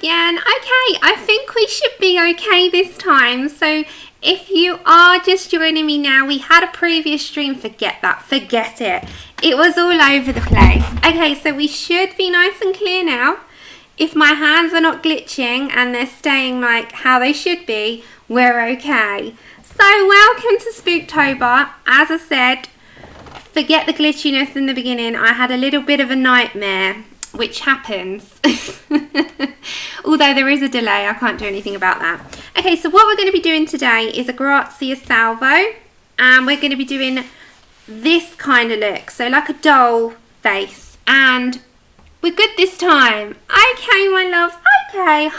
again. Okay, I think we should be okay this time. So if you are just joining me now, we had a previous stream. Forget that. Forget it. It was all over the place. Okay, so we should be nice and clear now. If my hands are not glitching and they're staying like how they should be, we're okay. So welcome to Spooktober. As I said, forget the glitchiness in the beginning. I had a little bit of a nightmare, which happens. Although there is a delay, I can't do anything about that. Okay, so what we're going to be doing today is a Grazia Salvo. And we're going to be doing this kind of look. So like a doll face. And we're good this time. Okay, my loves. Okay.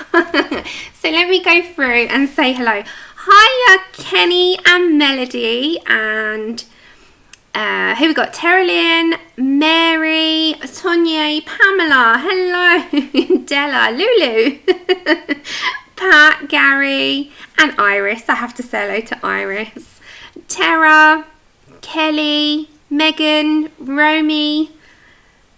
So let me go through and say hello. Hiya, Kenny and Melody. And here we got Terilyn, Mary, Tonya, Pamela, hello, Della, Lulu, Pat, Gary, and Iris. I have to say hello to Iris. Tara, Kelly, Megan, Romy,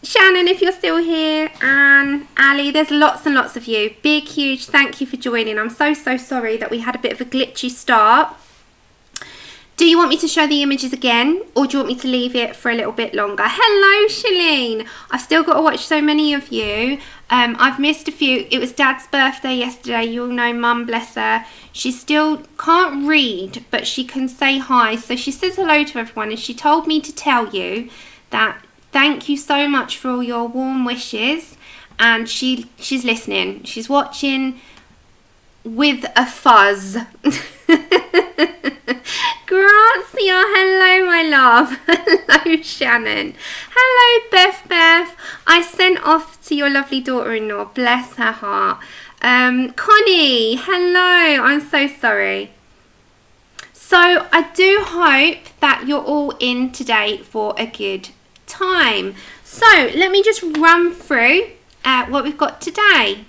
Shannon, if you're still here, and Ali. There's lots and lots of you. Big, huge thank you for joining. I'm so sorry that we had a bit of a glitchy start. Do you want me to show the images again, or do you want me to leave it for a little bit longer? Hello, Shalene. I've still got to watch so many of you. I've missed a few. It was Dad's birthday yesterday. You all know Mum, bless her. She still can't read, but she can say hi. So she says hello to everyone, and she told me to tell you that thank you so much for all your warm wishes. And she's listening. She's watching with a fuzz. Grazia, hello my love. Hello Shannon. Hello Beth. I sent off to your lovely daughter-in-law, bless her heart. Connie, hello. I'm so sorry. So I do hope that you're all in today for a good time. So let me just run through what we've got today.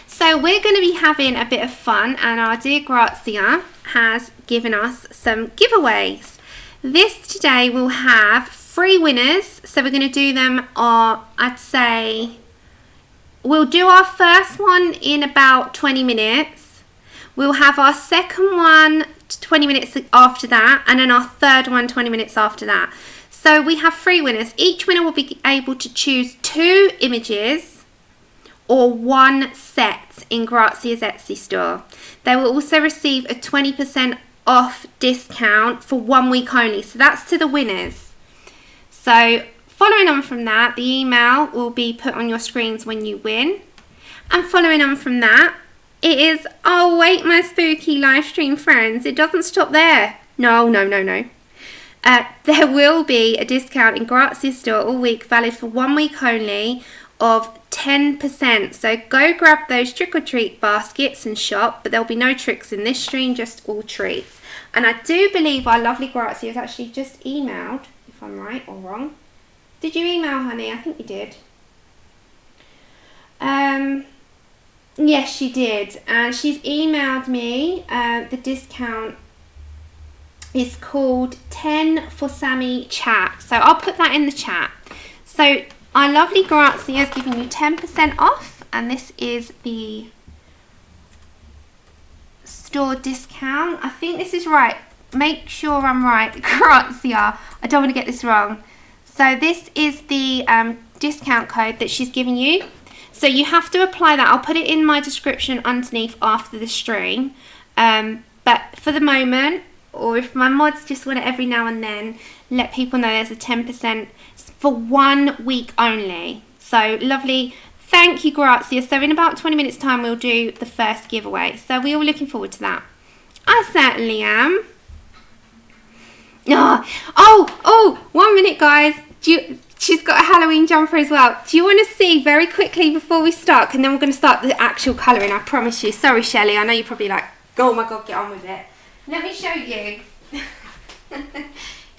So we're going to be having a bit of fun, and our dear Grazia has given us some giveaways. This today will have 3 winners. So we're going to do them, I'd say, we'll do our first one in about 20 minutes. We'll have our second one 20 minutes after that, and then our third one 20 minutes after that. So we have 3 winners. Each winner will be able to choose 2 images or 1 set in Grazia's Etsy store. They will also receive a 20% off discount for 1 week only. So that's to the winners. So following on from that, the email will be put on your screens when you win. And following on from that, it is, oh wait my spooky live stream friends, it doesn't stop there. No. There will be a discount in Grazia's store all week, valid for 1 week only, of 10%. So go grab those trick or treat baskets and shop, but there'll be no tricks in this stream, just all treats. And I do believe our lovely Grazia has actually just emailed, if I'm right or wrong. Did you email, honey? I think you did. Yes, she did. And she's emailed me. The discount is called 10 for Sammy chat. So I'll put that in the chat. So our lovely Grazia is giving you 10% off, and this is the store discount. I think this is right. Make sure I'm right. Grazia. I don't want to get this wrong. So this is the discount code that she's giving you. So you have to apply that. I'll put it in my description underneath after the stream. But for the moment, or if my mods just want it every now and then, let people know there's a 10% for 1 week only. So lovely. Thank you, Grazia. So in about 20 minutes time, we'll do the first giveaway. So we're all looking forward to that. I certainly am. Oh, 1 minute, guys. She's got a Halloween jumper as well. Do you want to see very quickly before we start? And then we're going to start the actual colouring, I promise you. Sorry, Shelley. I know you're probably like, oh my God, get on with it. Let me show you. Come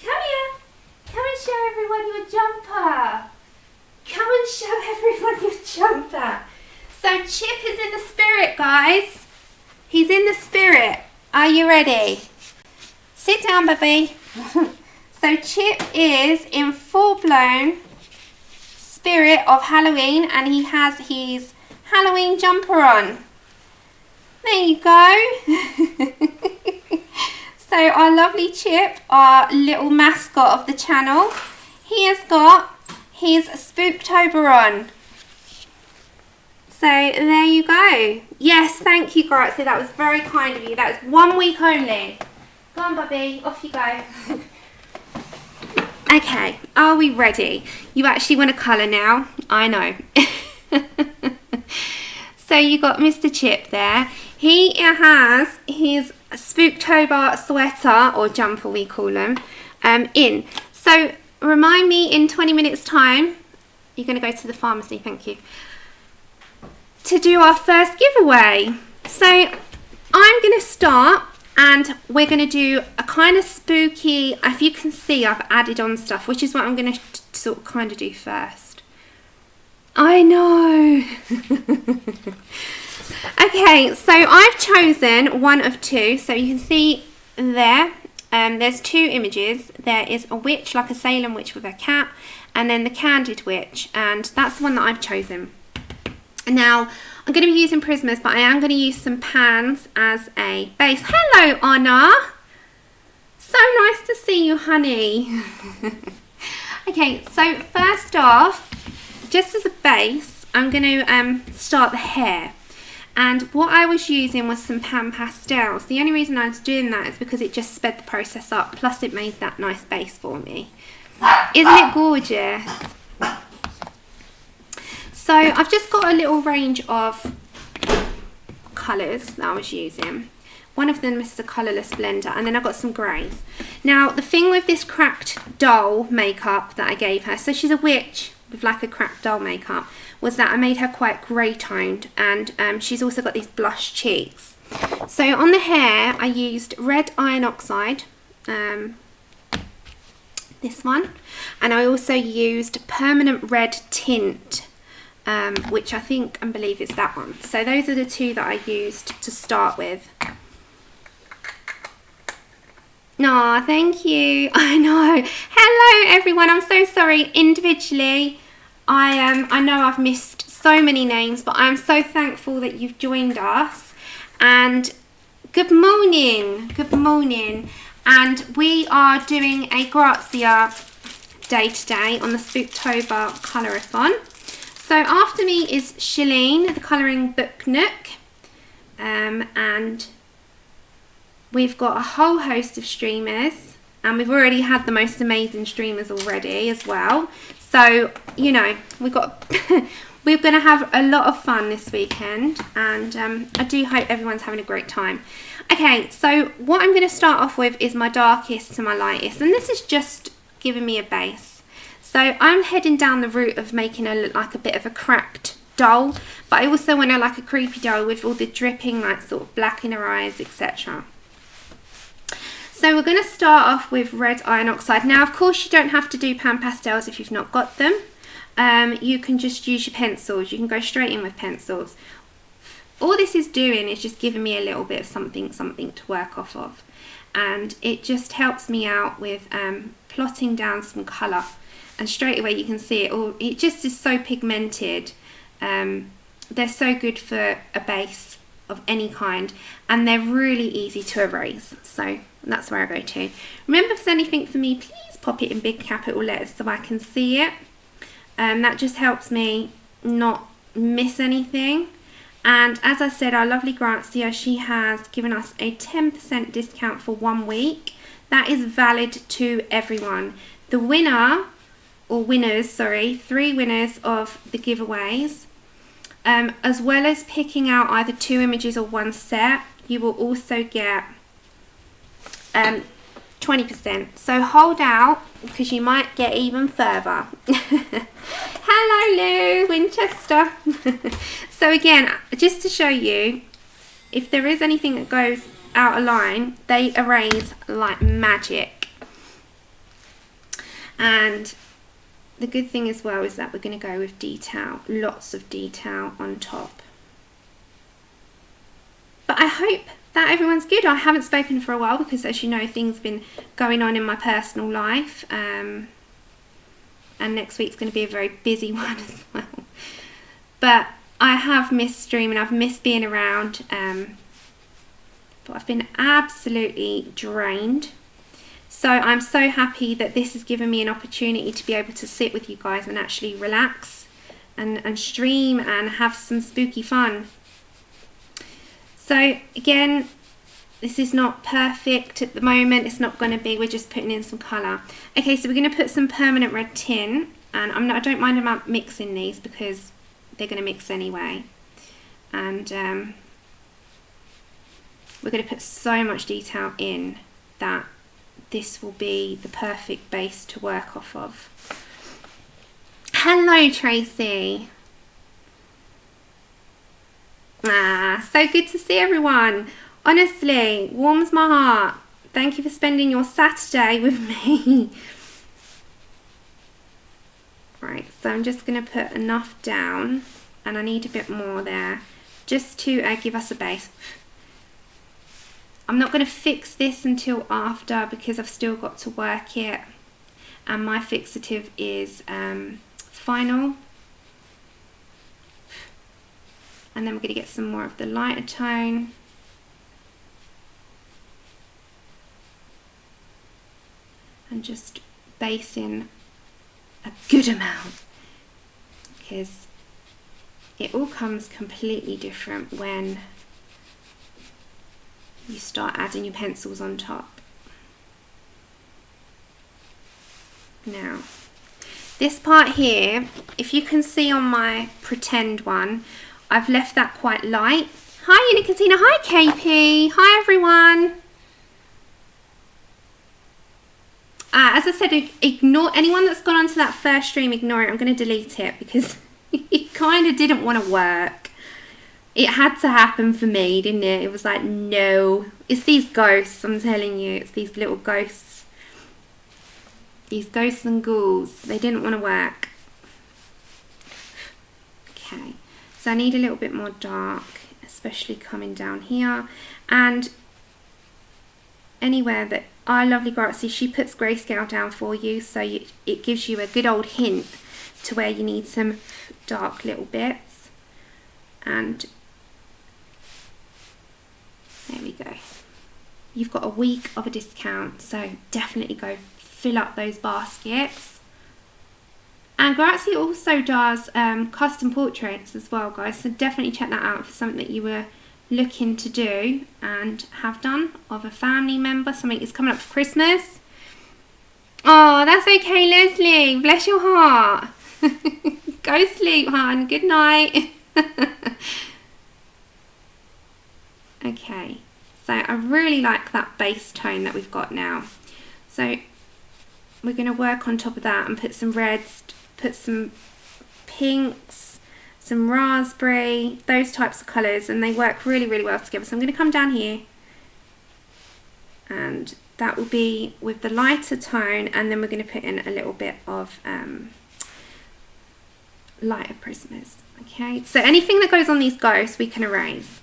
here. Come and show everyone your jumper. Come and show everyone your jumper. So Chip is in the spirit, guys. He's in the spirit. Are you ready? Sit down, baby. So Chip is in full-blown spirit of Halloween, and he has his Halloween jumper on. There you go. So our lovely Chip, our little mascot of the channel, he has got his Spooktober on. So there you go. Yes, thank you, Grazia. That was very kind of you. That was 1 week only. Go on, Bubby. Off you go. Okay, are we ready? You actually want to colour now? I know. So you got Mr. Chip there. He has his Spooktober sweater, or jumper we call them, in. So remind me in 20 minutes time, you're going to go to the pharmacy, thank you, to do our first giveaway. So I'm going to start and we're going to do a kind of spooky, if you can see I've added on stuff, which is what I'm going to sort of kind of do first. I know. Okay, so I've chosen one of two. So you can see there, there's two images. There is a witch, like a Salem witch with a cat, and then the Candid Witch, and that's the one that I've chosen. Now, I'm going to be using Prismas, but I am going to use some pans as a base. Hello, Anna. So nice to see you, honey. Okay, so first off, just as a base, I'm going to start the hair. And what I was using was some pan pastels. The only reason I was doing that is because it just sped the process up, plus it made that nice base for me. Isn't it gorgeous? So I've just got a little range of colours that I was using. One of them is the colourless blender, and then I've got some greys. Now the thing with this cracked doll makeup that I gave her, so she's a witch with like a cracked doll makeup, was that I made her quite grey toned, and she's also got these blush cheeks. So on the hair I used red iron oxide, this one, and I also used permanent red tint, which I think and believe is that one. So those are the two that I used to start with. Aw, thank you. I know. Hello everyone, I'm so sorry individually. I know I've missed so many names, but I'm so thankful that you've joined us. And good morning, good morning. And we are doing a Grazia day today on the Spooktober Colorathon. So after me is Shalene, the Colouring Book Nook, and we've got a whole host of streamers, and we've already had the most amazing streamers already as well. So, you know, we're going to have a lot of fun this weekend, and I do hope everyone's having a great time. Okay, so what I'm going to start off with is my darkest to my lightest, and this is just giving me a base. So I'm heading down the route of making her look like a bit of a cracked doll, but I also want her like a creepy doll with all the dripping, like sort of black in her eyes, etc. So we're going to start off with red iron oxide. Now, of course, you don't have to do pan pastels if you've not got them. You can just use your pencils. You can go straight in with pencils. All this is doing is just giving me a little bit of something to work off of. And it just helps me out with plotting down some colour. And straight away you can see it all. It just is so pigmented. They're so good for a base of any kind. And they're really easy to erase. So that's where I go to. Remember, if there's anything for me, please pop it in big capital letters so I can see it. That just helps me not miss anything. And as I said, our lovely Grazia, she has given us a 10% discount for 1 week. That is valid to everyone. The winner, or winners, sorry, 3 winners of the giveaways, as well as picking out either 2 images or 1 set, you will also get 20%. So hold out, because you might get even further. Hello Lou, Winchester. So again, just to show you, if there is anything that goes out of line, they erase like magic. And the good thing as well is that we're going to go with detail, lots of detail on top. But I hope that everyone's good. I haven't spoken for a while because, as you know, things have been going on in my personal life, and next week's going to be a very busy one as well. But I have missed streaming, I've missed being around, but I've been absolutely drained. So I'm so happy that this has given me an opportunity to be able to sit with you guys and actually relax and stream and have some spooky fun. So again, this is not perfect at the moment, it's not going to be, we're just putting in some colour. Okay, so we're going to put some permanent red tin, and I don't mind about mixing these because they're going to mix anyway. And we're going to put so much detail in that this will be the perfect base to work off of. Hello Tracy. So good to see everyone. Honestly, warms my heart. Thank you for spending your Saturday with me. Right, so I'm just going to put enough down, and I need a bit more there just to give us a base. I'm not going to fix this until after because I've still got to work it, and my fixative is final. And then we're going to get some more of the lighter tone. And just base in a good amount, because it all comes completely different when you start adding your pencils on top. Now, this part here, if you can see on my pretend one, I've left that quite light. Hi Unicatina, hi KP, hi everyone. As I said, ignore anyone that's gone onto that first stream, ignore it. I'm going to delete it because it kind of didn't want to work. It had to happen for me, didn't it? It was like, no. It's these ghosts, I'm telling you. It's these little ghosts. These ghosts and ghouls. They didn't want to work. Okay. So I need a little bit more dark, especially coming down here. And anywhere that our lovely Grazia, she puts grayscale down for you, so it gives you a good old hint to where you need some dark little bits. And there we go. You've got a week of a discount, so definitely go fill up those baskets. And Grazia also does custom portraits as well, guys, so definitely check that out if it's something that you were looking to do and have done of a family member, something is coming up for Christmas. Oh, that's okay, Leslie, bless your heart. Go sleep, hon, good night. Okay, so I really like that base tone that we've got now, so we're going to work on top of that and put some reds, put some pinks, some raspberry, those types of colours, and they work really, really well together. So I'm going to come down here, and that will be with the lighter tone, and then we're going to put in a little bit of lighter prismas. Okay, so anything that goes on these ghosts we can erase.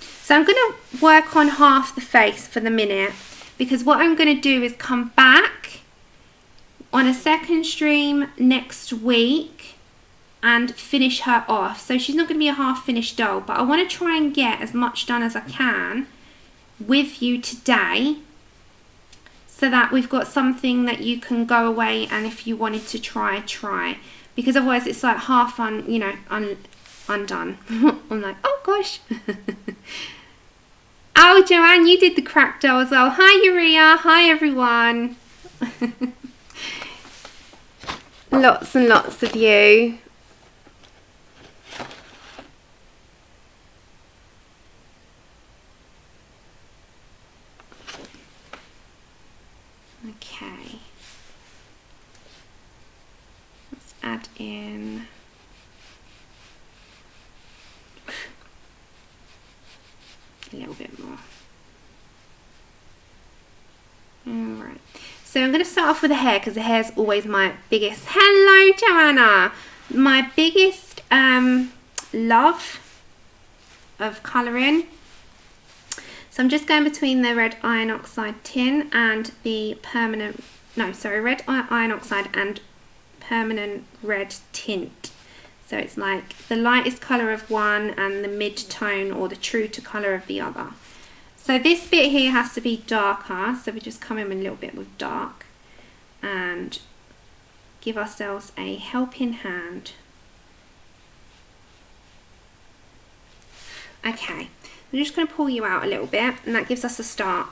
So I'm going to work on half the face for the minute, because what I'm going to do is come back on a second stream next week and finish her off. So she's not going to be a half finished doll, but I want to try and get as much done as I can with you today, so that we've got something that you can go away and if you wanted to try, because otherwise it's like half undone. I'm like, oh gosh. Oh, Joanne, you did the crack doll as well. Hi Uria, hi everyone. Lots and lots of you. Okay, let's add in a little bit more. Alright, so I'm going to start off with the hair, because the hair is always my biggest, hello Joanna, my biggest love of colouring. So I'm just going between the red iron oxide tin and the red iron oxide and permanent red tint. So it's like the lightest colour of one and the mid-tone or the true to colour of the other. So this bit here has to be darker, so we just come in a little bit with dark and give ourselves a helping hand. Okay, I'm just going to pull you out a little bit, and that gives us a start.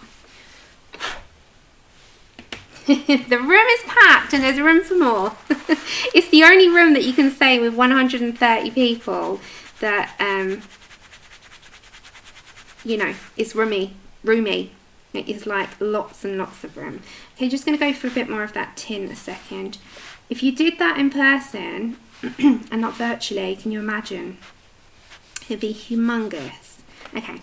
The room is packed and there's room for more. It's the only room that you can say with 130 people that, you know, is roomy. It is like lots and lots of room. Okay, just going to go for a bit more of that tin a second. If you did that in person and not virtually, can you imagine? It'd be humongous. Okay,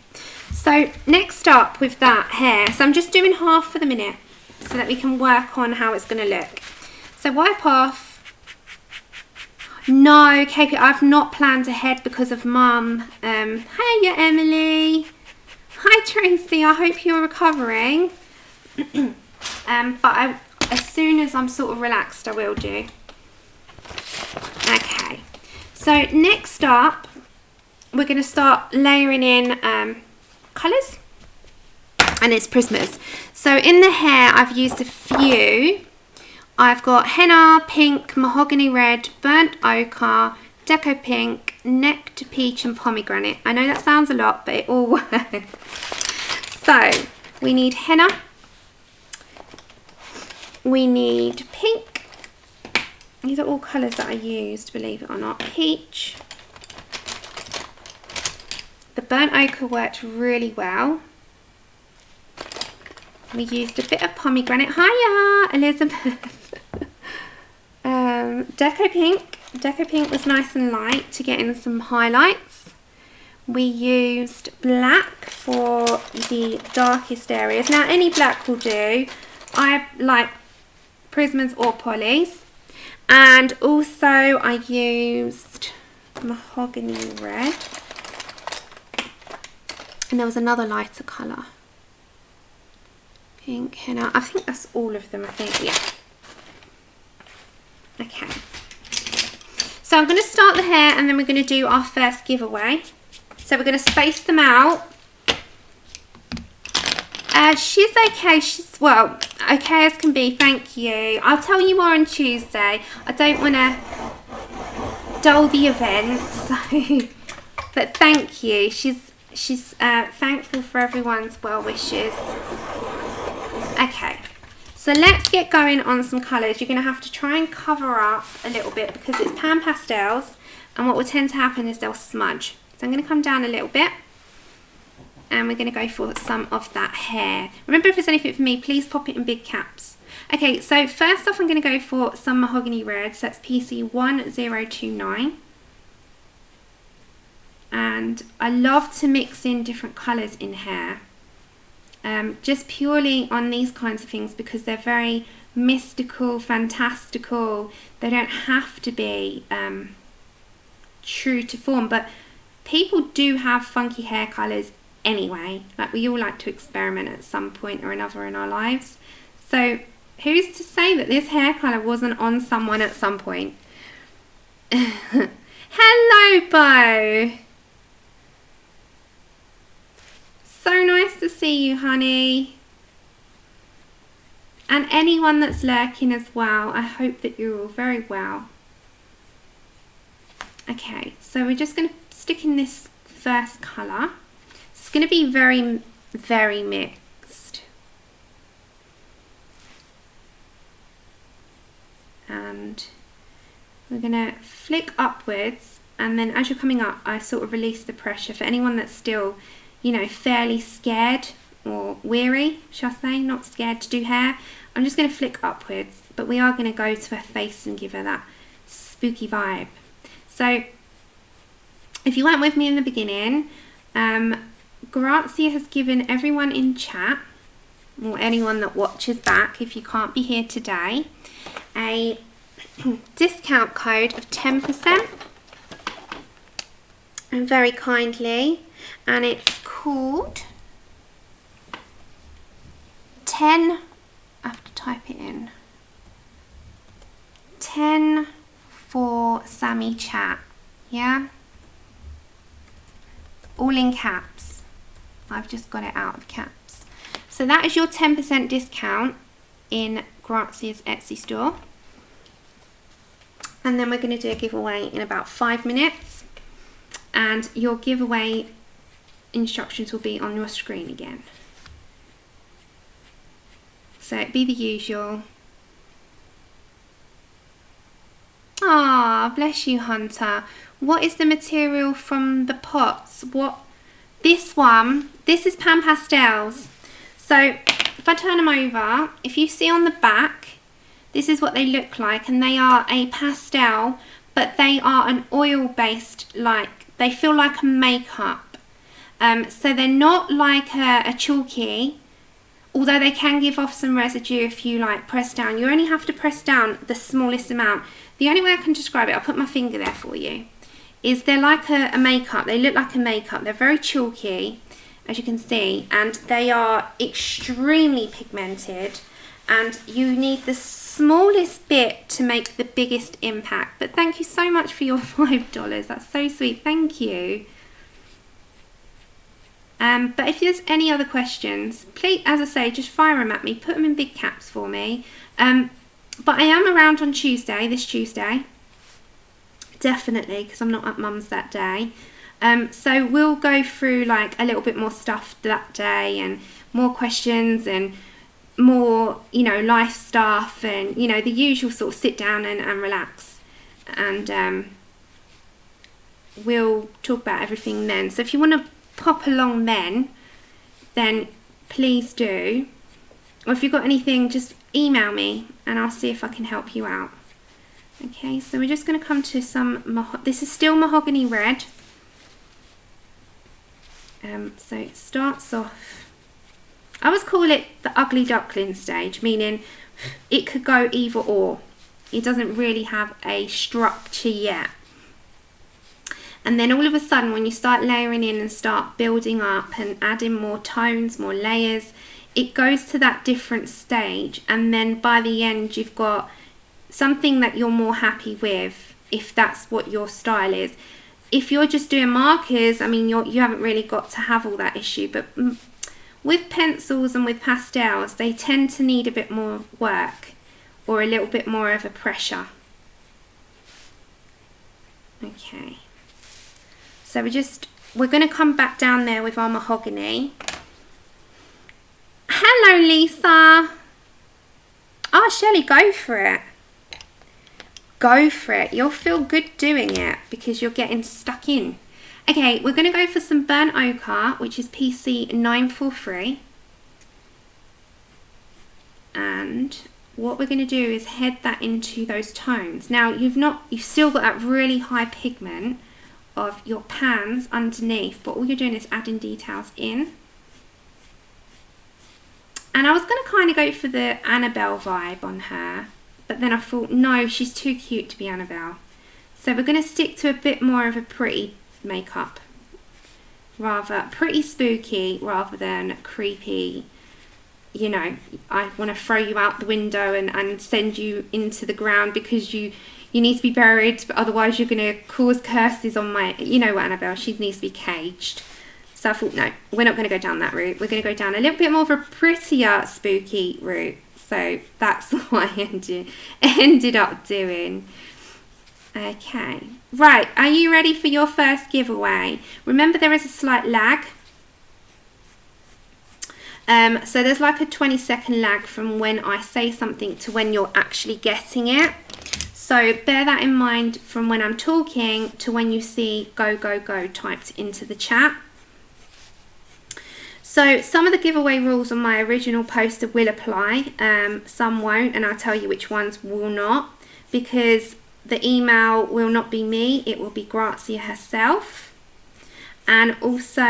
so next up with that hair, so I'm just doing half for the minute so that we can work on how it's going to look. So wipe off. No, KP, I've not planned ahead because of Mum. Hiya, Emily. Hi, Tracy. I hope you're recovering. But as soon as I'm sort of relaxed, I will do. Okay. So next up, we're going to start layering in colours. And it's Prismas. So in the hair, I've used a few. I've got henna, pink, mahogany red, burnt ochre, deco pink, nectar peach and pomegranate. I know that sounds a lot, but it all works. So we need henna. We need pink. These are all colours that I used, believe it or not. Peach. The burnt ochre worked really well. We used a bit of pomegranate. Hiya, Elizabeth. Deco pink. Deco pink was nice and light to get in some highlights. We used black for the darkest areas. Now, any black will do. I like Prismas or polys. And also I used mahogany red. And there was another lighter colour. Pink, henna. I think that's all of them, I think, yeah. Okay. So I'm going to start the hair and then we're going to do our first giveaway. So we're going to space them out. She's okay. She's, well, okay as can be, thank you. I'll tell you more on Tuesday. I don't want to dull the event, so, but thank you. She's thankful for everyone's well wishes. Okay, so let's get going on some colours. You're going to have to try and cover up a little bit because it's pan pastels, and what will tend to happen is they'll smudge. So I'm going to come down a little bit, and we're going to go for some of that hair. Remember, if there's anything for me, please pop it in big caps. Okay, so first off I'm going to go for some mahogany red, so that's PC 1029. And I love to mix in different colours in hair. Just purely on these kinds of things because they're very mystical, fantastical. They don't have to be true to form, but people do have funky hair colours anyway. Like, we all like to experiment at some point or another in our lives. So who's to say that this hair colour wasn't on someone at some point? Hello, Bo. So nice to see you, honey. And anyone that's lurking as well, I hope that you're all very well. Okay, so we're just going to stick in this first colour. It's going to be very, very mixed. And we're going to flick upwards, and then as you're coming up, I sort of release the pressure. For anyone that's still, you know, fairly scared or weary, shall I say, not scared to do hair, I'm just going to flick upwards, but we are going to go to her face and give her that spooky vibe. So if you weren't with me in the beginning, Grazia has given everyone in chat, or anyone that watches back if you can't be here today, a discount code of 10%, and very kindly, and it's called 10, I have to type it in, 10 for Sammy Chat. Yeah, all in caps. I've just got it out of caps. So that is your 10% discount in Grazia's Etsy store. And then we're going to do a giveaway in about 5 minutes. And your giveaway instructions will be on your screen again. So it'd be the usual. Ah, bless you, Hunter. What is the material from the pots? What? This one, this is Pan Pastels. So if I turn them over, if you see on the back, this is what they look like, and they are a pastel, but they are an oil-based, like, they feel like a makeup. So they're not like a chalky, although they can give off some residue if you like press down. You only have to press down the smallest amount. The only way I can describe it, I'll put my finger there for you, is they're like a makeup. They look like a makeup. They're very chalky, as you can see, and they are extremely pigmented, and you need the smallest bit to make the biggest impact. But thank you so much for your $5. That's so sweet. Thank you. But if there's any other questions, please, as I say, just fire them at me. Put them in big caps for me. But I am around on Tuesday, this Tuesday. Definitely, because I'm not at Mum's that day. So we'll go through like a little bit more stuff that day, and more questions and more, you know, life stuff, and, you know, the usual sort of sit down and relax. And we'll talk about everything then. So if you want to pop along then please do. Or if you've got anything, just email me and I'll see if I can help you out. Okay, so we're just going to come to some, this is still mahogany red. So it starts off, I always call it the ugly duckling stage, meaning it could go either or. It doesn't really have a structure yet. And then all of a sudden, when you start layering in and start building up and adding more tones, more layers, it goes to that different stage. And then by the end, you've got something that you're more happy with, if that's what your style is. If you're just doing markers, I mean, you haven't really got to have all that issue. But with pencils and with pastels, they tend to need a bit more work, or a little bit more of a pressure. Okay. So we're going to come back down there with our mahogany. Hello, Lisa. Oh, Shelley, go for it. Go for it. You'll feel good doing it because you're getting stuck in. Okay, we're going to go for some burnt ochre, which is PC 943. And what we're going to do is head that into those tones. Now, you've still got that really high pigment of your pans underneath, but all you're doing is adding details in. And I was going to kind of go for the Annabelle vibe on her, but then I thought, no, she's too cute to be Annabelle. So we're going to stick to a bit more of a pretty makeup, rather pretty spooky rather than creepy. You know, I want to throw you out the window and send you into the ground because you need to be buried, but otherwise you're going to cause curses on my, you know what, Annabelle, she needs to be caged. So I thought, no, we're not going to go down that route. We're going to go down a little bit more of a prettier, spooky route. So that's what I ended up doing. Okay, right, are you ready for your first giveaway? Remember, there is a slight lag. So there's like a 20-second lag from when I say something to when you're actually getting it. So bear that in mind from when I'm talking to when you see go, go, go typed into the chat. So some of the giveaway rules on my original poster will apply, some won't, and I'll tell you which ones will not, because the email will not be me, it will be Grazia herself. And also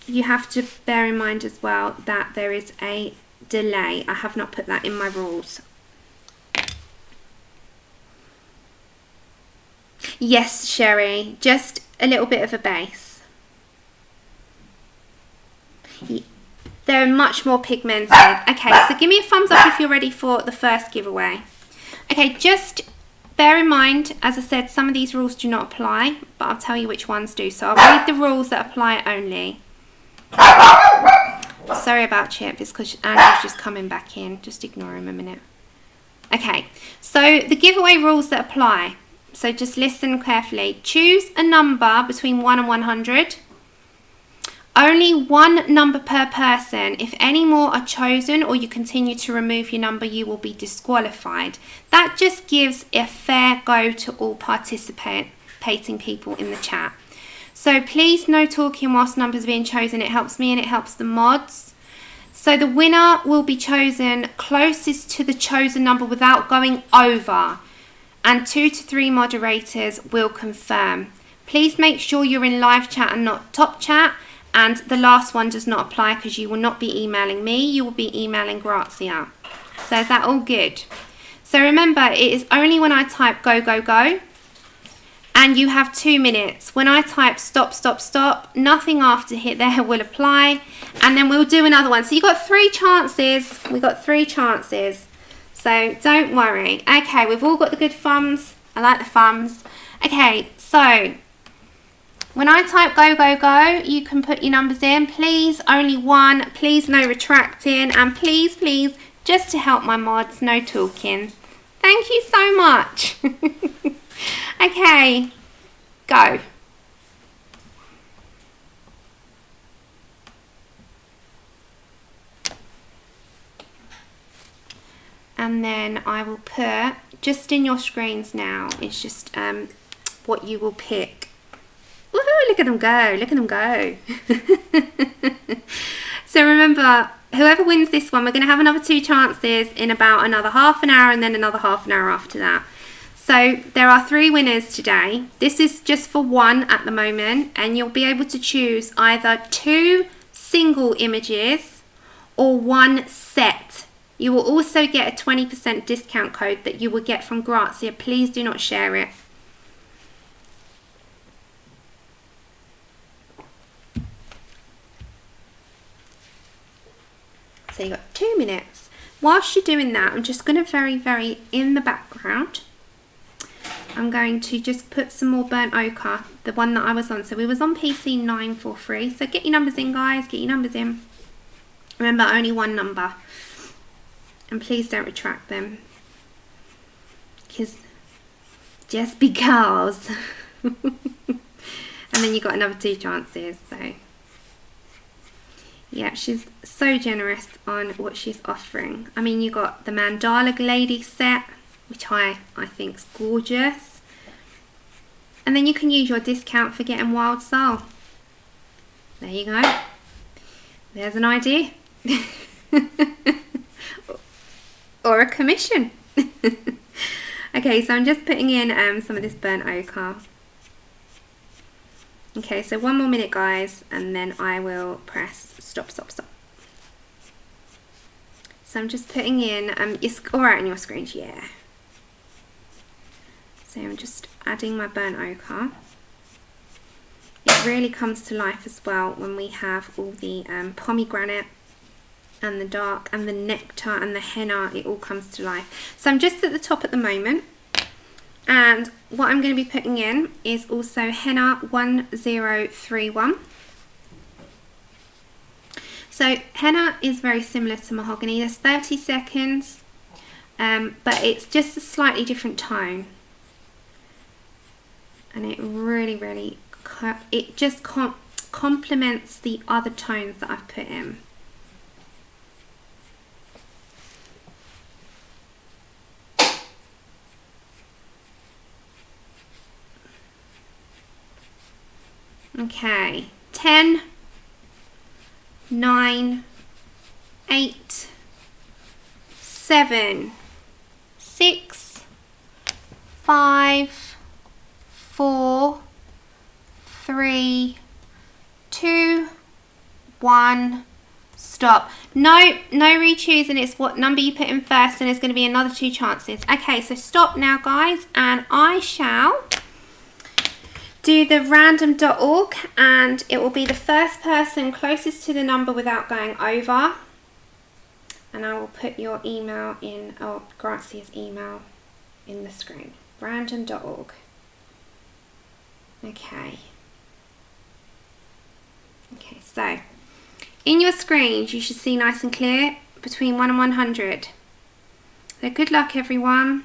you have to bear in mind as well that there is a delay. I have not put that in my rules. Yes, Sherry, just a little bit of a base. They're much more pigmented. Okay, so give me a thumbs up if you're ready for the first giveaway. Okay, just bear in mind, as I said, some of these rules do not apply, but I'll tell you which ones do. So I'll read the rules that apply only. Sorry about Chip, it's because Andrew's just coming back in. Just ignore him a minute. Okay, so the giveaway rules that apply. So just listen carefully. Choose a number between 1 and 100. Only one number per person. If any more are chosen or you continue to remove your number, you will be disqualified. That just gives a fair go to all participating people in the chat. So please no talking whilst numbers are being chosen. It helps me and it helps the mods. So the winner will be chosen closest to the chosen number without going over. And 2 to 3 moderators will confirm. Please make sure you're in live chat and not top chat. And the last one does not apply because you will not be emailing me, you will be emailing Grazia. So is that all good? So remember, it is only when I type go, go, go, and you have 2 minutes. When I type stop, stop, stop, nothing after hit there will apply, and then we'll do another one. So you've got 3 chances. We've got 3 chances. So don't worry. Okay, we've all got the good thumbs. I like the thumbs. Okay, so when I type go, go, go, you can put your numbers in. Please, only 1. Please, no retracting. And please, please, just to help my mods, no talking. Thank you so much. Okay, go. And then I will put, just in your screens now, it's just what you will pick. Woohoo, look at them go, look at them go. So remember, whoever wins this one, we're going to have another 2 chances in about another half an hour and then another half an hour after that. So there are 3 winners today. This is just for 1 at the moment, and you'll be able to choose either 2 single images or 1 set. You will also get a 20% discount code that you will get from Grazia. Please do not share it. So you've got 2 minutes. Whilst you're doing that, I'm just going to very in the background, I'm going to just put some more burnt ochre, the one that I was on. So we was on PC 943. So get your numbers in, guys, get your numbers in. Remember, only 1 number. And please don't retract them. Just because. And then you got another 2 chances, so. Yeah, she's so generous on what she's offering. I mean, you got the Mandala Lady set, which I think's gorgeous. And then you can use your discount for getting Wild Soul. There you go. There's an idea. Or a commission. Okay, so I'm just putting in some of this burnt ochre. Okay, so 1 more minute, guys, and then I will press stop, stop, stop. So I'm just putting in, it's all right on your screens, yeah. So I'm just adding my burnt ochre. It really comes to life as well when we have all the pomegranate and the dark and the nectar and the henna. It all comes to life. So I'm just at the top at the moment. And what I'm going to be putting in is also henna 1031. So henna is very similar to mahogany. There's 30 seconds, but it's just a slightly different tone. And it really, it just complements the other tones that I've put in. Okay, 10, 9, 8, 7, 6, 5, 4, 3, 2, 1, stop. No re-choosing, it's what number you put in first, and there's going to be another 2 chances. Okay, so stop now, guys, and I shall do the random.org, and it will be the first person closest to the number without going over. And I will put your email in, or Grazia's email in the screen. Brandon.org. Okay. Okay, so in your screens you should see nice and clear between 1 and 100. So good luck everyone.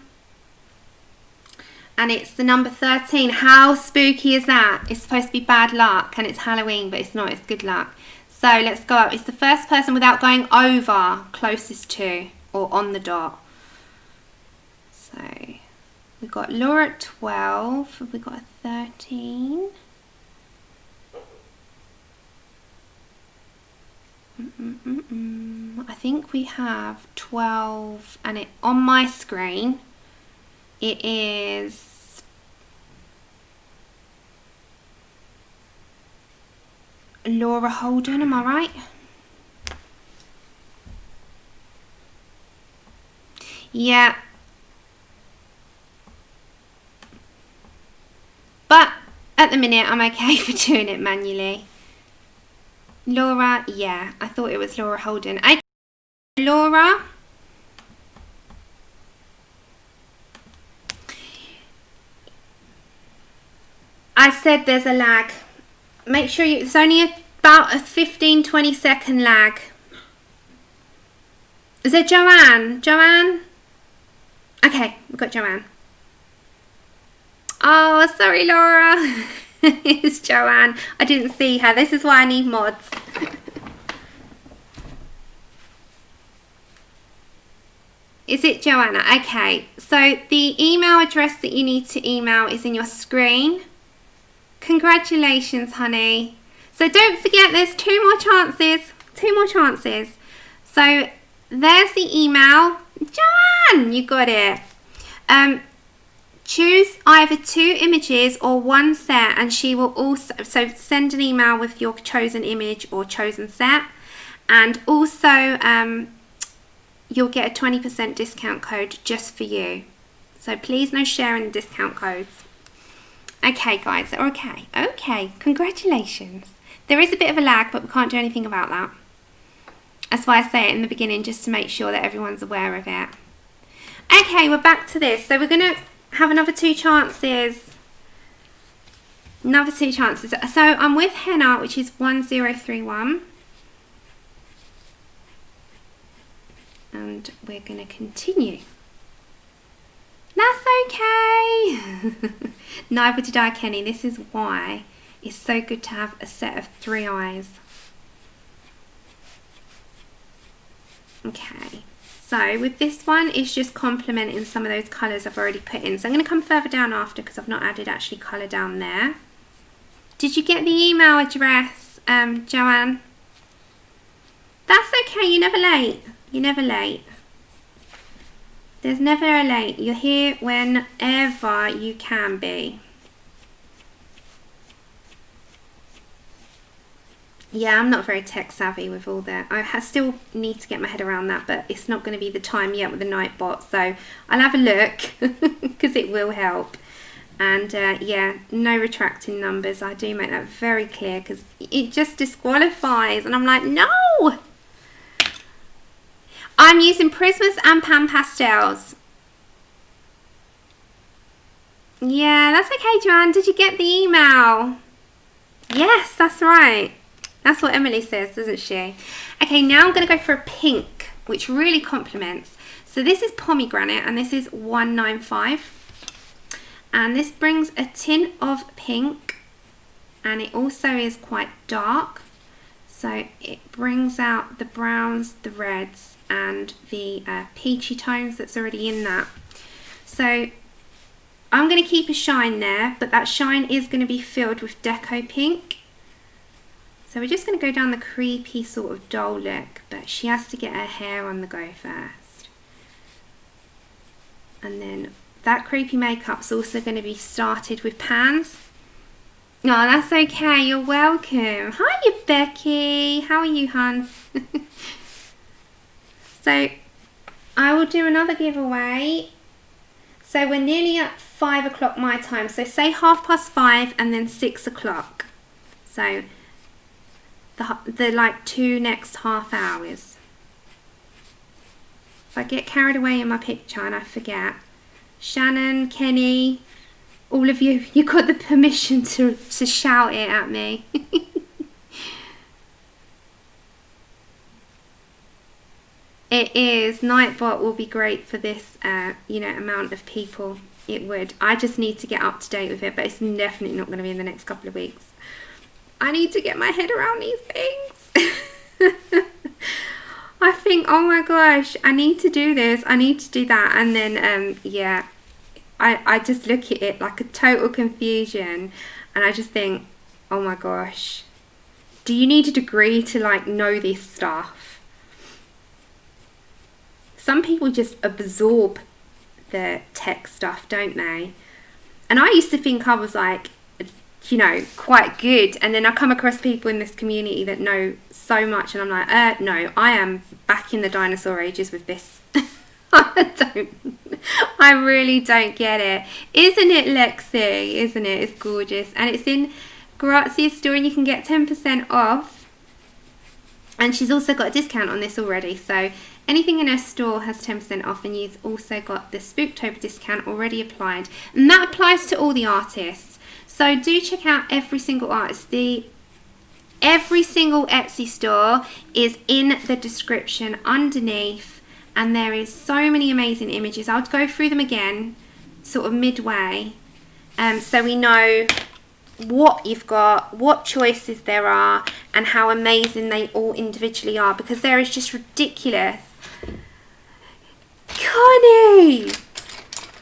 And it's the number 13. How spooky is that? It's supposed to be bad luck and it's Halloween, but it's not, it's good luck. So let's go up. It's the first person without going over, closest to, or on the dot. So we've got Laura at 12. We've got a 13. I think we have 12, and it on my screen it is Laura Holden, am I right? Yeah. But at the minute I'm okay for doing it manually. Laura, yeah, I thought it was Laura Holden. Okay, Laura. I said there's a lag. Make sure it's only about a 15-20 second lag. Is it Joanne? Joanne? Okay, we've got Joanne. Oh, sorry, Laura. It's Joanne. I didn't see her. This is why I need mods. Is it Joanna? Okay, so the email address that you need to email is in your screen. Congratulations, honey. So don't forget, there's 2 more chances. 2 more chances. So there's the email. Joanne, you got it. Choose either 2 images or 1 set, and she will also, so send an email with your chosen image or chosen set, and also you'll get a 20% discount code just for you. So please no sharing the discount codes. Okay guys, okay, congratulations. There is a bit of a lag, but we can't do anything about that. That's why I say it in the beginning, just to make sure that everyone's aware of it. Okay, we're back to this. So we're going to have another 2 chances. Another 2 chances. So I'm with Henna, which is 1031. And we're going to continue. That's okay. Neither did I, Kenny. This is why it's so good to have a set of 3 eyes. Okay. So with this one, it's just complementing some of those colours I've already put in. So I'm going to come further down after because I've not added actually colour down there. Did you get the email address, Joanne? That's okay. You're never late. You're never late. There's never a late. You're here whenever you can be. Yeah, I'm not very tech savvy with all that. I still need to get my head around that, but it's not going to be the time yet with the Nightbot. So I'll have a look because it will help. And yeah, no retracting numbers. I do make that very clear because it just disqualifies. And I'm like, no! I'm using Prismas and Pan Pastels. Yeah, that's okay, Joanne. Did you get the email? Yes, that's right. That's what Emily says, doesn't she? Okay, now I'm going to go for a pink, which really complements. So this is pomegranate, and this is 195. And this brings a tint of pink, and it also is quite dark. So it brings out the browns, the reds, and the peachy tones that's already in that. So I'm going to keep a shine there, but that shine is going to be filled with Deco Pink. So we're just going to go down the creepy sort of doll look, but she has to get her hair on the go first. And then that creepy makeup's also going to be started with pans. Oh, that's okay. You're welcome. Hi, Becky. How are you, hon? So I will do another giveaway. So we're nearly at 5 o'clock my time. So say 5:30 and then 6 o'clock. So the like 2 next half hours. If I get carried away in my picture and I forget, Shannon, Kenny, all of you, you got the permission to shout it at me. It is. Nightbot will be great for this, you know, amount of people. It would. I just need to get up to date with it, but it's definitely not going to be in the next couple of weeks. I need to get my head around these things. I think, oh my gosh, I need to do this, I need to do that, and then yeah, I just look at it like a total confusion, and I just think, oh my gosh, do you need a degree to like know this stuff? Some people just absorb the tech stuff, don't they? And I used to think I was like, you know, quite good, and then I come across people in this community that know so much, and I'm like, no, I am back in the dinosaur ages with this. I really don't get it. Isn't it, Lexi? Isn't it? It's gorgeous, and it's in Grazia's store, and you can get 10% off, and she's also got a discount on this already, so anything in her store has 10% off, and you've also got the Spooktober discount already applied, and that applies to all the artists. So do check out every single artist. Every single Etsy store is in the description underneath, and there is so many amazing images. I'll go through them again sort of midway, so we know what you've got, what choices there are, and how amazing they all individually are, because there is just ridiculous. Connie!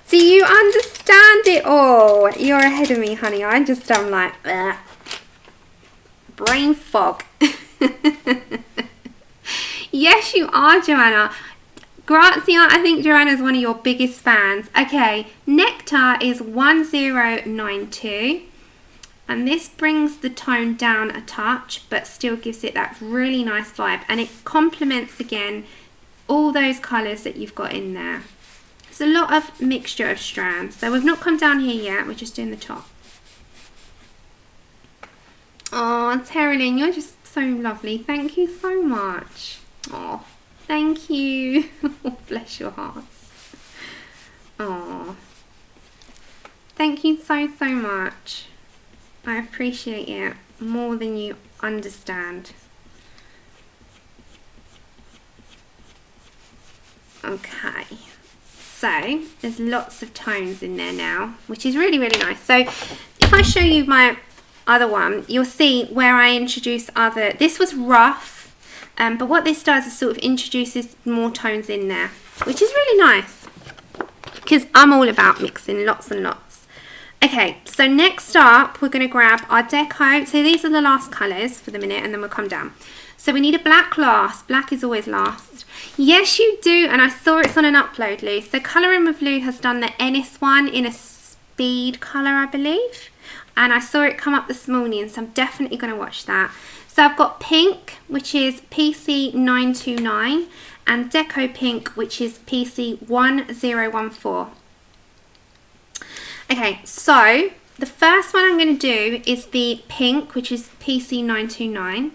Do you understand it all? You're ahead of me, honey. I'm like, ugh. Brain fog. Yes, you are, Joanna. Grazia, I think Joanna's one of your biggest fans. Okay, Nectar is 1092. And this brings the tone down a touch, but still gives it that really nice vibe. And it complements, again, all those colours that you've got in there. It's a lot of mixture of strands. So we've not come down here yet. We're just doing the top. Oh, Terilyn, you're just so lovely. Thank you so much. Oh, thank you. Bless your hearts. Oh, thank you so much. I appreciate it more than you understand. Okay. So there's lots of tones in there now, which is really, really nice. So if I show you my other one, you'll see where I introduce other, this was rough, but what this does is sort of introduces more tones in there, which is really nice, because I'm all about mixing lots and lots. Okay, so next up, we're going to grab our deco. So these are the last colours for the minute, and then we'll come down. So we need a black last. Black is always last. Yes, you do, and I saw it's on an upload, Lou. So Colouring with Lou has done the Ennis one in a speed colour, I believe. And I saw it come up this morning, so I'm definitely going to watch that. So I've got pink, which is PC929, and Deco Pink, which is PC1014. Okay, so the first one I'm going to do is the pink, which is PC929.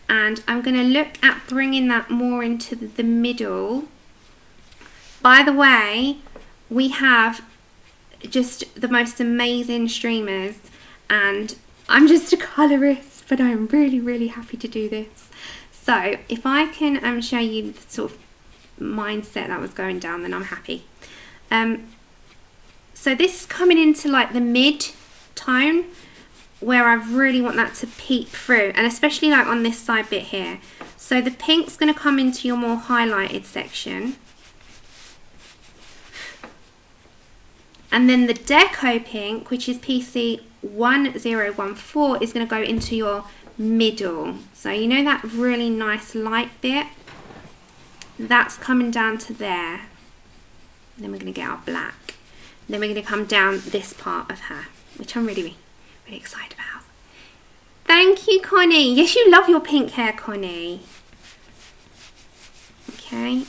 And I'm going to look at bringing that more into the middle. By the way, we have just the most amazing streamers, and I'm just a colorist, but I'm really, really happy to do this. So if I can show you the sort of mindset that was going down, then I'm happy. So this is coming into like the mid tone, where I really want that to peep through, and especially like on this side bit here. So the pink's going to come into your more highlighted section, and then the Deco Pink, which is PC1014, is going to go into your middle. So you know that really nice light bit, that's coming down to there. And then we're going to get our black, and then we're going to come down this part of her, which I'm really excited about. Thank you, Connie. Yes, you love your pink hair, Connie. Okay.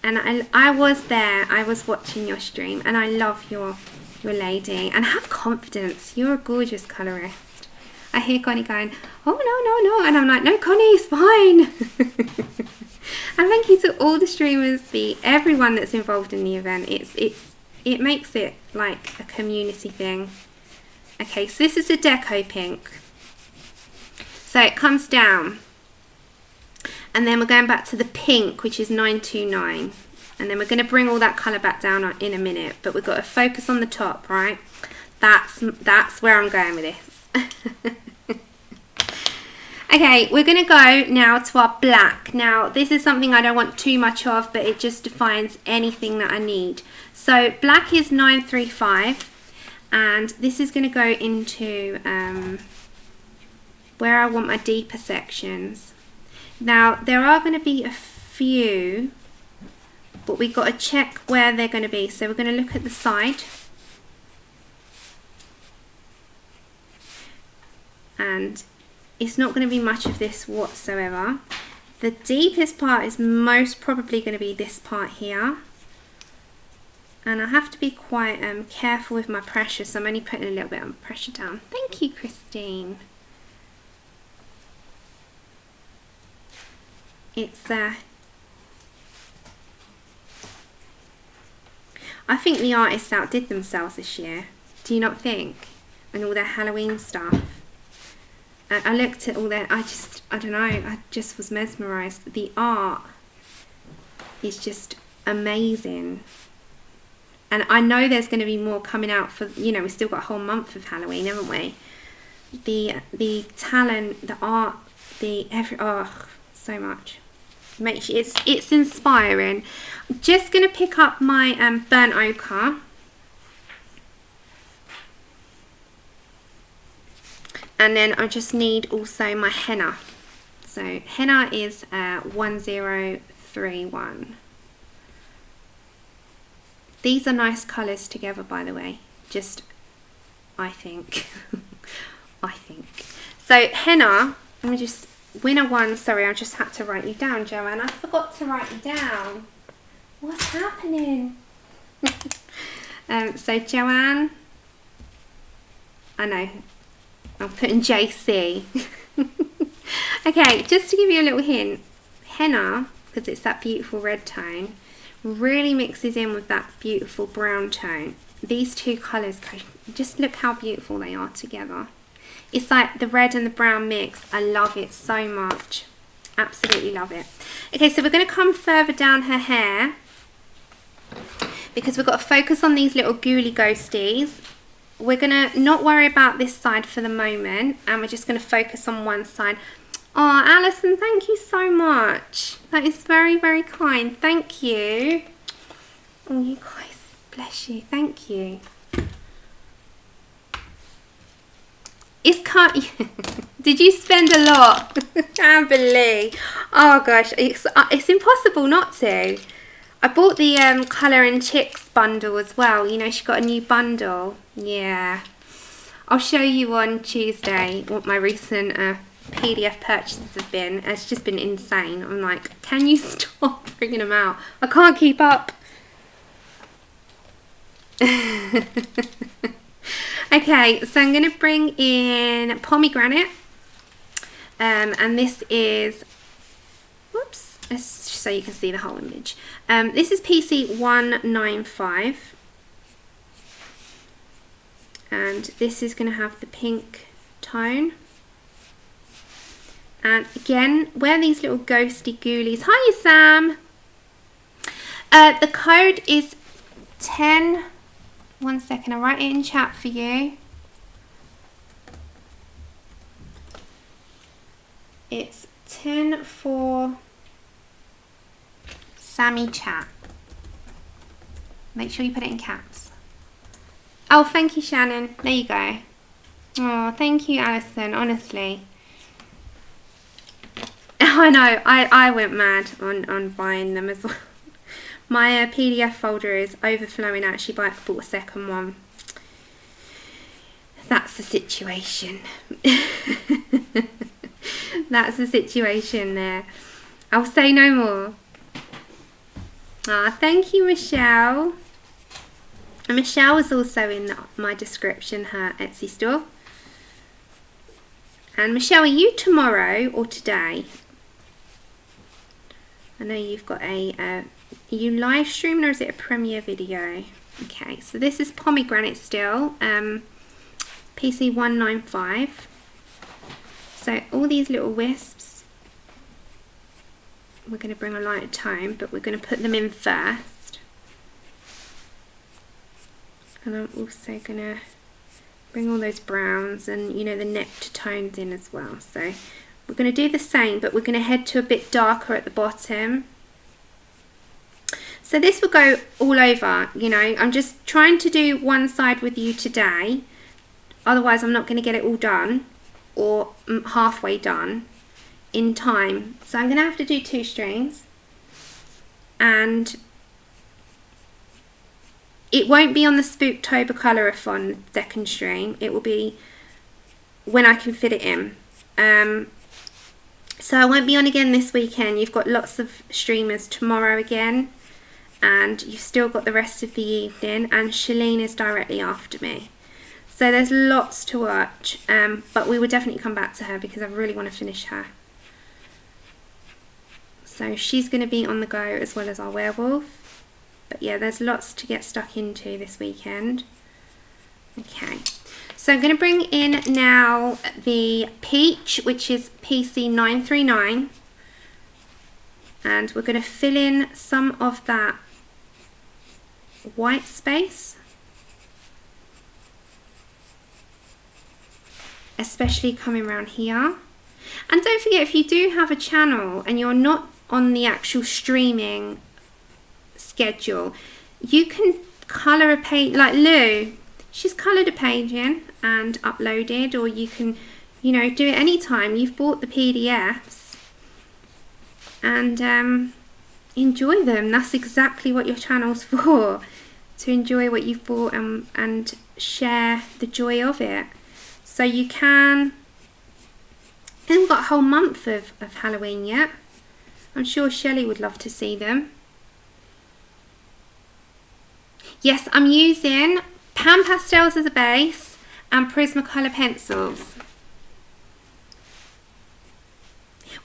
And I was there. I was watching your stream, and I love your lady. And have confidence. You're a gorgeous colorist. I hear Connie going, oh, no. And I'm like, no, Connie, it's fine. And thank you to all the streamers, everyone that's involved in the event. It makes it like a community thing. Okay, so this is the deco pink. So it comes down. And then we're going back to the pink, which is 929. And then we're going to bring all that colour back down in a minute. But we've got to focus on the top, right? That's where I'm going with this. Okay, we're going to go now to our black. Now, this is something I don't want too much of, but it just defines anything that I need. So, black is 935. And this is going to go into where I want my deeper sections. Now, there are going to be a few, but we've got to check where they're going to be. So we're going to look at the side. And it's not going to be much of this whatsoever. The deepest part is most probably going to be this part here. And I have to be quite careful with my pressure, so I'm only putting a little bit of pressure down. Thank you, Christine. It's I think the artists outdid themselves this year. Do you not think? And all their Halloween stuff. I looked at all their, I don't know, I just was mesmerised. The art is just amazing. And I know there's going to be more coming out for, you know, we've still got a whole month of Halloween, haven't we? The talent, the art, so much. Makes you, it's inspiring. I'm just going to pick up my burnt ochre. And then I just need also my henna. So henna is 1031. These are nice colours together, by the way. Just, I think. I think. So henna, let me just, winner one, sorry, I just had to write you down, Joanne. I forgot to write you down. What's happening? So Joanne, I know, I'm putting JC. Okay, just to give you a little hint, henna, because it's that beautiful red tone, really mixes in with that beautiful brown tone. These two colours, just look how beautiful they are together. It's like the red and the brown mix. I love it so much. Absolutely love it. Okay, so we're going to come further down her hair because we've got to focus on these little ghouly ghosties. We're going to not worry about this side for the moment, and we're just going to focus on one side. Oh, Alison, thank you so much. That is very, very kind. Thank you. Oh, you guys, bless you. Thank you. It's did you spend a lot? Can't believe. Oh gosh, it's impossible not to. I bought the Colour and Chicks bundle as well. You know, she got a new bundle. Yeah. I'll show you on Tuesday what my recent PDF purchases have been. It's just been insane. I'm like, can you stop bringing them out? I can't keep up. Okay, so I'm going to bring in pomegranate, and this is, whoops, so you can see the whole image. This is PC 195, and this is going to have the pink tone. And again, where these little ghosty ghoulies. Hiya, Sam. The code is 10. One second, I'll write it in chat for you. It's 10 for Sammy chat. Make sure you put it in caps. Oh, thank you, Shannon. There you go. Oh, thank you, Alison, honestly. I know, I went mad on buying them as well. My PDF folder is overflowing actually, but I bought a second one. That's the situation. That's the situation there. I'll say no more. Ah, thank you, Michelle. And Michelle is also in my description, her Etsy store. And Michelle, are you tomorrow or today? I know you've got a, are you live streaming or is it a premiere video? Okay, so this is pomegranate still, PC 195. So all these little wisps, we're going to bring a lighter tone, but we're going to put them in first. And I'm also going to bring all those browns and, you know, the nectar tones in as well. So we're going to do the same, but we're going to head to a bit darker at the bottom. So this will go all over, you know. I'm just trying to do one side with you today. Otherwise, I'm not going to get it all done or halfway done in time. So I'm going to have to do 2 streams. And it won't be on the Spooktober Colorathon second stream. It will be when I can fit it in. So I won't be on again this weekend. You've got lots of streamers tomorrow again. And you've still got the rest of the evening. And Shalene is directly after me. So there's lots to watch. But we will definitely come back to her because I really want to finish her. So she's going to be on the go as well as our werewolf. But yeah, there's lots to get stuck into this weekend. Okay. So I'm going to bring in now the peach, which is PC 939. And we're going to fill in some of that white space. Especially coming around here. And don't forget, if you do have a channel and you're not on the actual streaming schedule, you can colour a page, like Lou, she's coloured a page in and uploaded, or you can, you know, do it anytime. You've bought the PDFs and enjoy them. That's exactly what your channel's for, to enjoy what you've bought and share the joy of it. So you can, and we've got a whole month of Halloween yet. I'm sure Shelley would love to see them. Yes, I'm using Pan Pastels as a base and Prismacolor pencils.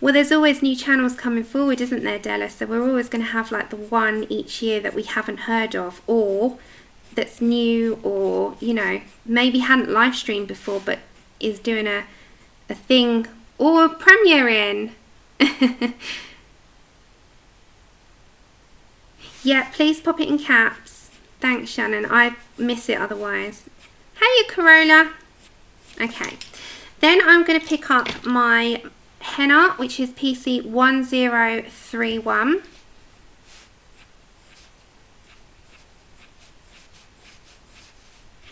Well, there's always new channels coming forward, isn't there, Della? So we're always going to have like the one each year that we haven't heard of, or that's new, or, you know, maybe hadn't live streamed before but is doing a thing or premiering. Yeah, please pop it in caps. Thanks, Shannon. I miss it otherwise. Hey, Corolla. Okay. Then I'm going to pick up my henna, which is PC 1031.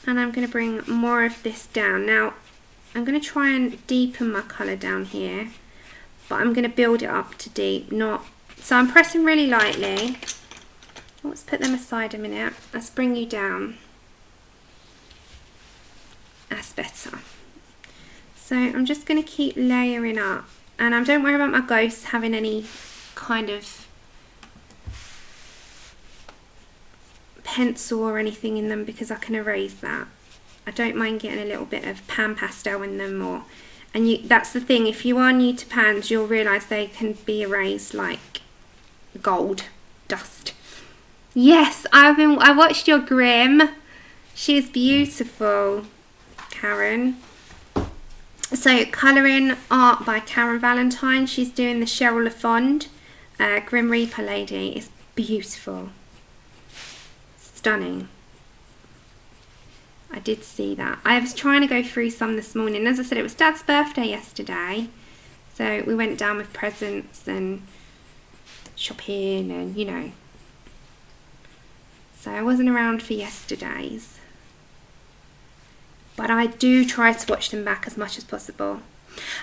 And I'm going to bring more of this down. Now, I'm going to try and deepen my colour down here, but I'm going to build it up to deep, not... So I'm pressing really lightly. Let's put them aside a minute. Let's bring you down. That's better. So I'm just going to keep layering up. And don't worry about my ghosts having any kind of pencil or anything in them, because I can erase that. I don't mind getting a little bit of pan pastel in them, that's the thing, if you are new to pans, you'll realise they can be erased like gold dust. Yes, I watched your Grimm. She is beautiful, Karen. So colouring art by Karen Valentine. She's doing the Cheryl LaFond Grim Reaper lady. It's beautiful. Stunning. I did see that. I was trying to go through some this morning. As I said, it was Dad's birthday yesterday. So we went down with presents and shopping and, you know. So I wasn't around for yesterday's. But I do try to watch them back as much as possible.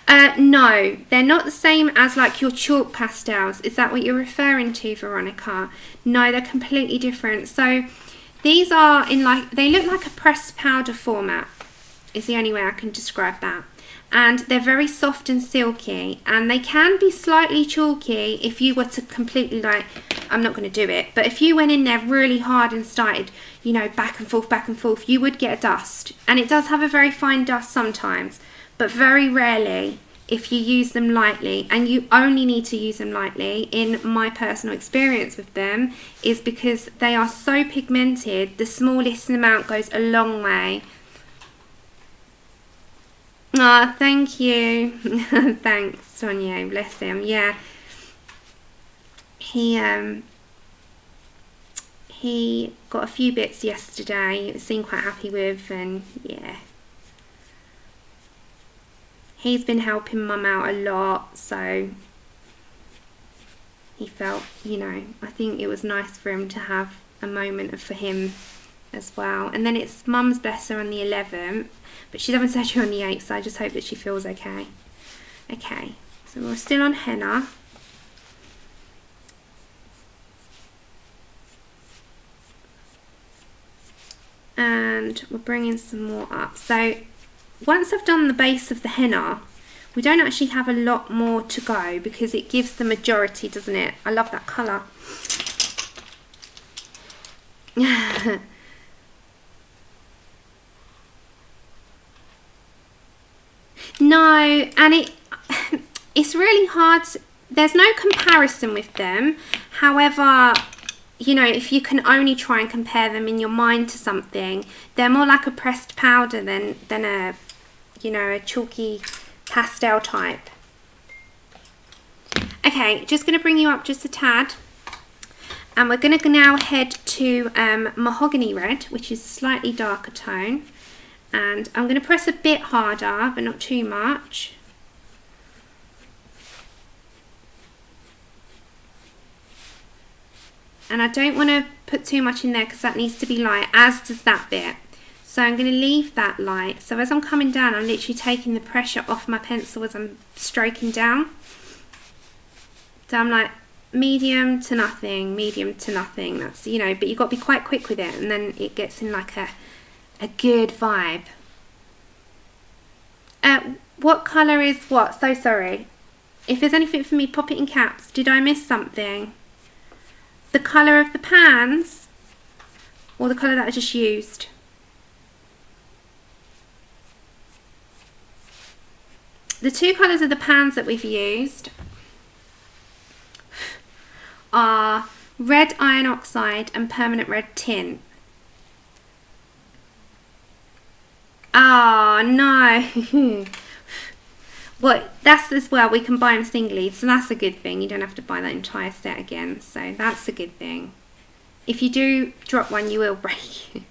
No, they're not the same as like your chalk pastels. Is that what you're referring to, Veronica? No, they're completely different. So these are in like, they look like a pressed powder format, is the only way I can describe that. And they're very soft and silky, and they can be slightly chalky if you were to completely like, I'm not going to do it, but if you went in there really hard and started, you know, back and forth, you would get a dust. And it does have a very fine dust sometimes, but very rarely if you use them lightly, and you only need to use them lightly. In my personal experience with them, is because they are so pigmented, the smallest amount goes a long way. Ah, thank you. Thanks, Sonia, bless him. Yeah, he got a few bits yesterday, seemed quite happy with, and yeah, he's been helping Mum out a lot, so he felt, you know, I think it was nice for him to have a moment for him as well. And then it's Mum's, bless her, on the 11th, but she's having surgery on the 8th, so I just hope that she feels okay. Okay, so we're still on henna. And we're bringing some more up. So once I've done the base of the henna, we don't actually have a lot more to go because it gives the majority, doesn't it? I love that colour. No, and it's really hard. There's no comparison with them. However, you know, if you can only try and compare them in your mind to something, they're more like a pressed powder than a, you know, a chalky pastel type. Okay, just going to bring you up just a tad, and we're going to now head to mahogany red, which is a slightly darker tone, and I'm going to press a bit harder but not too much. And I don't want to put too much in there because that needs to be light, as does that bit. So I'm going to leave that light. So as I'm coming down, I'm literally taking the pressure off my pencil as I'm stroking down. So I'm like medium to nothing, medium to nothing. That's, you know, but you've got to be quite quick with it, and then it gets in like a good vibe. What colour is what? So sorry. If there's anything for me, pop it in caps. Did I miss something? The colour of the pans, or the colour that I just used? The two colours of the pans that we've used are red iron oxide and permanent red tint. Oh no. Well, that's as well, we can buy them singly, so that's a good thing. You don't have to buy that entire set again, so that's a good thing. If you do drop one, you will break it.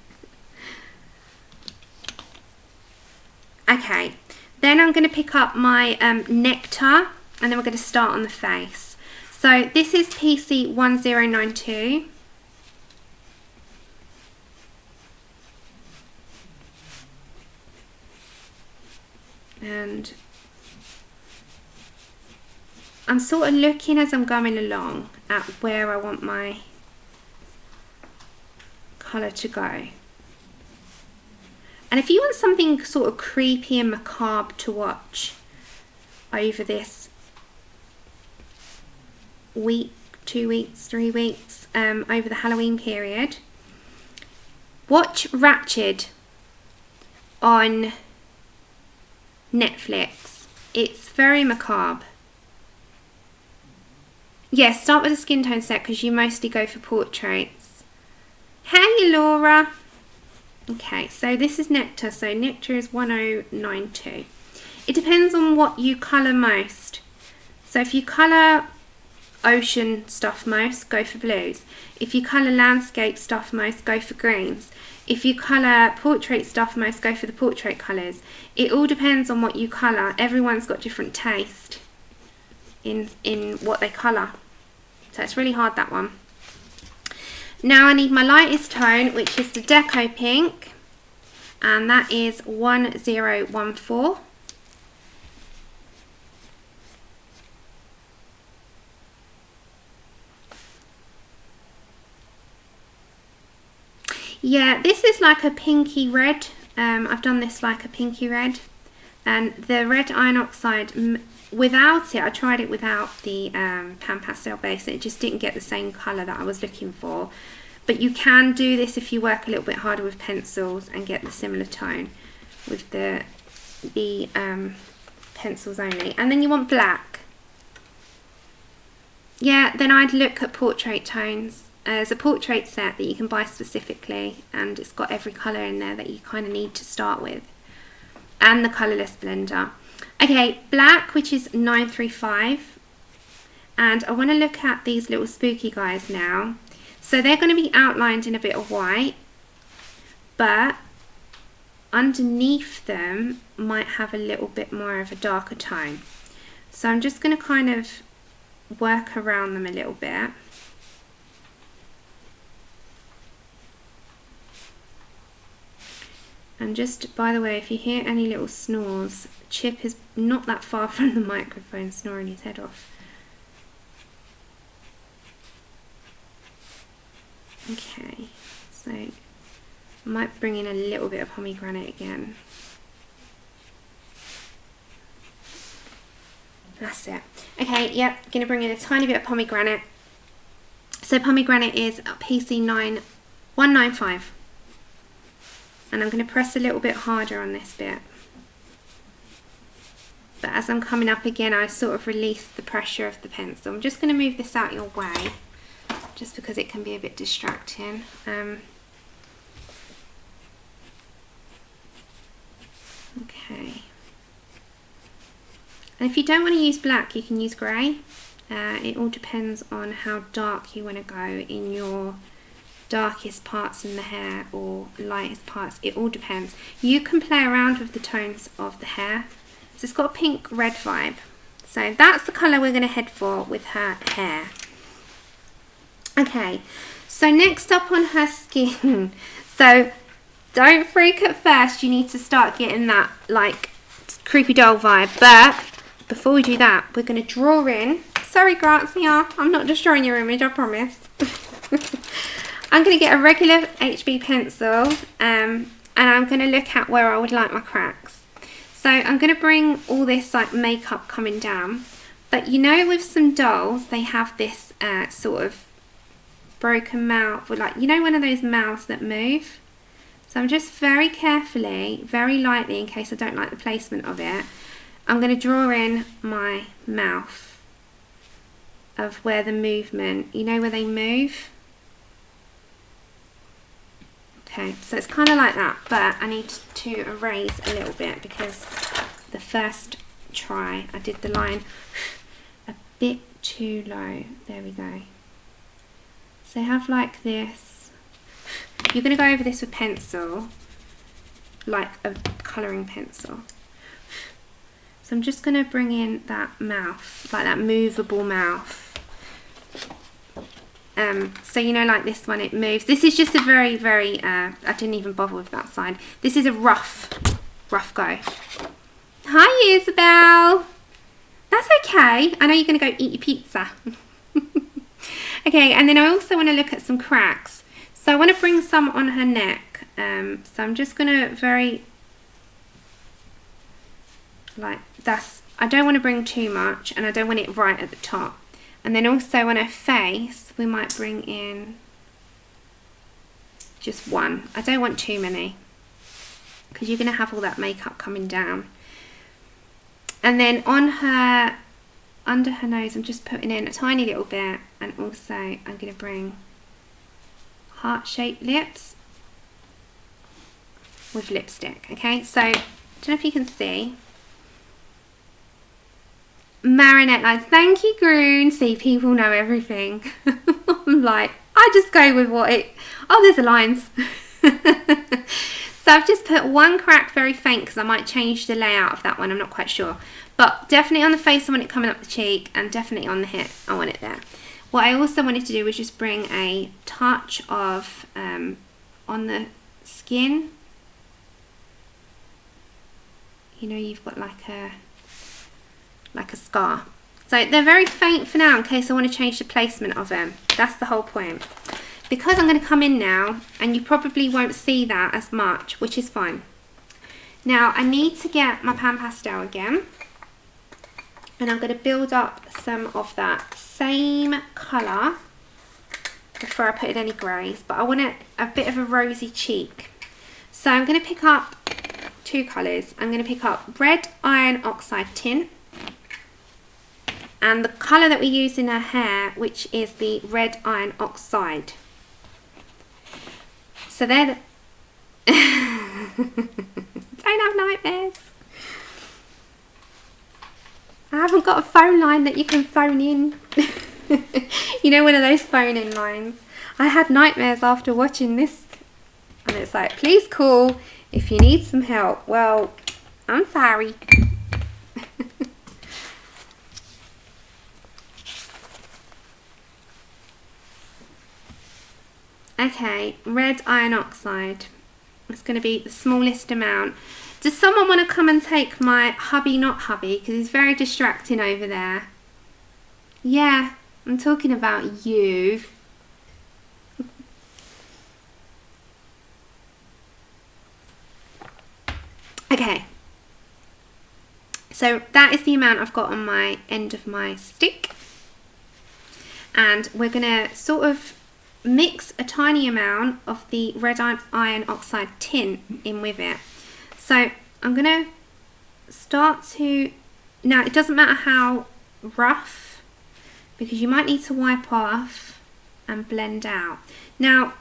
Okay, then I'm going to pick up my Nectar, and then we're going to start on the face. So this is PC 1092. And I'm sort of looking as I'm going along at where I want my colour to go. And if you want something sort of creepy and macabre to watch over this week, 2 weeks, 3 weeks, over the Halloween period, watch Ratched on Netflix. It's very macabre. Yeah, start with a skin tone set because you mostly go for portraits. Hey Laura. Okay, so this is Nectar. So Nectar is 1092. It depends on what you colour most. So if you colour ocean stuff most, go for blues. If you colour landscape stuff most, go for greens. If you colour portrait stuff most, go for the portrait colours. It all depends on what you colour. Everyone's got different taste in what they colour. So it's really hard, that one. Now I need my lightest tone, which is the Deco Pink, and that is 1014. Yeah, this is like a pinky red. I've done this like a pinky red, and the red iron oxide, without it, I tried it without the pan pastel base, it just didn't get the same colour that I was looking for. But you can do this if you work a little bit harder with pencils and get the similar tone with the pencils only. And then you want black. Yeah, then I'd look at portrait tones. There's a portrait set that you can buy specifically, and it's got every colour in there that you kind of need to start with. And the colourless blender. Okay, black, which is 935. And I want to look at these little spooky guys now. So they're going to be outlined in a bit of white, but underneath them might have a little bit more of a darker tone. So I'm just going to kind of work around them a little bit. And just, by the way, if you hear any little snores, Chip is not that far from the microphone snoring his head off. Okay, so I might bring in a little bit of pomegranate again. That's it. Okay, yep, going to bring in a tiny bit of pomegranate. So pomegranate is PC9195. And I'm going to press a little bit harder on this bit. But as I'm coming up again, I sort of release the pressure of the pencil. I'm just going to move this out your way, just because it can be a bit distracting. Okay. And if you don't want to use black, you can use grey. It all depends on how dark you want to go in your darkest parts in the hair or lightest parts. It all depends. You can play around with the tones of the hair. So it's got a pink red vibe. So that's the colour we're going to head for with her hair. Okay, so next up on her skin. So don't freak at first. You need to start getting that like creepy doll vibe. But before we do that, we're going to draw in. Sorry, Grazia, I'm not destroying your image, I promise. I'm going to get a regular HB pencil and I'm going to look at where I would like my cracks. So I'm going to bring all this like makeup coming down. But you know, with some dolls, they have this sort of broken mouth, or like, you know, one of those mouths that move. So I'm just very carefully, very lightly, in case I don't like the placement of it, I'm going to draw in my mouth of where the movement, you know, where they move. Okay, so it's kind of like that, but I need to erase a little bit because the first try I did the line a bit too low. There we go. So have like this. You're going to go over this with pencil, like a colouring pencil. So I'm just going to bring in that mouth, like that movable mouth. So you know, like this one, it moves. This is just a very, very, I didn't even bother with that side. This is a rough go. Hi, Isabel. That's okay. I know you're going to go eat your pizza. Okay, and then I also want to look at some cracks. So I want to bring some on her neck. So I'm just going to I don't want to bring too much, and I don't want it right at the top. And then also on her face, we might bring in just one. I don't want too many, because you're going to have all that makeup coming down. And then on her, under her nose, I'm just putting in a tiny little bit, and also I'm going to bring heart-shaped lips with lipstick. Okay, so I don't know if you can see. Marinette lines. Thank you, Groon. See, people know everything. I'm like, I just go with what it... Oh, there's the lines. So I've just put one crack very faint because I might change the layout of that one. I'm not quite sure. But definitely on the face, I want it coming up the cheek, and definitely on the hip, I want it there. What I also wanted to do was just bring a touch of on the skin. You know, you've got like a scar. So they're very faint for now in case I want to change the placement of them. That's the whole point. Because I'm going to come in now, and you probably won't see that as much, which is fine. Now I need to get my pan pastel again, and I'm going to build up some of that same colour before I put in any greys, but I want a bit of a rosy cheek. So I'm going to pick up two colours. I'm going to pick up Red Iron Oxide Tint and the colour that we use in our hair, which is the Red Iron Oxide. So they're the don't have nightmares. I haven't got a phone line that you can phone in. You know, one of those phone-in lines. I had nightmares after watching this. And it's like, please call if you need some help. Well, I'm sorry. Okay, Red Iron Oxide. It's going to be the smallest amount. Does someone want to come and take my hubby not hubby? Because he's very distracting over there. Yeah, I'm talking about you. Okay. So that is the amount I've got on my end of my stick. And we're going to sort of mix a tiny amount of the Red Iron Oxide tint in with it. So I'm going to start to, now it doesn't matter how rough, because you might need to wipe off and blend out. Now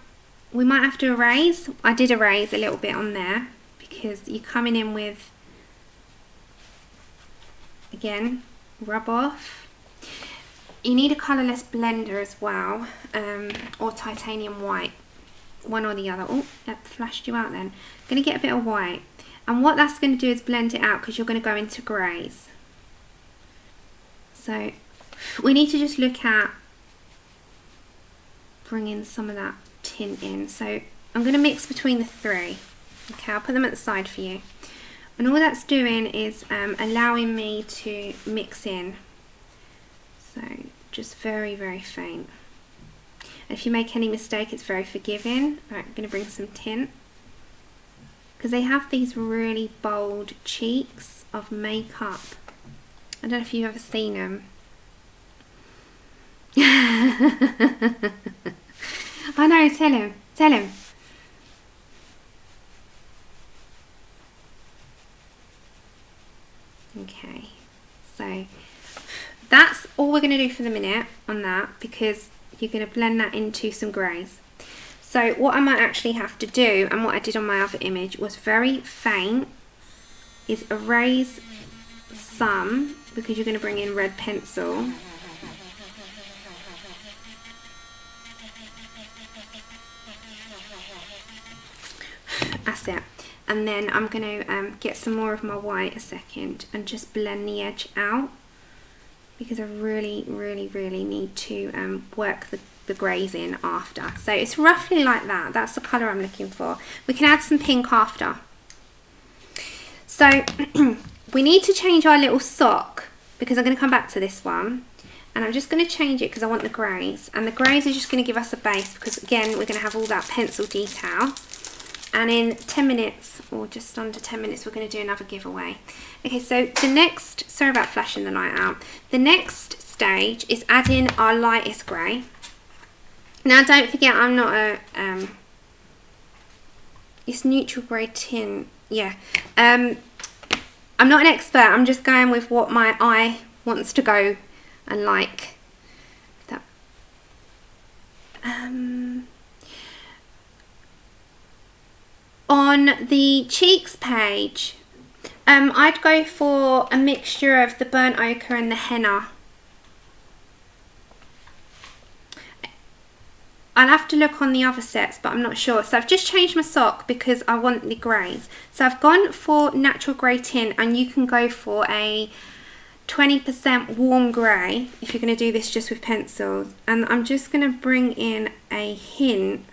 we might have to erase. I did erase a little bit on there because you're coming in with, again, rub off. You need a colourless blender as well, or titanium white, one or the other. Oh, that flashed you out then. I'm going to get a bit of white, and what that's going to do is blend it out because you're going to go into greys. So we need to just look at bringing some of that tint in. So I'm going to mix between the three. Okay, I'll put them at the side for you. And all that's doing is allowing me to mix in. So just very, very faint. And if you make any mistake, it's very forgiving. Right, I'm going to bring some tint. Because they have these really bold cheeks of makeup. I don't know if you've ever seen them. I know, tell him, tell him. Okay, so that's all we're going to do for the minute on that, because you're going to blend that into some greys. So what I might actually have to do, and what I did on my other image, was very faint, is erase some, because you're going to bring in red pencil. That's it. And then I'm going to get some more of my white a second and just blend the edge out, because I really, really, really need to work the greys in after. So it's roughly like that. That's the colour I'm looking for. We can add some pink after. So we need to change our little sock, because I'm going to come back to this one. And I'm just going to change it because I want the greys. And the greys are just going to give us a base, because again, we're going to have all that pencil detail. And in 10 minutes, or just under 10 minutes, we're going to do another giveaway. Okay, so the next, sorry about flashing the light out. The next stage is adding our lightest grey. Now don't forget, I'm not a, it's neutral grey tint, yeah. I'm not an expert, I'm just going with what my eye wants to go and like. That. On the cheeks page, I'd go for a mixture of the burnt ochre and the henna. I'll have to look on the other sets, but I'm not sure. So I've just changed my sock because I want the greys. So I've gone for natural grey tint, and you can go for a 20% warm grey if you're going to do this just with pencils. And I'm just going to bring in a hint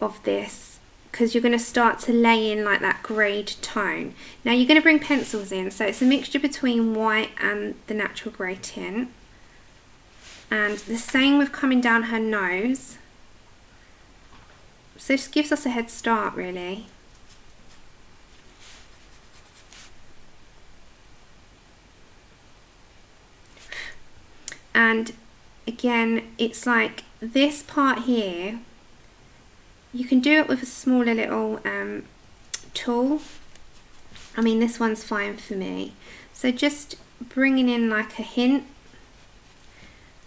of this, because you're going to start to lay in like that greyed tone. Now you're going to bring pencils in, so it's a mixture between white and the natural grey tint. And the same with coming down her nose. So this gives us a head start really. And again, it's like this part here, you can do it with a smaller little tool. I mean, this one's fine for me. So just bringing in like a hint,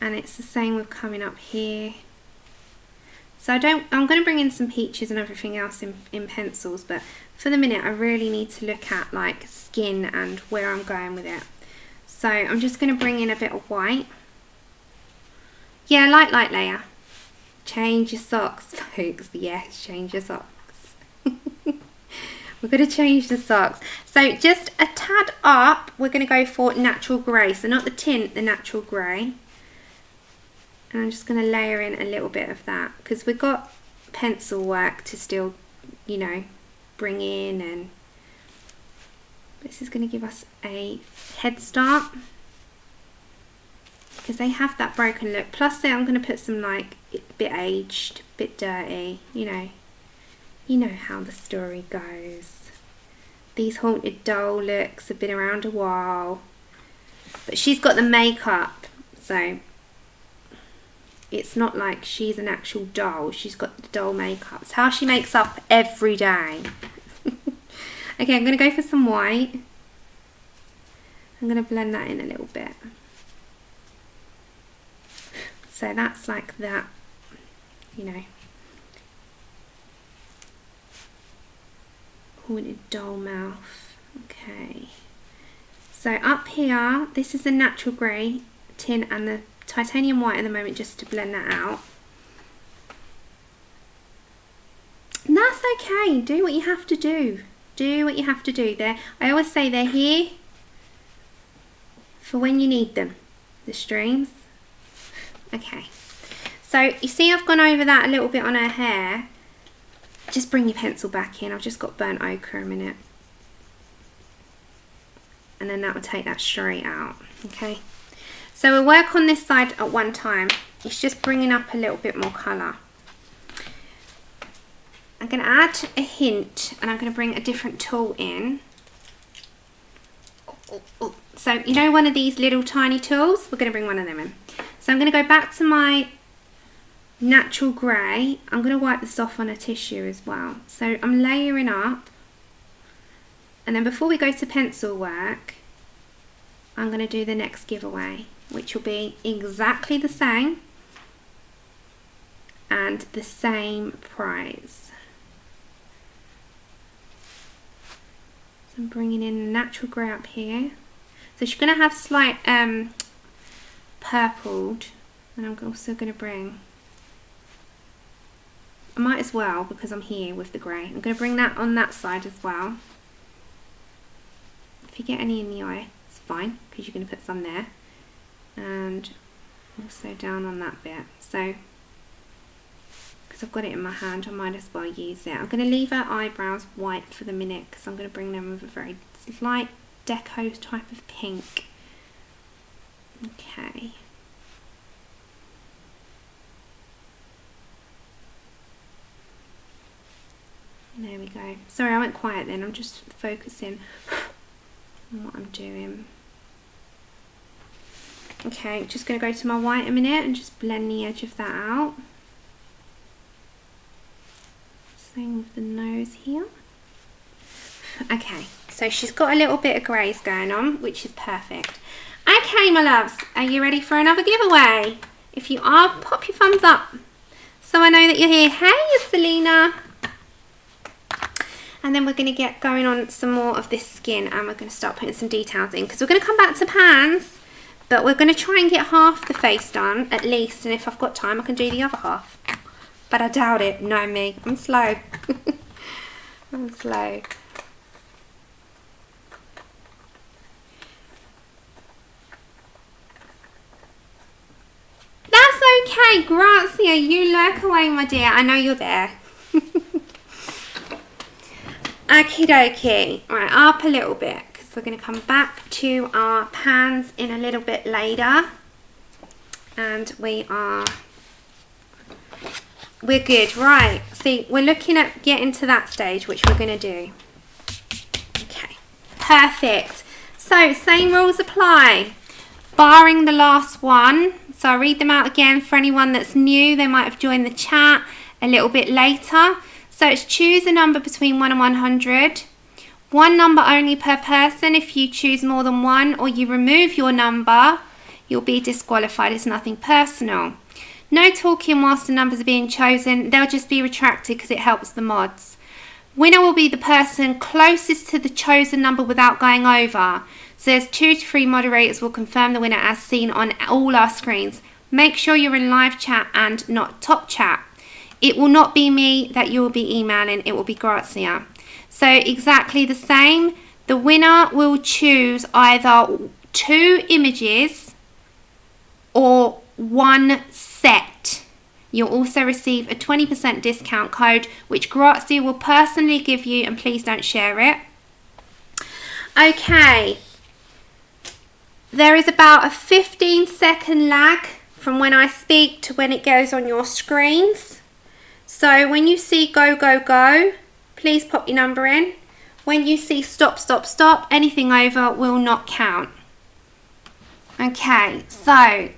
and it's the same with coming up here. So I'm going to bring in some peaches and everything else in pencils, but for the minute I really need to look at like skin and where I'm going with it. So I'm just going to bring in a bit of white. Yeah, light layer. Change your socks, folks. Yes, change your socks. We're going to change the socks. So just a tad up, we're going to go for natural grey. So not the tint, the natural grey. And I'm just going to layer in a little bit of that, because we've got pencil work to still, you know, bring in, and this is going to give us a head start, because they have that broken look. Plus I'm going to put some like a bit aged, a bit dirty, you know how the story goes. These haunted doll looks have been around a while, but she's got the makeup, so it's not like she's an actual doll. She's got the doll makeup. It's how she makes up every day. Okay, I'm going to go for some white. I'm going to blend that in a little bit. So that's like that, you know, haunted doll mouth. Okay. So up here, this is the natural grey tint and the titanium white at the moment, just to blend that out. And that's okay. Do what you have to do. Do what you have to do. I always say they're here for when you need them, the streams. Okay. So you see I've gone over that a little bit on her hair. Just bring your pencil back in. I've just got burnt ochre a minute. And then that will take that straight out. Okay. So we'll work on this side at one time. It's just bringing up a little bit more colour. I'm going to add a hint, and I'm going to bring a different tool in. So you know one of these little tiny tools? We're going to bring one of them in. So I'm going to go back to my natural grey. I'm going to wipe this off on a tissue as well. So I'm layering up. And then before we go to pencil work, I'm going to do the next giveaway, which will be exactly the same and the same prize. So I'm bringing in the natural grey up here. So she's going to have slight purpled, and I'm also going to bring, I might as well, because I'm here with the grey, I'm going to bring that on that side as well. If you get any in the eye, it's fine, because you're going to put some there. And also down on that bit. So, because I've got it in my hand, I might as well use it. I'm going to leave her eyebrows white for the minute, because I'm going to bring them with a very light deco type of pink. Okay. There we go. Sorry, I went quiet then. I'm just focusing on what I'm doing. Okay, just going to go to my white a minute and just blend the edge of that out. Same with the nose here. Okay, so she's got a little bit of greys going on, which is perfect. Okay, my loves, are you ready for another giveaway? If you are, pop your thumbs up so I know that you're here. Hey, Selena. And then we're going to get going on some more of this skin, and we're going to start putting some details in, because we're going to come back to pans. But we're going to try and get half the face done, at least. And if I've got time, I can do the other half. But I doubt it. Know me. I'm slow. I'm slow. That's okay. Grazia, you lurk away, my dear. I know you're there. Okie dokie. Right, up a little bit. We're going to come back to our pans in a little bit later, and we're good. Right, see, we're looking at getting to that stage, which we're going to do. Okay, perfect. So same rules apply, barring the last one. So I'll read them out again for anyone that's new. They might have joined the chat a little bit later. So it's choose a number between 1 and 100. One number only per person. If you choose more than one or you remove your number, you'll be disqualified. It's nothing personal. No talking whilst the numbers are being chosen. They'll just be retracted because it helps the mods. Winner will be the person closest to the chosen number without going over. So there's 2 to 3 moderators will confirm the winner as seen on all our screens. Make sure you're in live chat and not top chat. It will not be me that you will be emailing. It will be Grazia. So exactly the same. The winner will choose either 2 images or 1 set. You'll also receive a 20% discount code, which Grazia will personally give you, and please don't share it. Okay. There is about a 15-second lag from when I speak to when it goes on your screens. So when you see go, go, go, please pop your number in. When you see stop, stop, stop, anything over will not count. Okay, so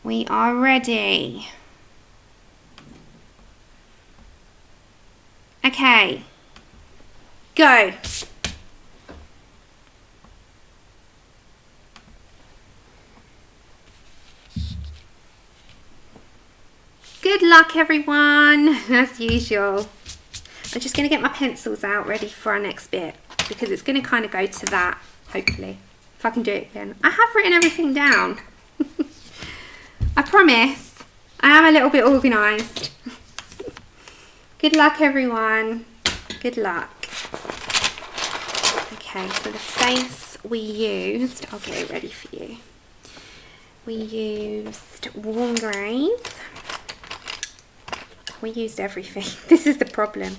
we are ready. Okay, go. Good luck, everyone, as usual. I'm just going to get my pencils out ready for our next bit because it's going to kind of go to that, hopefully, if I can do it again. I have written everything down. I promise. I am a little bit organised. Good luck, everyone. Good luck. Okay, so the face we used, I'll get it ready for you. We used warm greys. We used everything. This is the problem.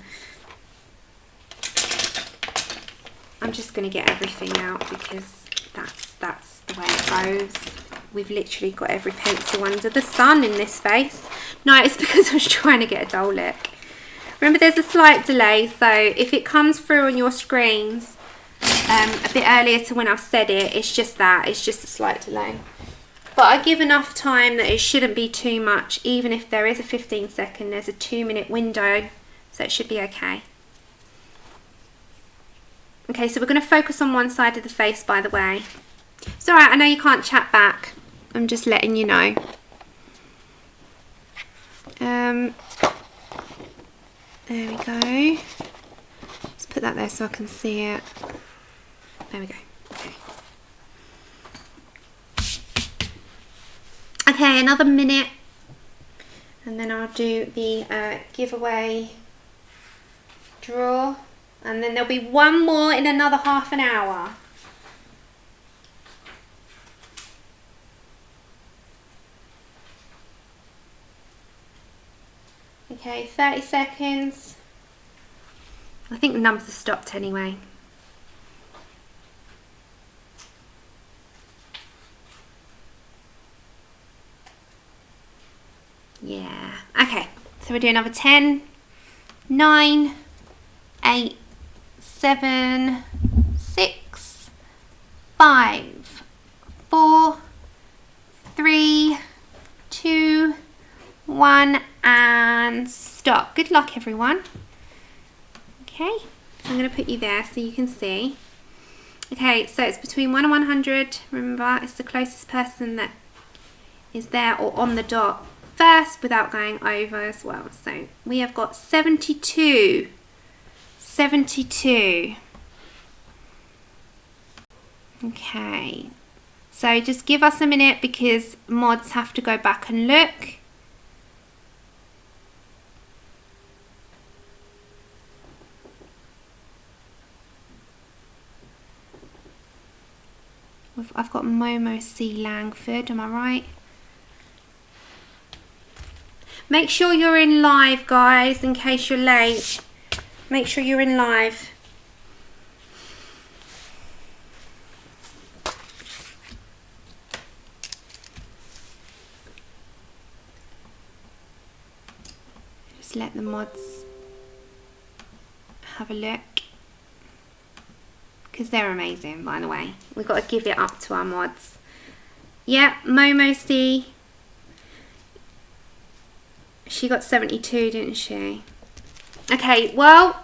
I'm just going to get everything out because that's the way it goes. We've literally got every pencil under the sun in this face. No, it's because I was trying to get a dull look. Remember, there's a slight delay, so if it comes through on your screens a bit earlier to when I've said it, it's just that. It's just a slight delay. But I give enough time that it shouldn't be too much. Even if there is a 15-second, there's a 2-minute window, so it should be okay. Okay, so we're going to focus on one side of the face, by the way. It's alright, I know you can't chat back. I'm just letting you know. There we go. Let's put that there so I can see it. There we go. Okay. Okay, another minute, and then I'll do the giveaway draw, and then there'll be one more in another half an hour. Okay, 30 seconds. I think the numbers have stopped anyway. Yeah, okay, so we'll do another 10, 9, 8, 7, 6, 5, 4, 3, 2, 1, and stop. Good luck, everyone. Okay, I'm going to put you there so you can see. Okay, so it's between 1 and 100. Remember, it's the closest person that is there or on the dot first without going over as well. So we have got 72. 72. Okay, so just give us a minute because mods have to go back and look. I've got Momo C. Langford, am I right? Make sure you're in live, guys, in case you're late. Make sure you're in live. Just let the mods have a look. Because they're amazing, by the way. We've got to give it up to our mods. Yeah, Momo C. She got 72, didn't she? Okay, well,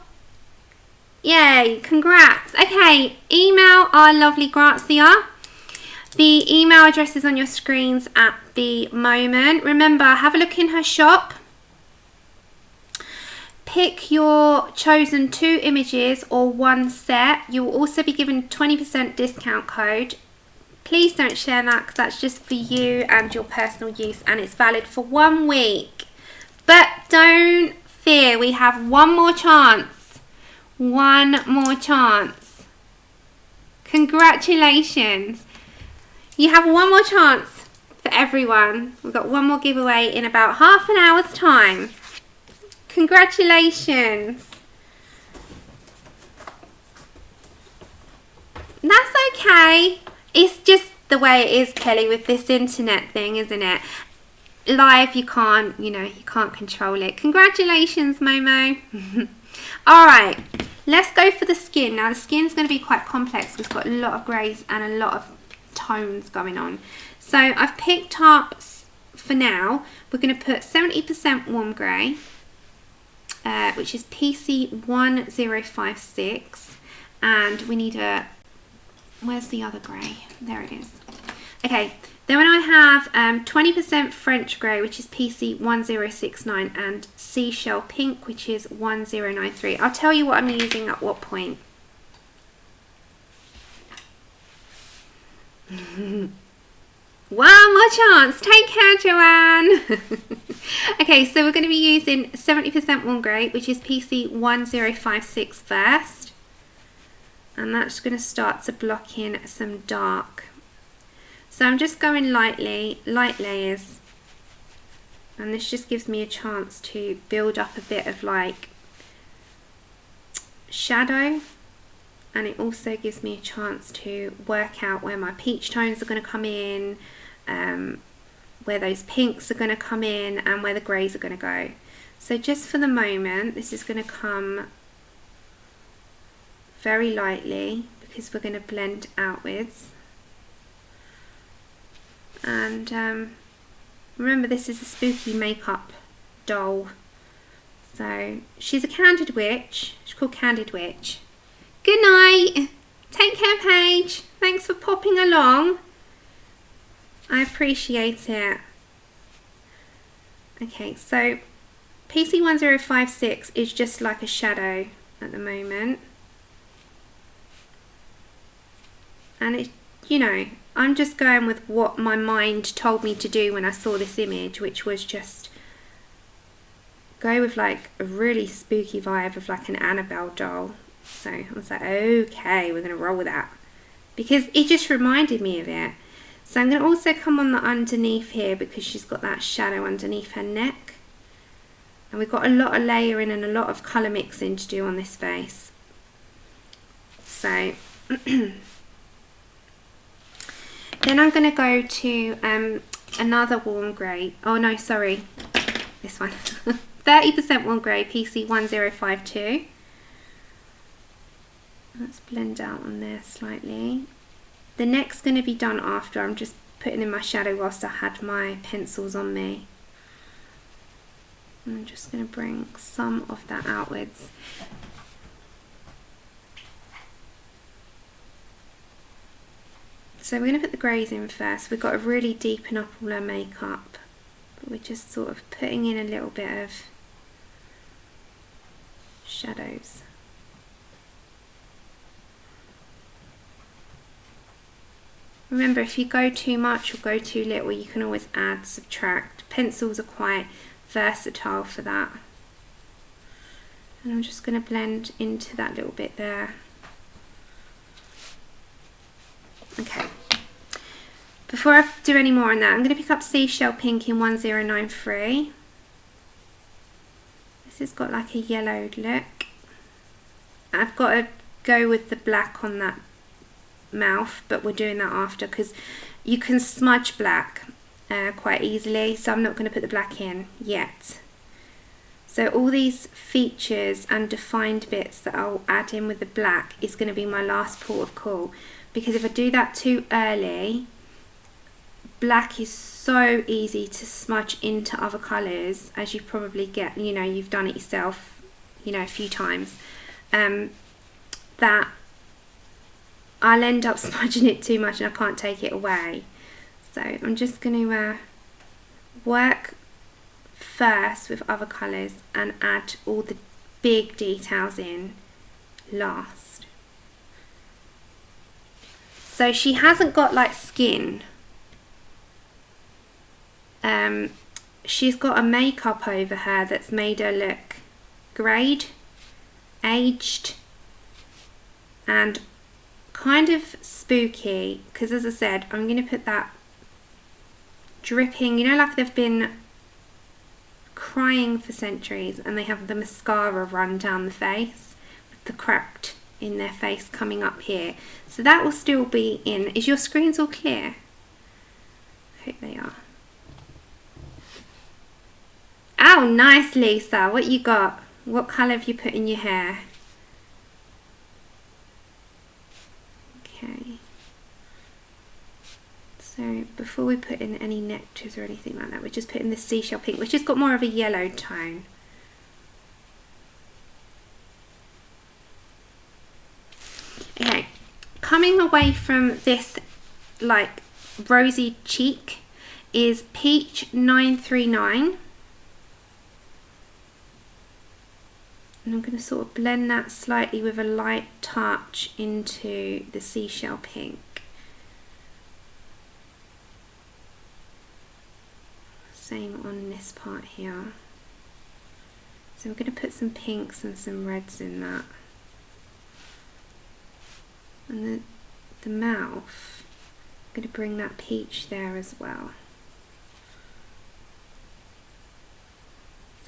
yay, congrats. Okay, email our lovely Grazia. The email address is on your screens at the moment. Remember, have a look in her shop. Pick your chosen 2 images or 1 set. You will also be given 20% discount code. Please don't share that because that's just for you and your personal use, and it's valid for 1 week. But don't fear, we have 1 more chance. 1 more chance. Congratulations. You have 1 more chance for everyone. We've got 1 more giveaway in about half an hour's time. Congratulations. That's okay. It's just the way it is, Kelly, with this internet thing, isn't it? Live, you can't, you can't control it. Congratulations, Momo. All right, let's go for the skin. Now, the skin's going to be quite complex. We've got a lot of greys and a lot of tones going on. So I've picked up, for now, we're going to put 70% warm grey, which is PC1056, and we need a, where's the other grey? There it is. Okay, then when I have 20% French grey, which is PC1069, and seashell pink, which is 1093. I'll tell you what I'm using at what point. One more chance. Take care, Joanne. Okay, so we're going to be using 70% warm grey, which is PC1056 first. And that's going to start to block in some dark. So I'm just going lightly, light layers. And this just gives me a chance to build up a bit of like shadow. And it also gives me a chance to work out where my peach tones are going to come in, where those pinks are going to come in, and where the greys are going to go. So just for the moment, this is going to come very lightly because we're going to blend outwards. And remember, this is a spooky makeup doll. So she's a Candid Witch. She's called Candid Witch. Good night. Take care, Paige. Thanks for popping along. I appreciate it. Okay, so PC1056 is just like a shadow at the moment. And it, I'm just going with what my mind told me to do when I saw this image, which was just go with like a really spooky vibe of like an Annabelle doll. So I was like, okay, we're going to roll with that because it just reminded me of it. So I'm going to also come on the underneath here because she's got that shadow underneath her neck. And we've got a lot of layering and a lot of colour mixing to do on this face. So then I'm going to go to another warm grey. Oh no, sorry, this one. 30% warm grey, PC1052. Let's blend out on there slightly. The neck's going to be done after. I'm just putting in my shadow whilst I had my pencils on me. I'm just going to bring some of that outwards. So we're going to put the greys in first. We've got to really deepen up all our makeup. But we're just sort of putting in a little bit of shadows. Remember, if you go too much or go too little, you can always add, subtract. Pencils are quite versatile for that. And I'm just going to blend into that little bit there. Okay. Before I do any more on that, I'm going to pick up Seashell Pink in 1093. This has got like a yellowed look. I've got to go with the black on that mouth, but we're doing that after because you can smudge black quite easily, so I'm not going to put the black in yet. So all these features and defined bits that I'll add in with the black is going to be my last port of call, because if I do that too early, black is so easy to smudge into other colours, as you probably get, you know, you've done it yourself, you know, a few times, that I'll end up smudging it too much and I can't take it away. So I'm just going to work first with other colours and add all the big details in last. So she hasn't got like skin. She's got a makeup over her that's made her look greyed, aged, and kind of spooky, because as I said, I'm going to put that dripping, you know, like they've been crying for centuries and they have the mascara run down the face with the cracked in their face coming up here. So that will still be in. Is your screens all clear? I hope they are. Oh, nice, Lisa. What you got? What colour have you put in your hair? Okay. So before we put in any nectars or anything like that, we're just putting the seashell pink, which has got more of a yellow tone. Okay, coming away from this like rosy cheek is Peach 939. And I'm going to sort of blend that slightly with a light touch into the seashell pink. Same on this part here. So we're going to put some pinks and some reds in that. And the mouth, I'm going to bring that peach there as well.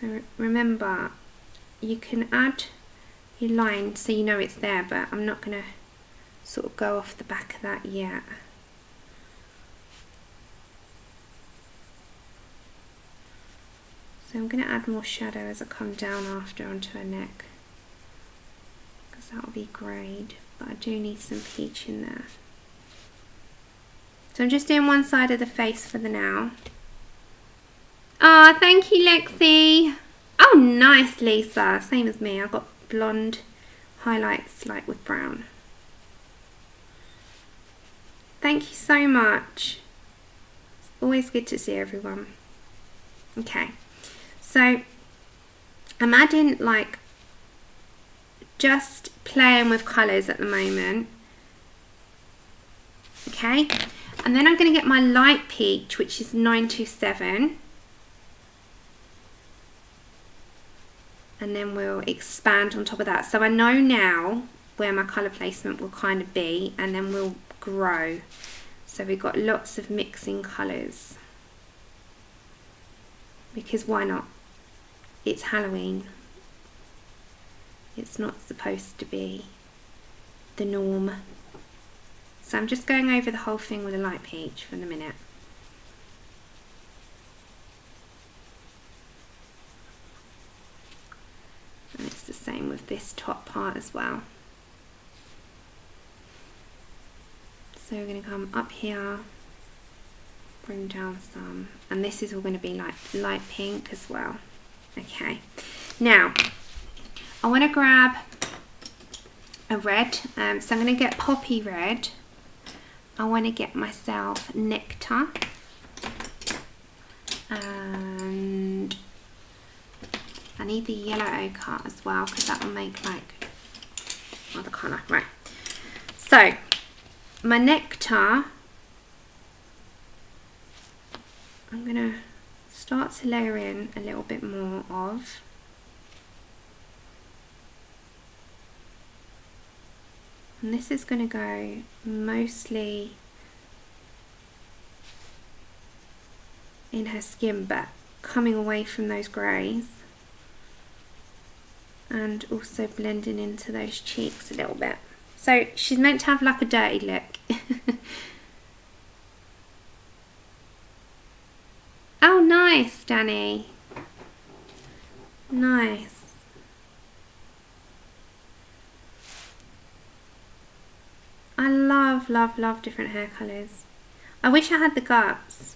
So remember, you can add your line so you know it's there, but I'm not going to sort of go off the back of that yet. So I'm going to add more shadow as I come down after onto her neck, because that will be greyed, but I do need some peach in there. So I'm just doing one side of the face for the now. Oh, thank you, Lexi. Oh, nice, Lisa. Same as me. I've got blonde highlights like with brown. Thank you so much. It's always good to see everyone. Okay, so I'm adding like just playing with colours at the moment. Okay, and then I'm going to get my light peach, which is 927. And then we'll expand on top of that. So I know now where my colour placement will kind of be, and then we'll grow. So we've got lots of mixing colours. Because why not? It's Halloween. It's not supposed to be the norm. So I'm just going over the whole thing with a light peach for the minute. And it's the same with this top part as well. So we're going to come up here, bring down some, and this is all going to be like light pink as well. Okay, now I want to grab a red, so I'm going to get poppy red. I want to get myself nectar, and I need the yellow ochre as well, because that will make like other colour. Right, so my nectar, I'm going to start to layer in a little bit more of. And this is going to go mostly in her skin, but coming away from those greys. And also blending into those cheeks a little bit. So she's meant to have like a dirty look. Oh, nice, Danny. Nice. I love, love, love different hair colours. I wish I had the guts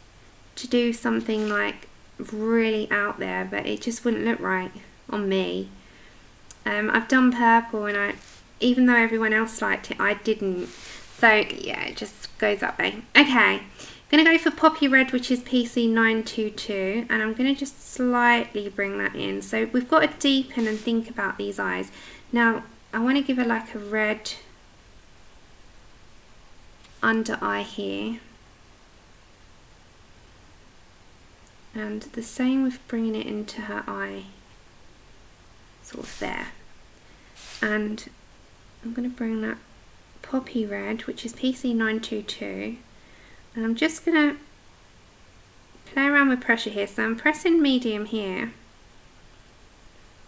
to do something like really out there, but it just wouldn't look right on me. I've done purple, and even though everyone else liked it, I didn't. So yeah, it just goes that way. Okay, I'm going to go for Poppy Red, which is PC 922, and I'm going to just slightly bring that in. So we've got to deepen and think about these eyes. Now, I want to give her like a red under eye here. And the same with bringing it into her eye, sort of there. And I'm going to bring that Poppy Red, which is PC 922, and I'm just going to play around with pressure here. So I'm pressing medium here,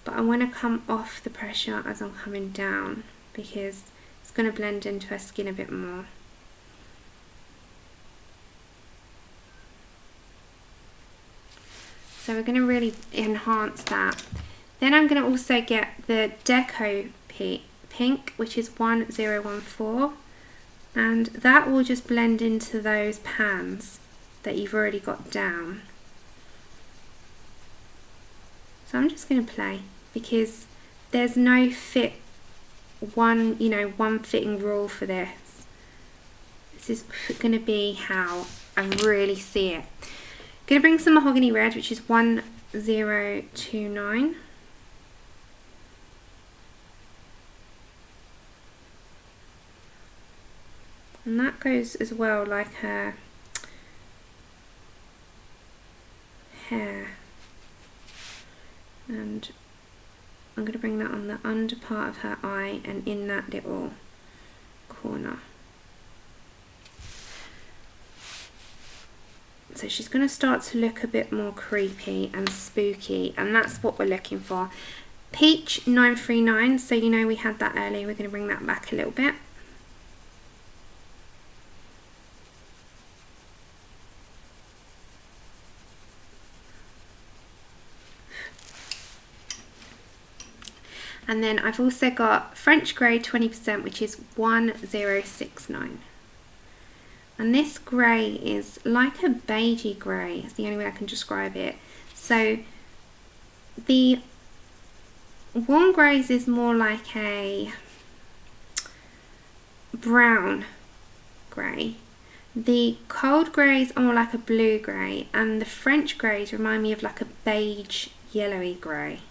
but I want to come off the pressure as I'm coming down, because it's going to blend into her skin a bit more. So we're going to really enhance that. Then I'm going to also get the Deco Pink, which is 1014, and that will just blend into those pans that you've already got down. So I'm just going to play, because there's no one fitting rule for this. This is going to be how I really see it. Going to bring some Mahogany Red, which is 1029. And that goes as well like her hair. And I'm going to bring that on the under part of her eye and in that little corner. So she's going to start to look a bit more creepy and spooky, and that's what we're looking for. Peach 939, so you know we had that earlier, we're going to bring that back a little bit. And then I've also got French Grey 20%, which is 1069. And this grey is like a beigey grey, it's the only way I can describe it. So the warm greys is more like a brown grey. The cold greys are more like a blue grey, and the French greys remind me of like a beige yellowy grey.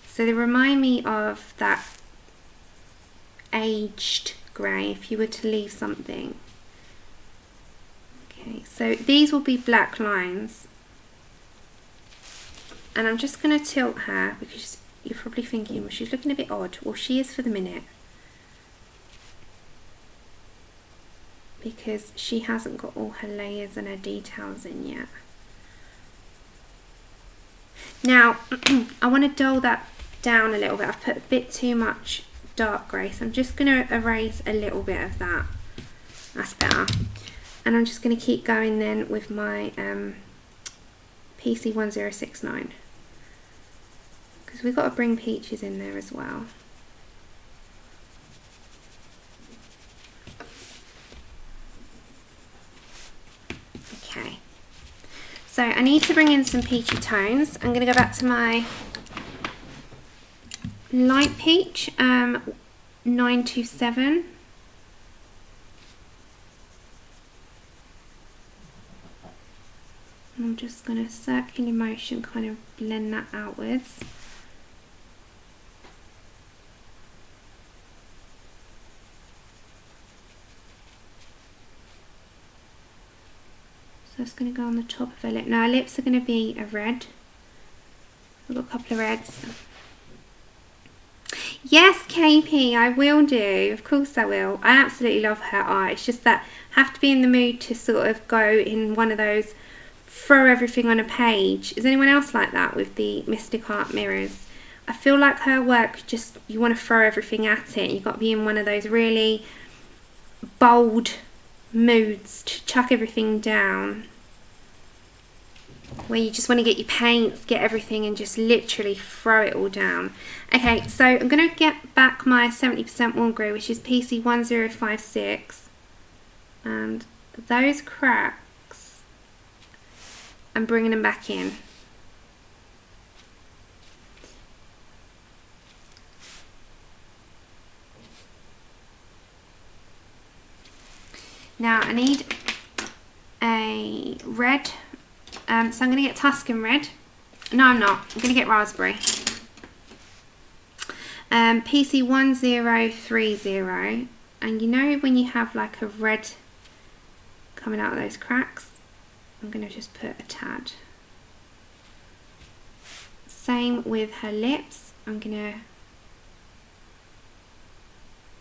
So they remind me of that aged grey if you were to leave something. Okay, so these will be black lines, and I'm just going to tilt her, because you're probably thinking, well, she's looking a bit odd. Well, she is for the minute, because she hasn't got all her layers and her details in yet. Now I want to dull that down a little bit. I've put a bit too much dark grey, so I'm just going to erase a little bit of that. That's better. And I'm just going to keep going then with my PC 1069, because we've got to bring peaches in there as well. Okay, so I need to bring in some peachy tones. I'm going to go back to my light peach 927. I'm just going to circular motion kind of blend that outwards. So it's going to go on the top of her lip. Now her lips are going to be a red. I've got a couple of reds. Yes, KP, I will do. Of course I will. I absolutely love her art. It's just that I have to be in the mood to sort of go in one of those throw everything on a page. Is anyone else like that with the Mystic Art mirrors? I feel like her work, just you want to throw everything at it. You've got to be in one of those really bold moods to chuck everything down, where you just want to get your paints, get everything, and just literally throw it all down. Okay, so I'm going to get back my 70% warm grey, which is PC 1056, and those cracks and bringing them back in. Now I need a red, so I'm going to get Tuscan red. No, I'm not. I'm going to get raspberry. PC1030, and you know when you have like a red coming out of those cracks, I'm going to just put a tad. Same with her lips. I'm going to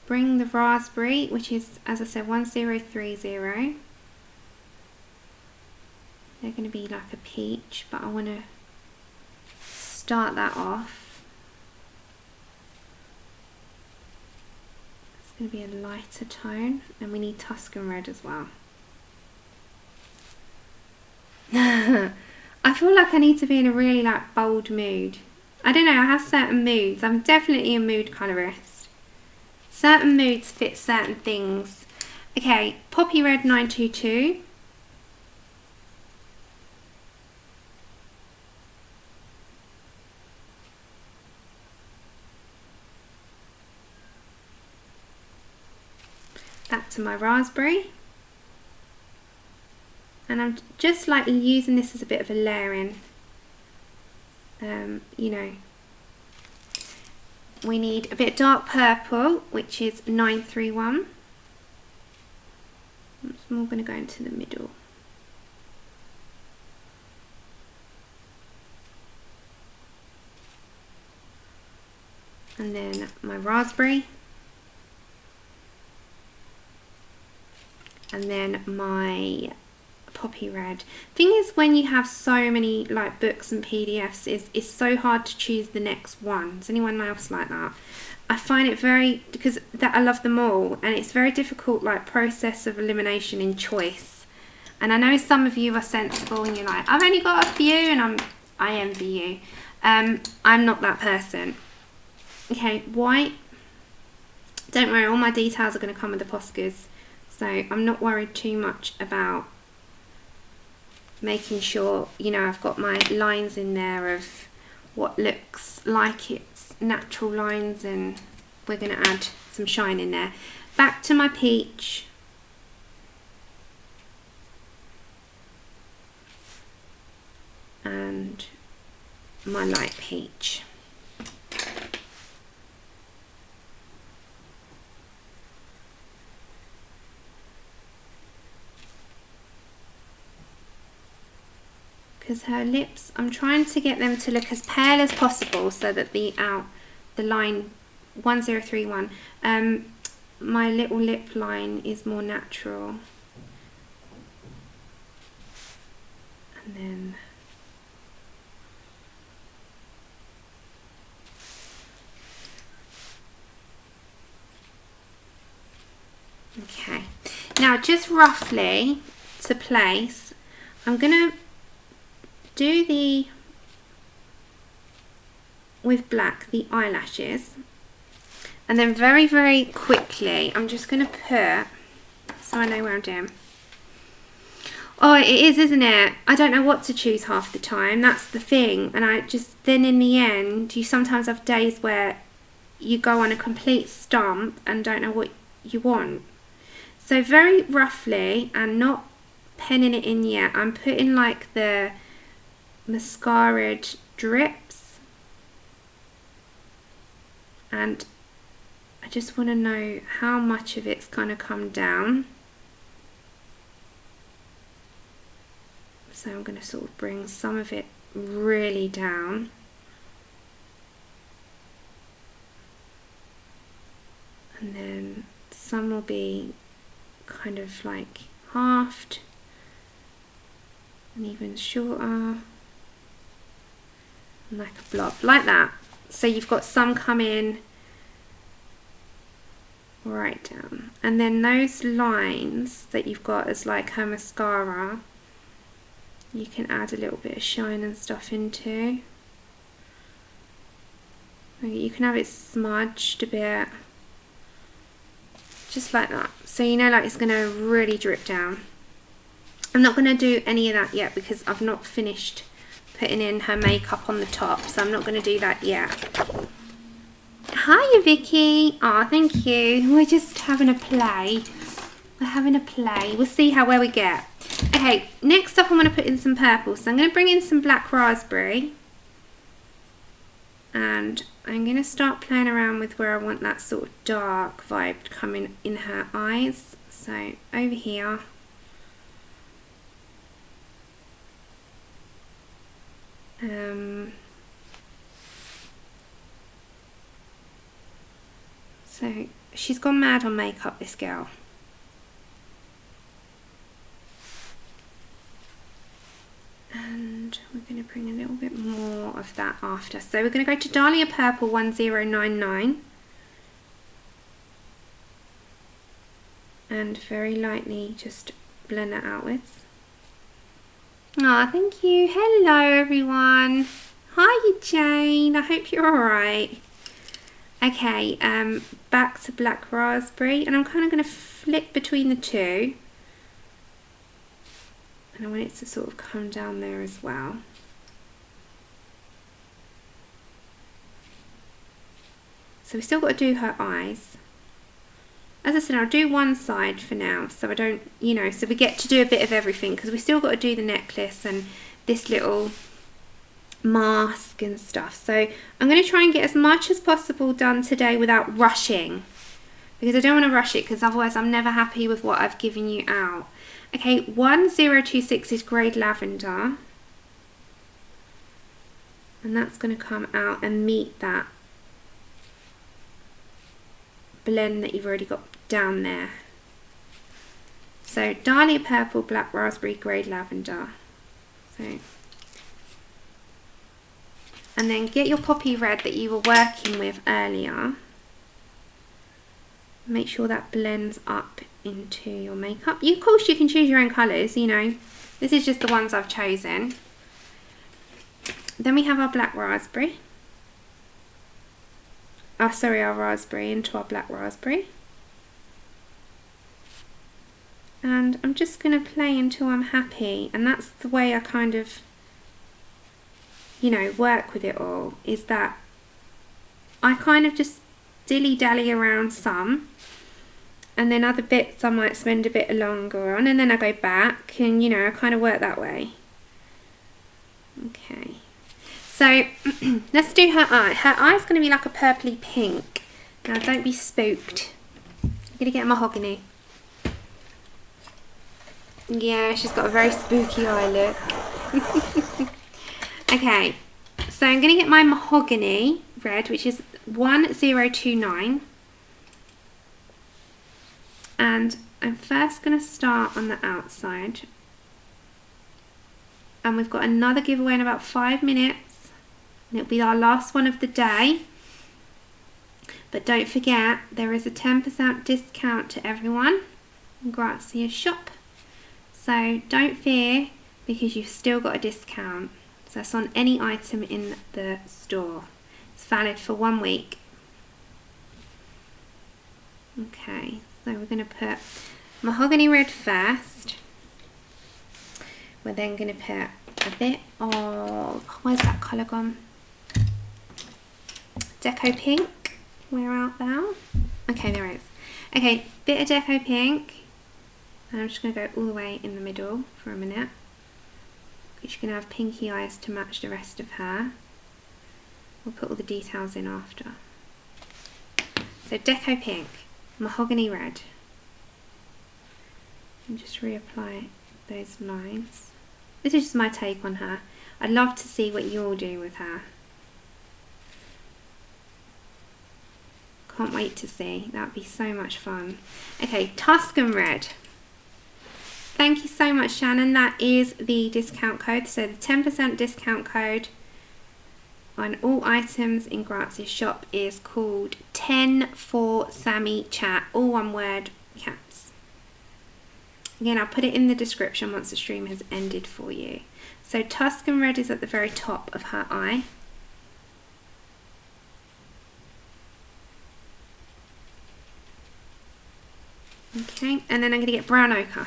bring the raspberry, which is, as I said, 1030. They're going to be like a peach, but I want to start that off. It's going to be a lighter tone, and we need Tuscan red as well. I feel like I need to be in a really like bold mood. I don't know, I have certain moods. I'm definitely a mood colorist. Certain moods fit certain things. Okay, Poppy Red 922. Back to my raspberry. And I'm just like using this as a bit of a layering. You know, we need a bit of dark purple, which is 931. I'm more going to go into the middle. And then my raspberry. And then my Poppy Red. Thing is, when you have so many like books and PDFs, it's so hard to choose the next one. Is anyone else like that? I find it very, because that I love them all, and it's very difficult, like process of elimination in choice. And I know some of you are sensible and you're like, I've only got a few, and I envy you. I'm not that person. Okay, white. Don't worry, all my details are going to come with the Poscas, so I'm not worried too much about making sure, you know, I've got my lines in there of what looks like it's natural lines, and we're going to add some shine in there. Back to my peach. And my light peach. Because her lips, I'm trying to get them to look as pale as possible so that the line 1031, my little lip line is more natural. And then okay, now just roughly to place, I'm gonna do the, with black, the eyelashes, and then very, very quickly I'm just going to put, so I know where I'm doing. Oh, it is, isn't it? I don't know what to choose half the time, that's the thing. And I just, then in the end, you sometimes have days where you go on a complete stump and don't know what you want. So very roughly, and not penning it in yet, I'm putting like the mascara drips, and I just want to know how much of it's going to come down. So I'm going to sort of bring some of it really down, and then some will be kind of like halved and even shorter, like a blob, like that. So you've got some coming right down, and then those lines that you've got as like her mascara, you can add a little bit of shine and stuff into. You can have it smudged a bit, just like that, so you know, like it's going to really drip down. I'm not going to do any of that yet because I've not finished putting in her makeup on the top, so I'm not going to do that yet. Hiya, Vicky. Oh, thank you. We're just having a play. We're having a play. We'll see where we get. Okay, next up I'm going to put in some purple. So I'm going to bring in some black raspberry. And I'm going to start playing around with where I want that sort of dark vibe coming in her eyes. So over here. So she's gone mad on makeup, this girl. And we're going to bring a little bit more of that after. So we're going to go to Dahlia Purple 1099. And very lightly just blend that outwards. Ah, thank you. Hello, everyone. Hi, Jane. I hope you're alright. Okay, back to black raspberry. And I'm kind of going to flip between the two. And I want it to sort of come down there as well. So we've still got to do her eyes. As I said, I'll do one side for now, so I don't, you know, so we get to do a bit of everything, because we still got to do the necklace and this little mask and stuff. So I'm going to try and get as much as possible done today without rushing, because I don't want to rush it, because otherwise I'm never happy with what I've given you out. Okay, 1026 is Grade Lavender, and that's going to come out and meet that blend that you've already got down there. So Dahlia Purple, Black Raspberry, Grade Lavender. So, and then get your Poppy Red that you were working with earlier. Make sure that blends up into your makeup. Of course you can choose your own colours, you know. This is just the ones I've chosen. Then we have our Black Raspberry. Oh, sorry, our raspberry into our black raspberry. And I'm just going to play until I'm happy. And that's the way I kind of, you know, work with it all. Is that I kind of just dilly-dally around some. And then other bits I might spend a bit longer on. And then I go back and, you know, I kind of work that way. Okay. So let's do her eye. Her eye's going to be like a purpley pink. Now don't be spooked. I'm going to get mahogany. Yeah, she's got a very spooky eye look. Okay, so I'm going to get my mahogany red, which is 1029. And I'm first going to start on the outside. And we've got another giveaway in about 5 minutes. And it'll be our last one of the day. But don't forget, there is a 10% discount to everyone in Grazia's shop. So don't fear, because you've still got a discount. So that's on any item in the store. It's valid for 1 week. Okay, so we're going to put mahogany red first. We're then going to put a bit of, where's that colour gone? Deco Pink, where art thou? Okay, there it is. Okay, bit of Deco Pink. And I'm just going to go all the way in the middle for a minute. She's going to have pinky eyes to match the rest of her. We'll put all the details in after. So Deco Pink, Mahogany Red. And just reapply those lines. This is just my take on her. I'd love to see what you'll do with her. Can't wait to see. That would be so much fun. Okay, Tuscan Red. Thank you so much, Shannon. That is the discount code. So the 10% discount code on all items in Grazia's shop is called 10 for Sammy Chat. All one word, caps. Again, I'll put it in the description once the stream has ended for you. So Tuscan Red is at the very top of her eye. Okay, and then I'm going to get Brown Ochre.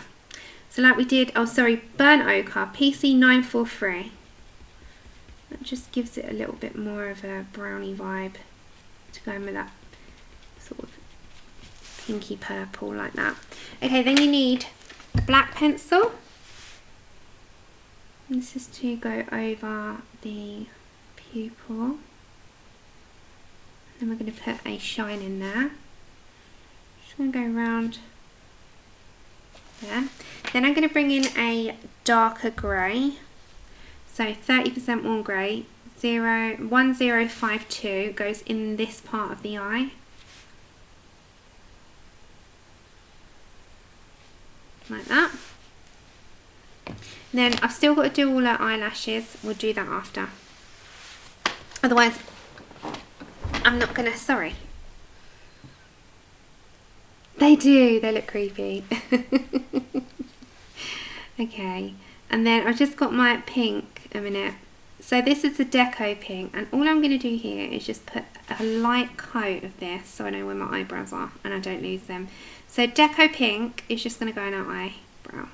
So like we did, oh sorry, burnt ochre, PC943. That just gives it a little bit more of a brownie vibe to go in with that sort of pinky purple like that. Okay, then you need a black pencil. This is to go over the pupil. Then we're going to put a shine in there. Just going to go around there. Then I'm going to bring in a darker grey. So 30% warm grey, 1052 goes in this part of the eye. Like that. Then I've still got to do all our eyelashes. We'll do that after. Otherwise, I'm not gonna, sorry. They do, they look creepy. Okay, and then I've just got my pink a minute. So this is the deco pink, and all I'm gonna do here is just put a light coat of this so I know where my eyebrows are and I don't lose them. So deco pink is just gonna go in our eyebrow.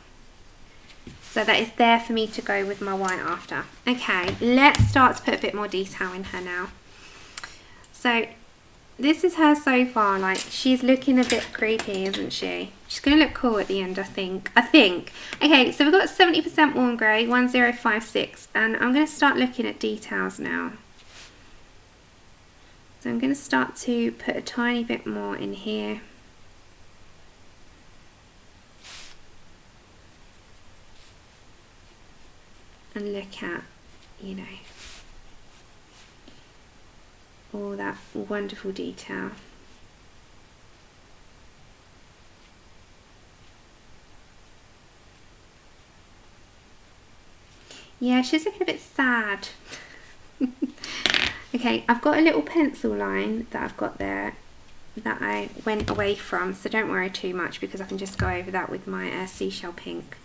So that is there for me to go with my white after. Okay, let's start to put a bit more detail in her now. So this is her so far. Like, she's looking a bit creepy, isn't she? She's going to look cool at the end, I think. Okay, so we've got 70% warm grey, 1056. And I'm going to start looking at details now. So I'm going to start to put a tiny bit more in here. And look at, you know, all that wonderful detail. Yeah, she's looking a bit sad. Okay, I've got a little pencil line that I've got there that I went away from, so don't worry too much because I can just go over that with my seashell pink.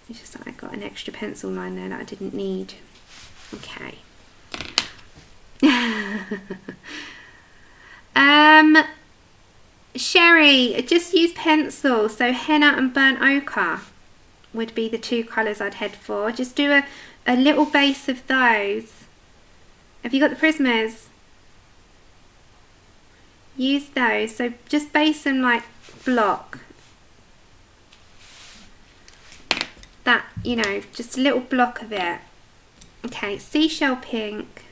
It's just that I got an extra pencil line there that I didn't need. Okay. Sherry, just use pencil. So henna and burnt ochre would be the two colours I'd head for. Just do a little base of those. Have you got the Prismas? Use those. So just base them like block. That, you know, just a little block of it. Okay, seashell pink.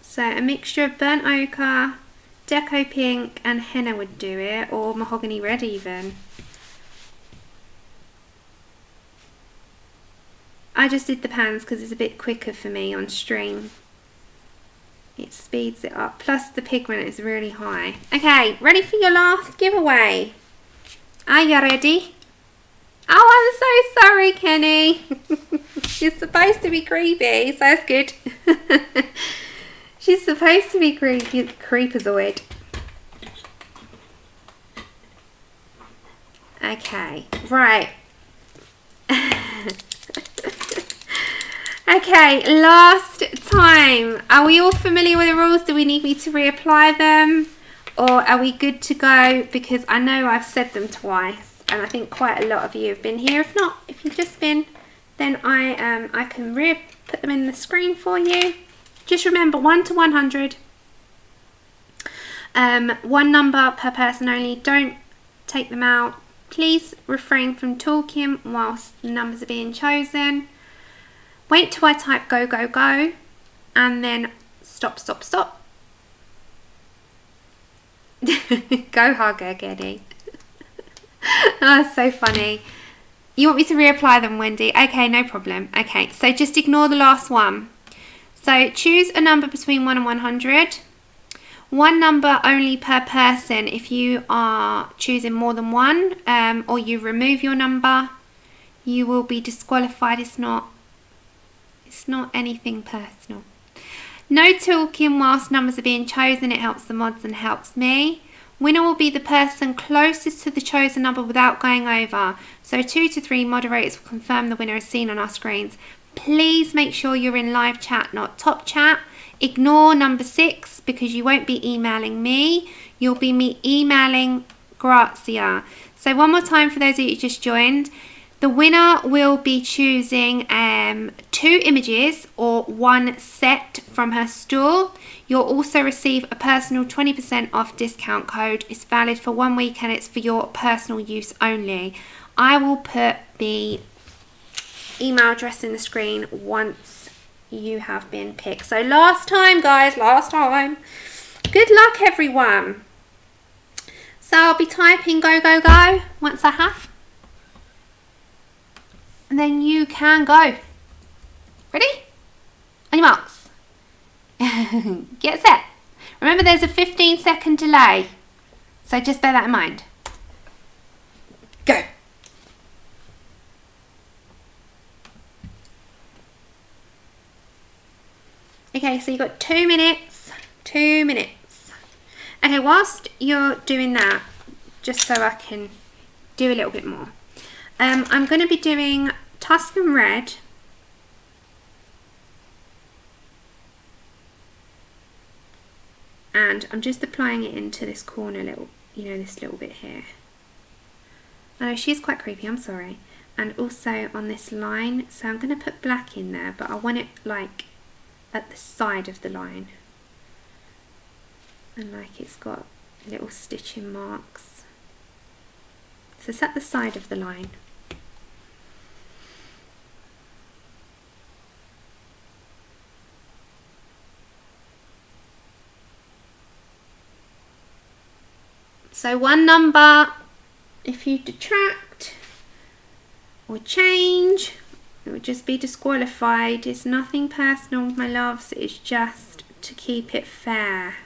So a mixture of burnt ochre, deco pink and henna would do it, or mahogany red even. I just did the pans because it's a bit quicker for me on stream. It speeds it up, plus the pigment is really high. Okay, ready for your last giveaway? Are you ready? Oh, I'm so sorry, Kenny. You're supposed to be creepy, so that's good. She's supposed to be creepazoid. Okay, right. Okay, last time. Are we all familiar with the rules? Do we need me to reapply them? Or are we good to go? Because I know I've said them twice. And I think quite a lot of you have been here. If not, if you've just been, then I can put them in the screen for you. Just remember 1 to 100. One number per person only. Don't take them out. Please refrain from talking whilst the numbers are being chosen. Wait till I type go, go, go. And then stop, stop, stop. Go hugger, Geddy. Oh, so funny. You want me to reapply them, Wendy? Okay, no problem. Okay, so just ignore the last one. So choose a number between 1 and 100. One number only per person if you are choosing more than one, or you remove your number, you will be disqualified. It's not anything personal. No talking whilst numbers are being chosen. It helps the mods and helps me. Winner will be the person closest to the chosen number without going over. So 2 to 3 moderators will confirm the winner as seen on our screens. Please make sure you're in live chat, not top chat. ignore number 6 because you won't be emailing me. You'll be emailing Grazia. So one more time for those of you who just joined. The winner will be choosing 2 images or 1 set from her store. You'll also receive a personal 20% off discount code. It's valid for 1 week and it's for your personal use only. I will put the email address in the screen once you have been picked. So last time, guys, last time. Good luck, everyone. So I'll be typing go, go, go once I have. And then you can go. Ready? On your marks. Get set. Remember, there's a 15-second delay. So just bear that in mind. Go. Okay, so you've got 2 minutes. 2 minutes. Okay, whilst you're doing that, just so I can do a little bit more, I'm going to be doing Tuscan Red. And I'm just applying it into this corner little, this little bit here. I know she's quite creepy, I'm sorry. And also on this line, so I'm going to put black in there, but I want it like at the side of the line. And like it's got little stitching marks. So it's at the side of the line. So one number, if you detract or change, it would just be disqualified. It's nothing personal, my loves. It's just to keep it fair.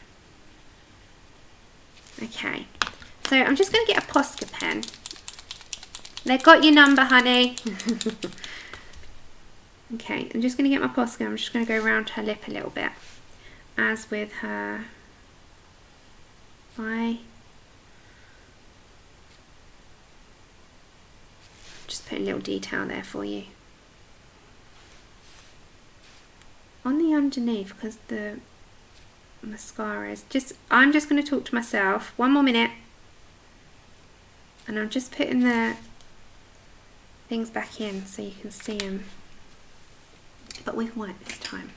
Okay, so I'm just going to get a Posca pen. They got your number, honey. Okay, I'm just going to get my Posca. I'm just going to go around her lip a little bit, as with her eye. Just put a little detail there for you. On the underneath, because the mascara is just, I'm just going to talk to myself. 1 more minute. And I'm just putting the things back in so you can see them. But with white this time.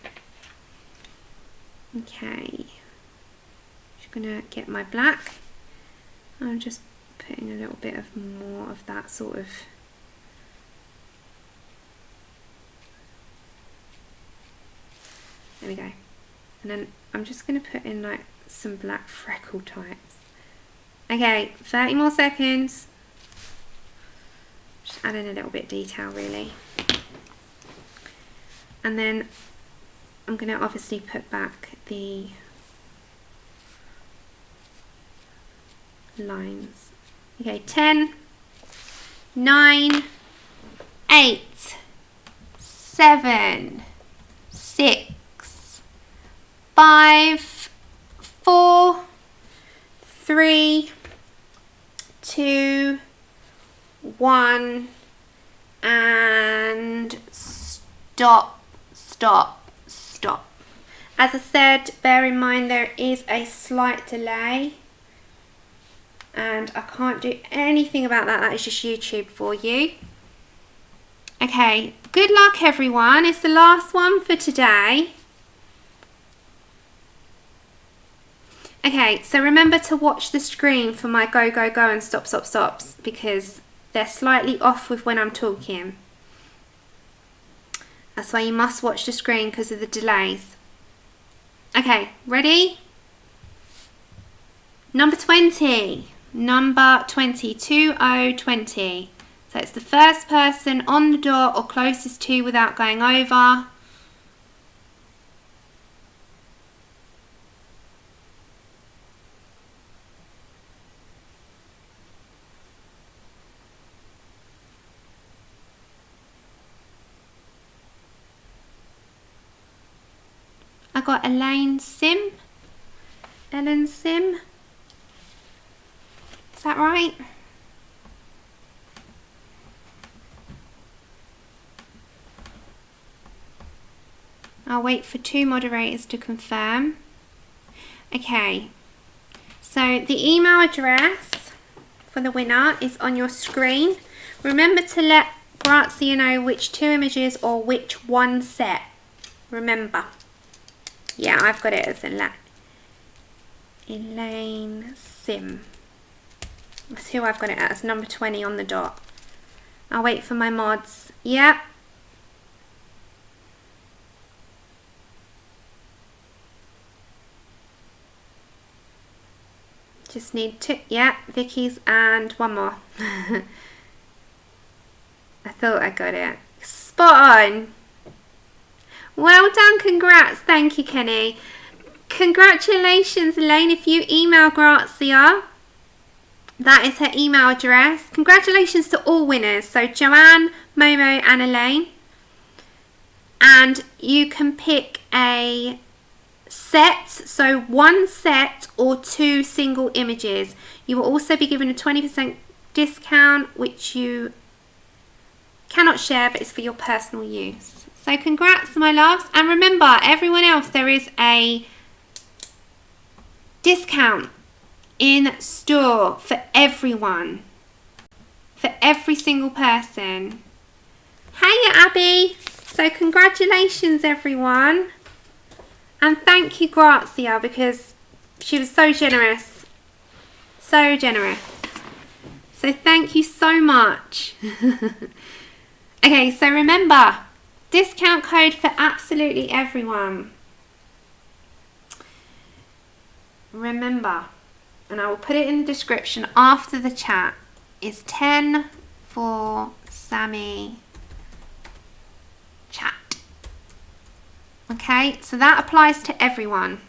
Okay. Just going to get my black. I'm just putting a little bit of more of that sort of there we go. And then I'm just going to put in like some black freckle types. Okay, 30 more seconds. Just add in a little bit of detail really. And then I'm going to obviously put back the lines. Okay, 10, 9, 8, 7, 6, 5, 4, 3, 2, 1, and stop, stop, stop. As I said, bear in mind there is a slight delay and I can't do anything about that. That is just YouTube for you. Okay, good luck everyone. It's the last one for today. Okay, so remember to watch the screen for my go, go, go and stop, stop, stops because they're slightly off with when I'm talking. That's why you must watch the screen because of the delays. Okay, ready? Number 20. Number 20, 2020. So it's the first person on the door or closest to without going over. I got Ellen Sim. Is that right? I'll wait for 2 moderators to confirm. Okay, so the email address for the winner is on your screen. Remember to let Grazia know which 2 images or which 1 set. Remember. Yeah, I've got it as Elaine Sim. That's who I've got it as, number 20 on the dot. I'll wait for my mods. Yep. Just need 2, yeah, Vicky's and 1 more. I thought I got it. Spot on. Well done, congrats. Thank you, Kenny. Congratulations, Elaine. If you email Grazia, that is her email address. Congratulations to all winners. So Joanne, Momo and Elaine. And you can pick a set, so 1 set or 2 single images. You will also be given a 20% discount, which you cannot share, but it's for your personal use. So congrats, my loves. And remember, everyone else, there is a discount in store for everyone, for every single person. Hey, Abby. So congratulations, everyone. And thank you, Grazia, because she was so generous. So generous. So thank you so much. Okay, so remember, discount code for absolutely everyone. Remember, and I will put it in the description after the chat, is 10 for Sammy chat. Okay, so that applies to everyone.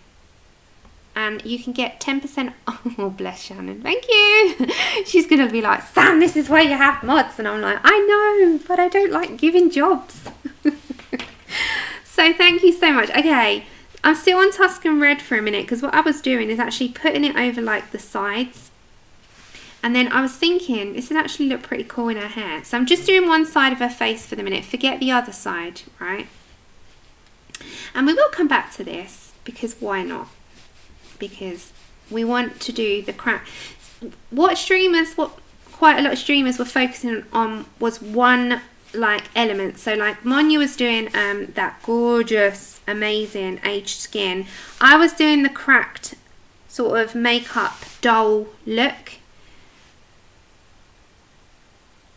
And you can get 10%. Oh, bless Shannon. Thank you. She's going to be like, Sam, this is where you have mods. And I'm like, I know, but I don't like giving jobs. So thank you so much. Okay, I'm still on Tuscan Red for a minute, because what I was doing is actually putting it over like the sides. And then I was thinking, this would actually look pretty cool in her hair. So I'm just doing one side of her face for the minute. Forget the other side, right? And we will come back to this, because why not? Because we want to do the crack. What quite a lot of streamers were focusing on was one like element. So like Monya was doing that gorgeous, amazing aged skin. I was doing the cracked sort of makeup dull look.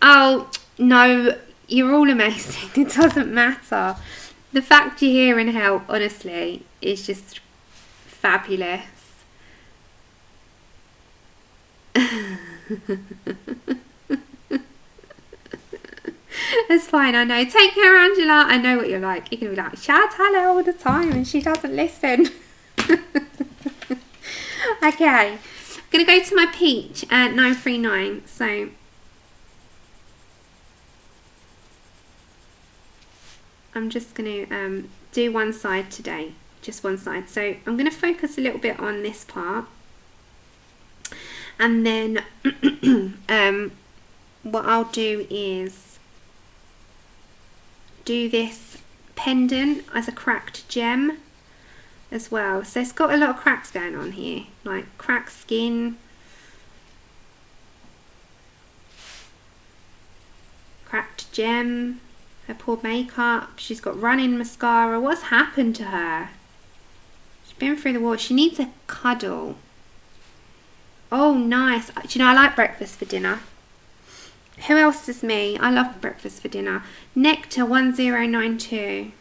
Oh no, you're all amazing. It doesn't matter. The fact you're here and help, honestly, is just fabulous. It's fine, I know. Take care, Angela. I know what you're like. You're going to be like, shout hello all the time, and she doesn't listen. Okay. I'm going to go to my peach at 939. So I'm just going to do one side today, just one side. So I'm going to focus a little bit on this part, and then what I'll do is do this pendant as a cracked gem as well. So it's got a lot of cracks going on here, like cracked skin, cracked gem. Her poor makeup. She's got running mascara. What's happened to her? She's been through the war. She needs a cuddle. Oh, nice. Do you know, I like breakfast for dinner. Who else is me? I love breakfast for dinner. Nectar 1092.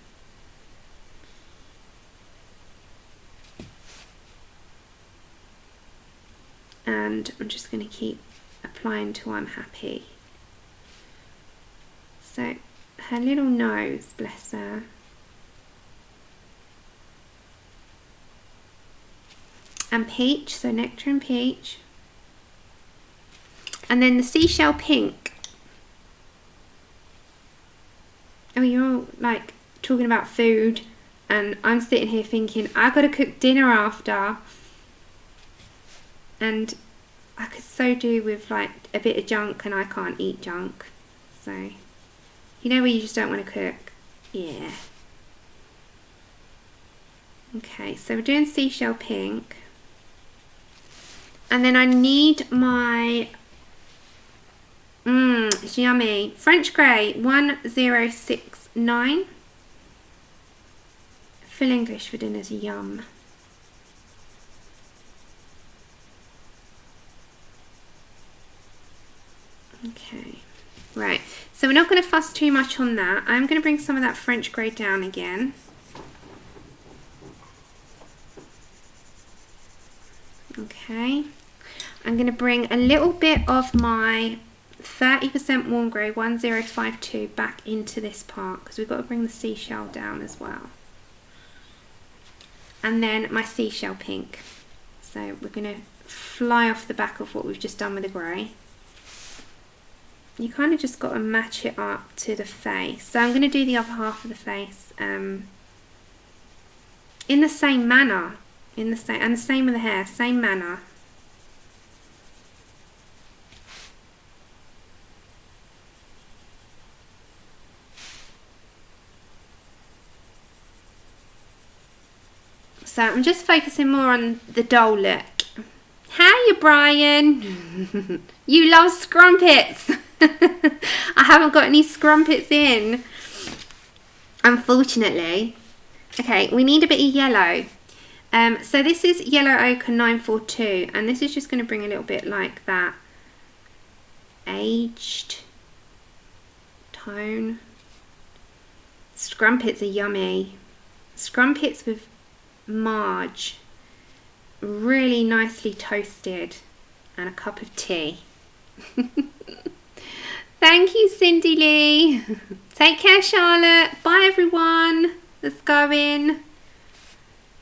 And I'm just going to keep applying till I'm happy. So her little nose, bless her. And peach, so nectar and peach. And then the seashell pink. Oh, you're all like talking about food, and I'm sitting here thinking, I gotta cook dinner after. And I could so do with like a bit of junk, and I can't eat junk. So, you know where you just don't want to cook? Yeah. Okay, so we're doing seashell pink. And then I need my, it's yummy, French grey 1069. Full English for dinner's yum. Okay, right, so we're not going to fuss too much on that. I'm going to bring some of that French grey down again. Okay, I'm going to bring a little bit of my 30% warm grey 1052 back into this part, because we've got to bring the seashell down as well. And then my seashell pink. So we're going to fly off the back of what we've just done with the grey. You kind of just got to match it up to the face. So I'm going to do the other half of the face in the same manner. And the same with the hair, same manner. So I'm just focusing more on the doll look. Hiya, Brian. You love scrumpets. I haven't got any scrumpets in, unfortunately. Okay, we need a bit of yellow. So this is Yellow Ochre 942, and this is just going to bring a little bit like that aged tone. Scrumpets are yummy. Scrumpets with marge, really nicely toasted, and a cup of tea. Thank you, Cindy Lee. Take care, Charlotte. Bye, everyone that's going.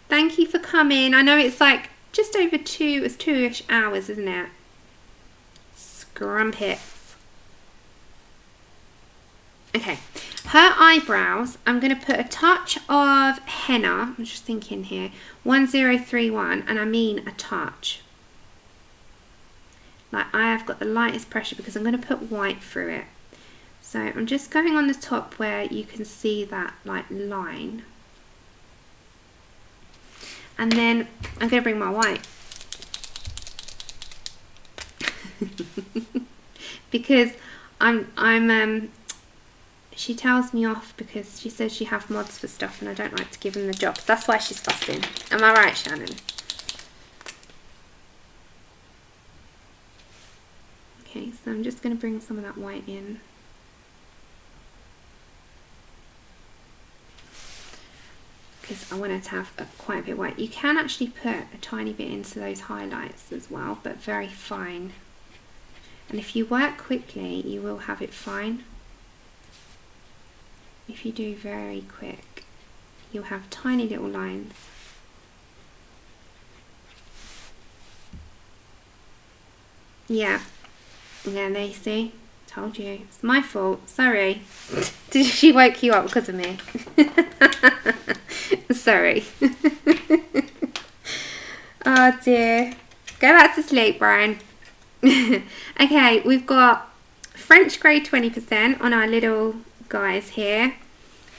Thank you for coming. I know it's like just over it's 2-ish hours, isn't it? Scrumpets. Okay, her eyebrows, I'm going to put a touch of henna. I'm just thinking here, 1031, and I mean a touch. Like, I have got the lightest pressure because I'm going to put white through it. So I'm just going on the top where you can see that like line. And then I'm going to bring my white. Because she tells me off because she says she have mods for stuff and I don't like to give them the jobs. That's why she's fussing. Am I right, Shannon? Okay, so I'm just going to bring some of that white in. Because I want it to have quite a bit of white. You can actually put a tiny bit into those highlights as well, but very fine. And if you work quickly, you will have it fine. If you do very quick, you'll have tiny little lines. Yeah, there you see. Told you. It's my fault. Sorry. Did she wake you up because of me? Sorry. Oh dear. Go back to sleep, Brian. Okay, we've got French grey 20% on our little guys here,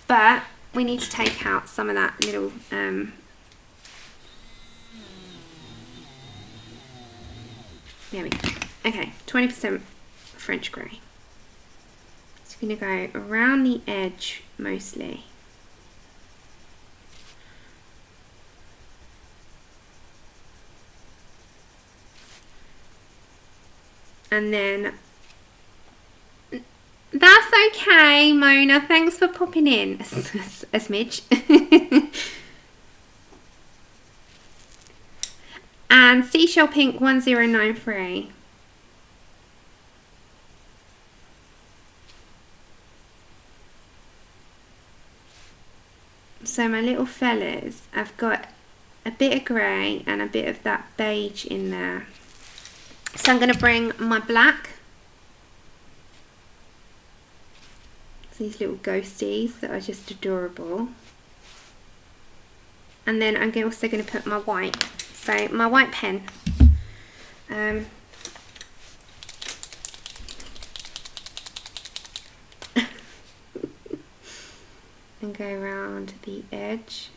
but we need to take out some of that little there we go. Okay, 20% French grey. It's going to go around the edge mostly. And then that's okay, Mona. Thanks for popping in. A smidge. And Seashell Pink 1093. So my little fellas, I've got a bit of grey and a bit of that beige in there. So I'm going to bring my black. These little ghosties that are just adorable. And then I'm also going to put my white. So my white pen. And go around the edge.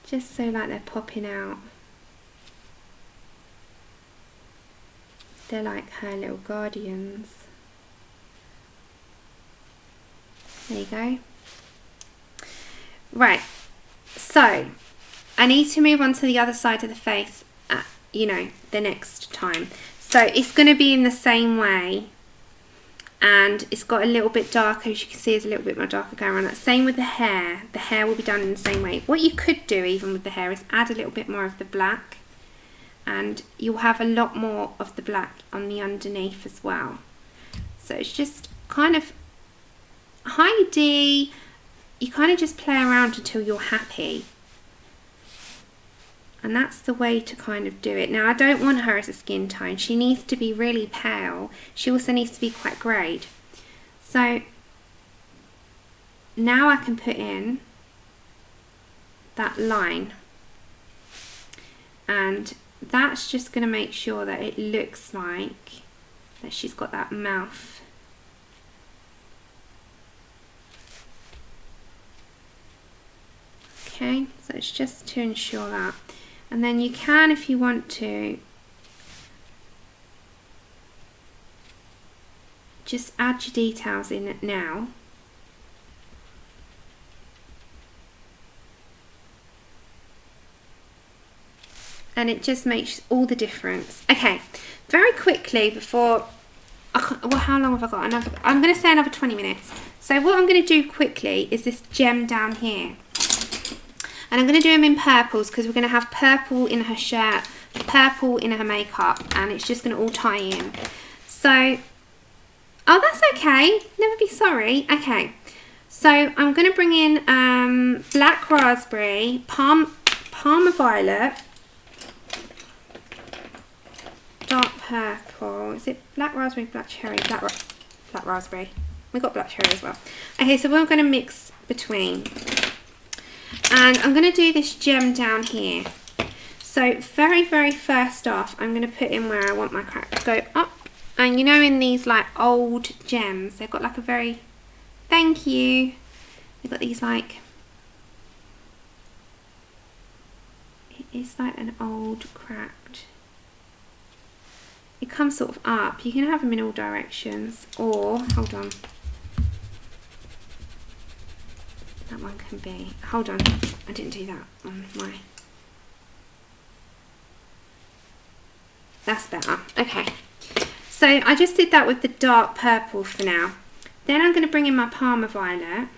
just so like they're popping out. They're like her little guardians. There you go. Right, so I need to move on to the other side of the face at, you know, the next time. So it's going to be in the same way, and it's got a little bit darker, as you can see there's a little bit more darker going around that. Same with the hair will be done in the same way. What you could do even with the hair is add a little bit more of the black, and you'll have a lot more of the black on the underneath as well. So it's just kind of high D, you kind of just play around until you're happy. And that's the way to kind of do it. Now I don't want her as a skin tone. She needs to be really pale. She also needs to be quite greyed. So now I can put in that line. And that's just going to make sure that it looks like that she's got that mouth. Okay, so it's just to ensure that. And then you can, if you want to, just add your details in it now. And it just makes all the difference. Okay, very quickly before, well, how long have I got? I'm going to say another 20 minutes. So what I'm going to do quickly is this gem down here. And I'm going to do them in purples because we're going to have purple in her shirt, purple in her makeup, and it's just going to all tie in. So, oh, that's okay. Never be sorry. Okay. So I'm going to bring in black raspberry, Parma violet, dark purple. Is it black raspberry, black cherry, black raspberry? We've got black cherry as well. Okay, so we're going to mix between. And I'm going to do this gem down here. So very first off, I'm going to put in where I want my crack to go up. And you know, in these like old gems, they've got like a very, thank you, they've got these like, it's like an old cracked, it comes sort of up. You can have them in all directions, or, hold on, that one can be, hold on, I didn't do that on my, that's better. Okay, so I just did that with the dark purple for now. Then I'm going to bring in my Parma violet,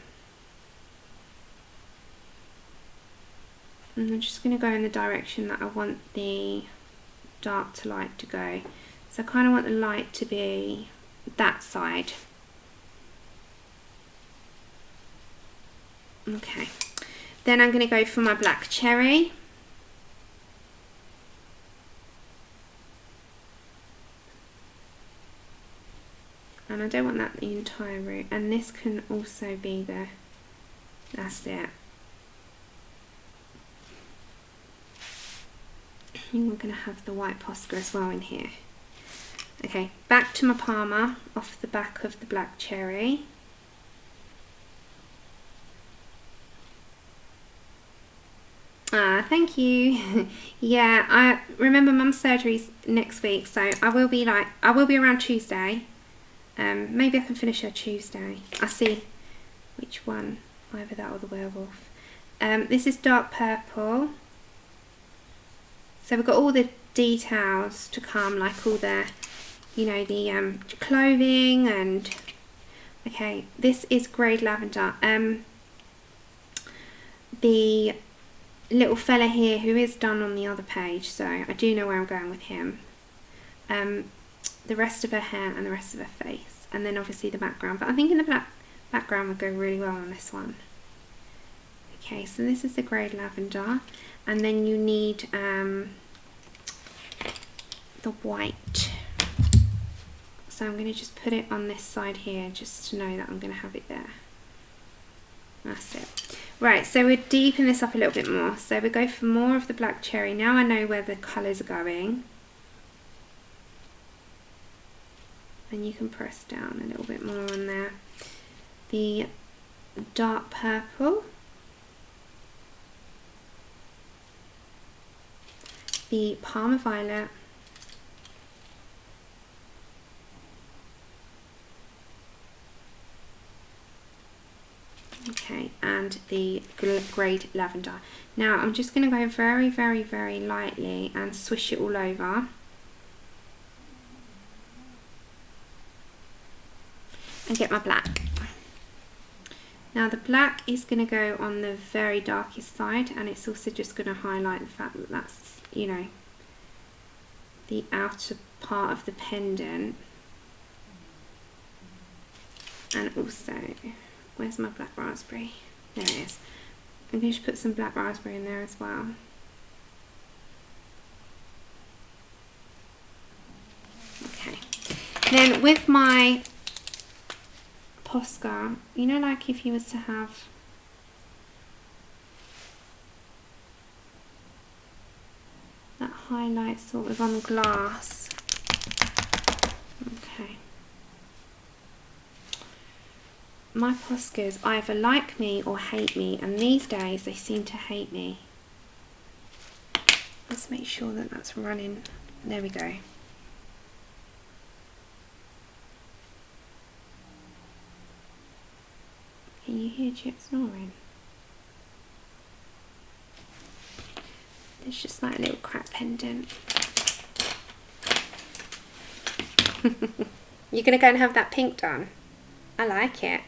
and I'm just going to go in the direction that I want the dark to light to go. So I kind of want the light to be that side. Okay, then I'm going to go for my black cherry. And I don't want that the entire route. And this can also be the, that's it. And we're going to have the white Posca as well in here. Okay, back to my Parma off the back of the black cherry. Ah, thank you. Yeah, I remember Mum's surgery's next week, so I will be around Tuesday. Maybe I can finish her Tuesday. I'll see which one, either that or the werewolf. This is dark purple. So we've got all the details to come, like all the, you know, the clothing and, okay, this is greyed lavender. The little fella here who is done on the other page, so I do know where I'm going with him. The rest of her hair and the rest of her face, and then obviously the background, but I think in the black background would go really well on this one. Okay, so this is the greyed lavender, and then you need the white. So I'm going to just put it on this side here just to know that I'm going to have it there. That's it. Right, so we're deepening this up a little bit more. So we go for more of the black cherry. Now I know where the colours are going. And you can press down a little bit more on there. The dark purple. the Parma Violet, okay, and the Grade Lavender. Now I'm just going to go very, very, very lightly and swish it all over. And get my black. Now the black is going to go on the very darkest side, and it's also just going to highlight the fact that that's, you know, the outer part of the pendant. And also, where's my black raspberry? There it is. I'm going to put some black raspberry in there as well. Okay. Then with my Posca, you know, like if you was to have that highlight sort of on glass. Okay. My Poscas either like me or hate me, and these days they seem to hate me. Let's make sure that that's running. There we go. Can you hear Chip snoring? There's just like a little crap pendant. You're going to go and have that pink done? I like it.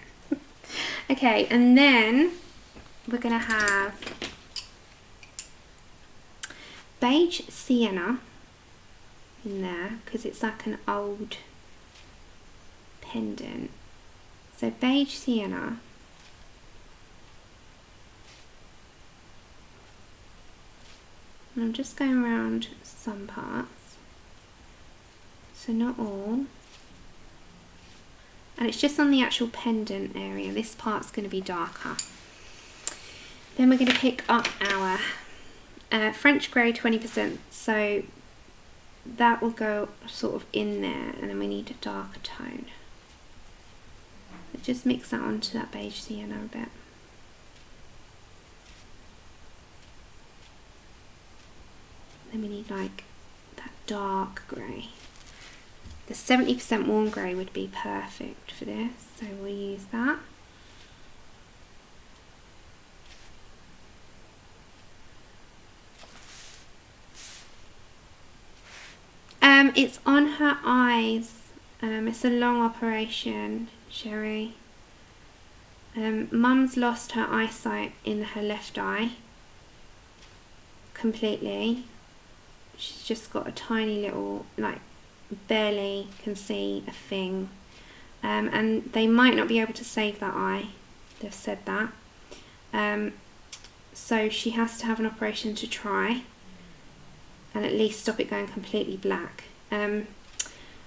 Okay, and then we're going to have beige sienna in there because it's like an old pendant. So beige sienna. And I'm just going around some parts, so not all. And it's just on the actual pendant area. This part's going to be darker. Then we're going to pick up our French grey 20%. So that will go sort of in there, and then we need a darker tone. Just mix that onto that beige sienna a bit. Then we need like that dark grey. The 70% warm grey would be perfect for this, so we'll use that. It's on her eyes. It's a long operation, Sherry. Mum's lost her eyesight in her left eye completely. She's just got a tiny little, like, barely can see a thing, and they might not be able to save that eye. They've said that, so she has to have an operation to try and at least stop it going completely black.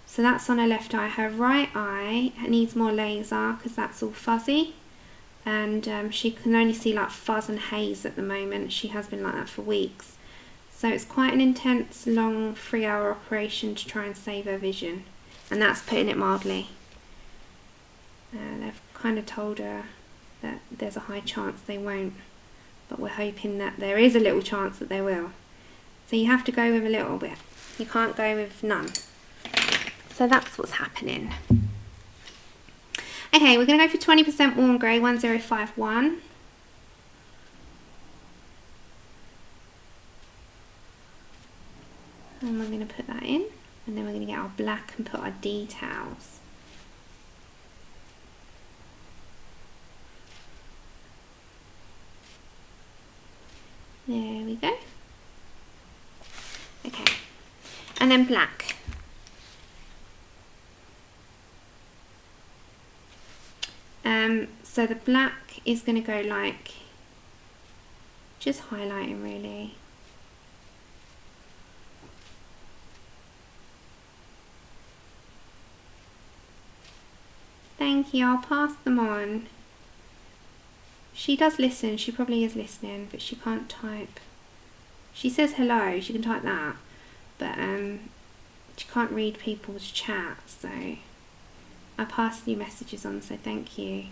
So that's on her left eye. Her right eye needs more laser because that's all fuzzy, and she can only see like fuzz and haze at the moment. She has been like that for weeks. So it's quite an intense, long 3-hour operation to try and save her vision, and that's putting it mildly. They've kind of told her that there's a high chance they won't, but we're hoping that there is a little chance that they will. So you have to go with a little bit. You can't go with none. So that's what's happening. Okay, we're going to go for 20% warm grey, 1051. And we're going to put that in, and then we're going to get our black and put our details. There we go. Okay, and then black. So the black is going to go like, just highlighting really. Thank you, I'll pass them on. She does listen, she probably is listening, but she can't type. She says hello, she can type that, but she can't read people's chat, so I pass you messages on, so thank you.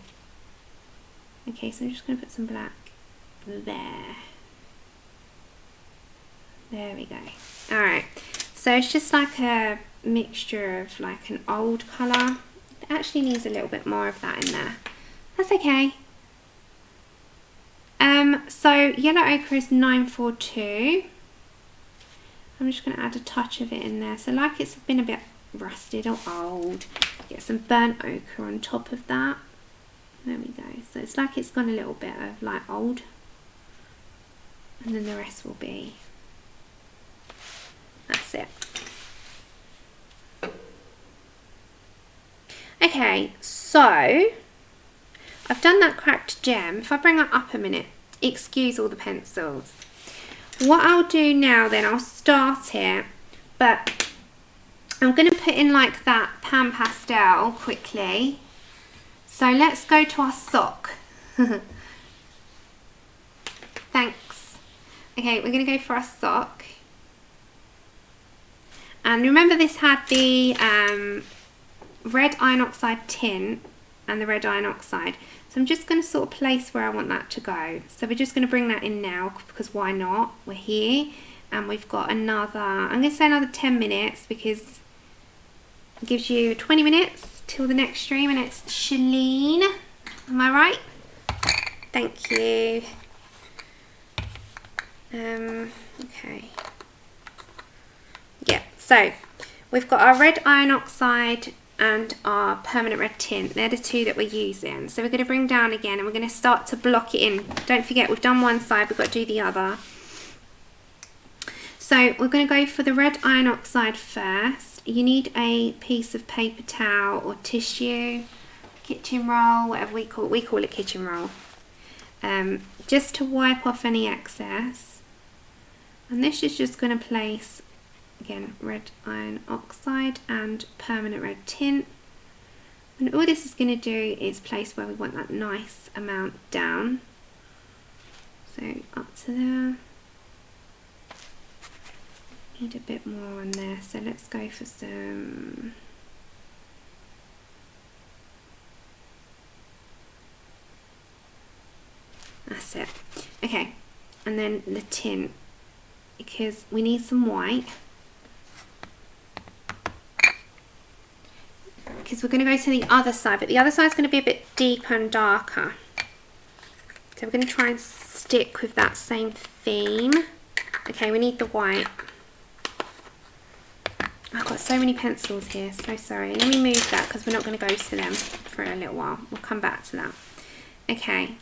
Okay, so I'm just going to put some black there. There we go. Alright, so it's just like a mixture of like an old colour. It actually needs a little bit more of that in there. That's okay. So yellow ochre is 942. I'm just going to add a touch of it in there. So like it's been a bit rusted or old. Get some burnt ochre on top of that. There we go. So it's like it's got a little bit of like old. And then the rest will be. That's it. Okay, so I've done that cracked gem. If I bring it up a minute, excuse all the pencils. What I'll do now then, I'll start it, but I'm going to put in like that pan pastel quickly. So let's go to our sock. Thanks. Okay, we're going to go for our sock. And remember this had the red iron oxide tint and the red iron oxide. So I'm just going to sort of place where I want that to go. So we're just going to bring that in now because why not? We're here and we've got another, I'm going to say another 10 minutes because it gives you 20 minutes till the next stream and it's Shalene. Am I right? Thank you. Okay. Yeah, so we've got our red iron oxide and our permanent red tint. They're the two that we're using. So we're going to bring down again and we're going to start to block it in. Don't forget, we've done one side, we've got to do the other. So we're going to go for the red iron oxide first. You need a piece of paper towel or tissue, kitchen roll, whatever we call it kitchen roll. Just to wipe off any excess. And this is just going to place again red iron oxide and permanent red tint, and all this is going to do is place where we want that nice amount down, so up to there. Need a bit more on there, so let's go for some that's it. Okay, and then the tint, because we need some white. Because we're going to go to the other side, but the other side is going to be a bit deeper and darker. So we're going to try and stick with that same theme. Okay, we need the white. I've got so many pencils here, so sorry. Let me move that because we're not going to go to them for a little while. We'll come back to that. Okay.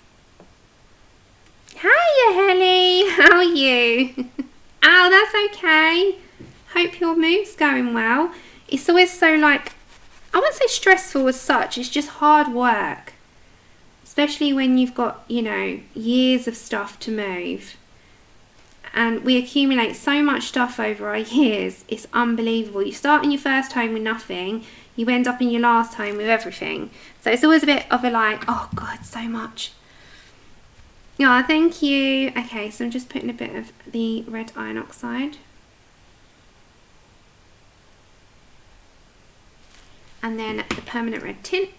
Hiya, Helly. How are you? Oh, that's okay. Hope your move's going well. It's always so like, I wouldn't say stressful as such, it's just hard work. Especially when you've got, you know, years of stuff to move. And we accumulate so much stuff over our years, it's unbelievable. You start in your first home with nothing, you end up in your last home with everything. So it's always a bit of a like, oh God, so much. Yeah, thank you. Okay, so I'm just putting a bit of the red iron oxide. And then the permanent red tint.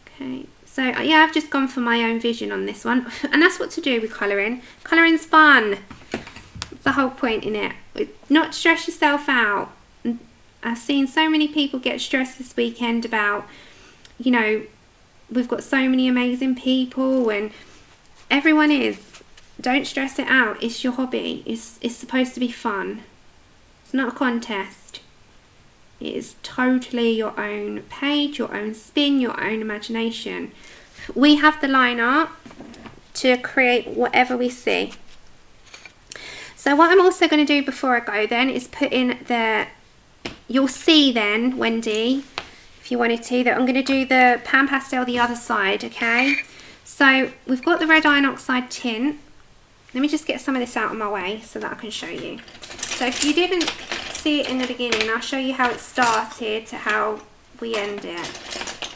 Okay, so yeah, I've just gone for my own vision on this one. And that's what to do with colouring. Colouring's fun. That's the whole point in it. Not stress yourself out. I've seen so many people get stressed this weekend about, you know, we've got so many amazing people and everyone is. Don't stress it out. It's your hobby. It's supposed to be fun. It's not a contest. It is totally your own page, your own spin, your own imagination. We have the line art to create whatever we see. So what I'm also going to do before I go then is put in the, you'll see then, Wendy, if you wanted to, that I'm going to do the pan pastel the other side, okay? So we've got the red iron oxide tint. Let me just get some of this out of my way so that I can show you. So if you didn't see it in the beginning, I'll show you how it started to how we end it.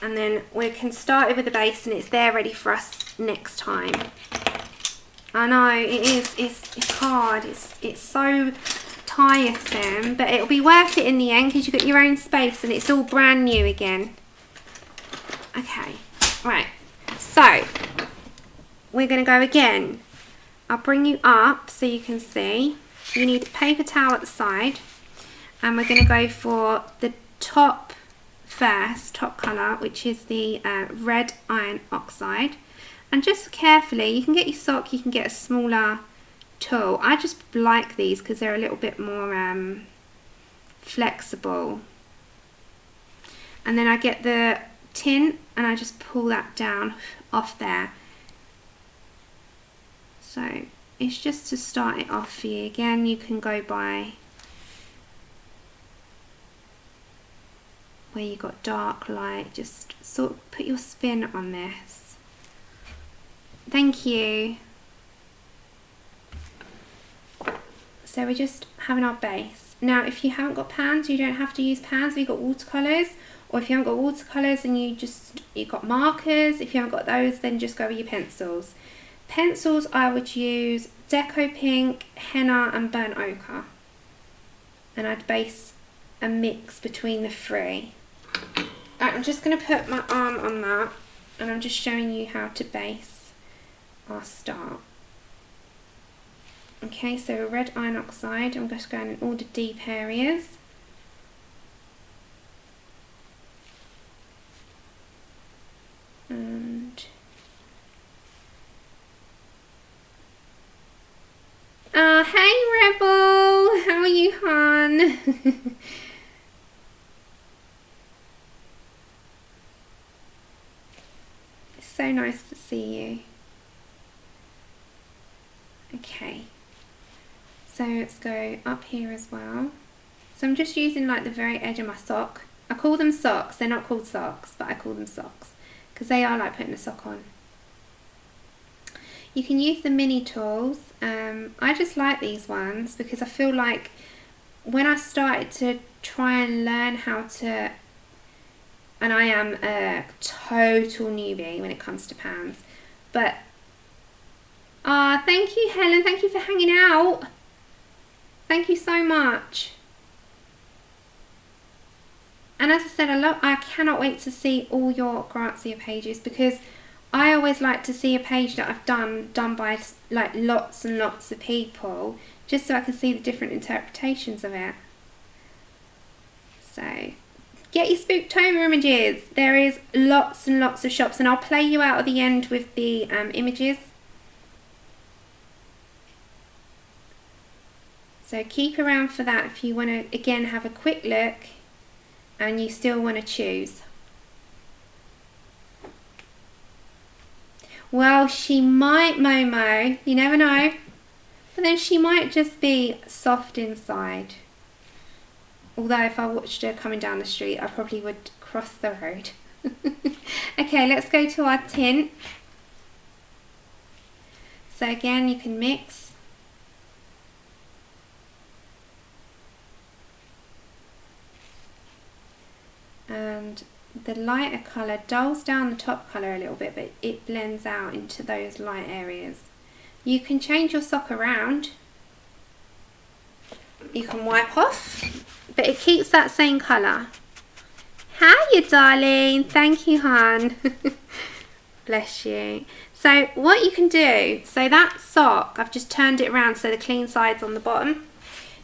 And then we can start it with the base and it's there ready for us next time. I know, it is, it's hard, it's so tiresome, but it'll be worth it in the end because you've got your own space and it's all brand new again. Okay, right, so we're going to go again I'll bring you up so you can see. You need a paper towel at the side, and we're going to go for the top first, top colour, which is the red iron oxide. And just carefully, you can get your sock, you can get a smaller tool. I just like these because they're a little bit more flexible. And then I get the tin and I just pull that down off there. So it's just to start it off for you. Again, you can go by where you got dark, light, just sort of put your spin on this. Thank you. So we're just having our base. Now if you haven't got pans, you don't have to use pans. If you've got watercolours, or if you haven't got watercolours and you've got markers, if you haven't got those, then just go with your pencils. Pencils, I would use Deco Pink, Henna and Burnt Ochre. And I'd base a mix between the three. Right, I'm just going to put my arm on that, and I'm just showing you how to base our start. Okay, so red iron oxide, I'm just going in all the deep areas. And hey Rebel, how are you, hon? It's so nice to see you. Okay, so let's go up here as well. So I'm just using like the very edge of my sock. I call them socks, they're not called socks, but I call them socks because they are like putting a sock on. You can use the mini tools. I just like these ones because I feel like when I started to try and learn how to, and I am a total newbie when it comes to pans, but thank you Helen, thank you for hanging out. Thank you so much. And as I said, I cannot wait to see all your Grazia pages because I always like to see a page that I've done by like lots and lots of people, just so I can see the different interpretations of it. So get your Spooktober images. There is lots and lots of shops, and I'll play you out at the end with the images. So keep around for that if you want to again have a quick look and you still want to choose. Well, she might, Momo, you never know, but then she might just be soft inside. Although if I watched her coming down the street, I probably would cross the road. Okay, let's go to our tint. So again, you can mix. And the lighter colour dulls down the top colour a little bit, but it blends out into those light areas. You can change your sock around. You can wipe off, but it keeps that same colour. Hiya, darling. Thank you, hon. Bless you. So what you can do, so that sock, I've just turned it around so the clean side's on the bottom.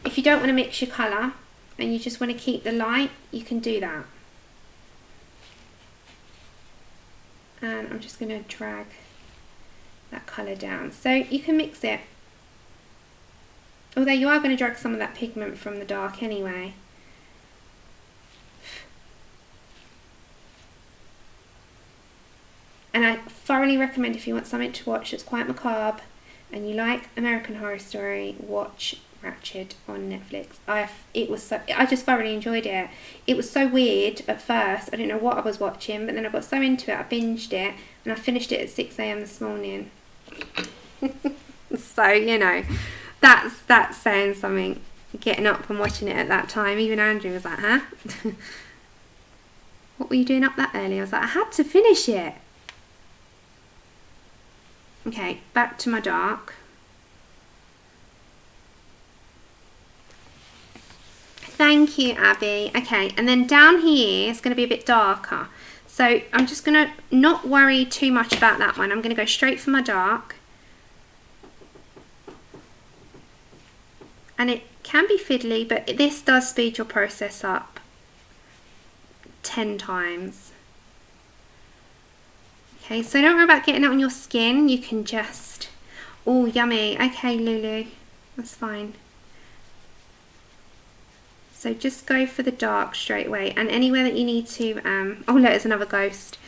If you don't want to mix your colour and you just want to keep the light, you can do that. And I'm just going to drag that colour down. So you can mix it. Although you are going to drag some of that pigment from the dark anyway. And I thoroughly recommend, if you want something to watch that's quite macabre and you like American Horror Story, watch Ratched on Netflix. I just thoroughly enjoyed it. It was so weird at first. I didn't know what I was watching, but then I got so into it, I binged it, and I finished it at 6 AM this morning. So, you know, that's saying something, getting up and watching it at that time. Even Andrew was like, huh? What were you doing up that early? I was like, I had to finish it. Okay, back to my dark. Thank you, Abby. Okay, and then down here it's going to be a bit darker. So I'm just going to not worry too much about that one. I'm going to go straight for my dark. and it can be fiddly, but this does speed your process up 10 times. Okay, so don't worry about getting it on your skin. You can just, oh yummy, okay Lulu, that's fine. So just go for the dark straight away, and anywhere that you need to, oh look, there's another ghost.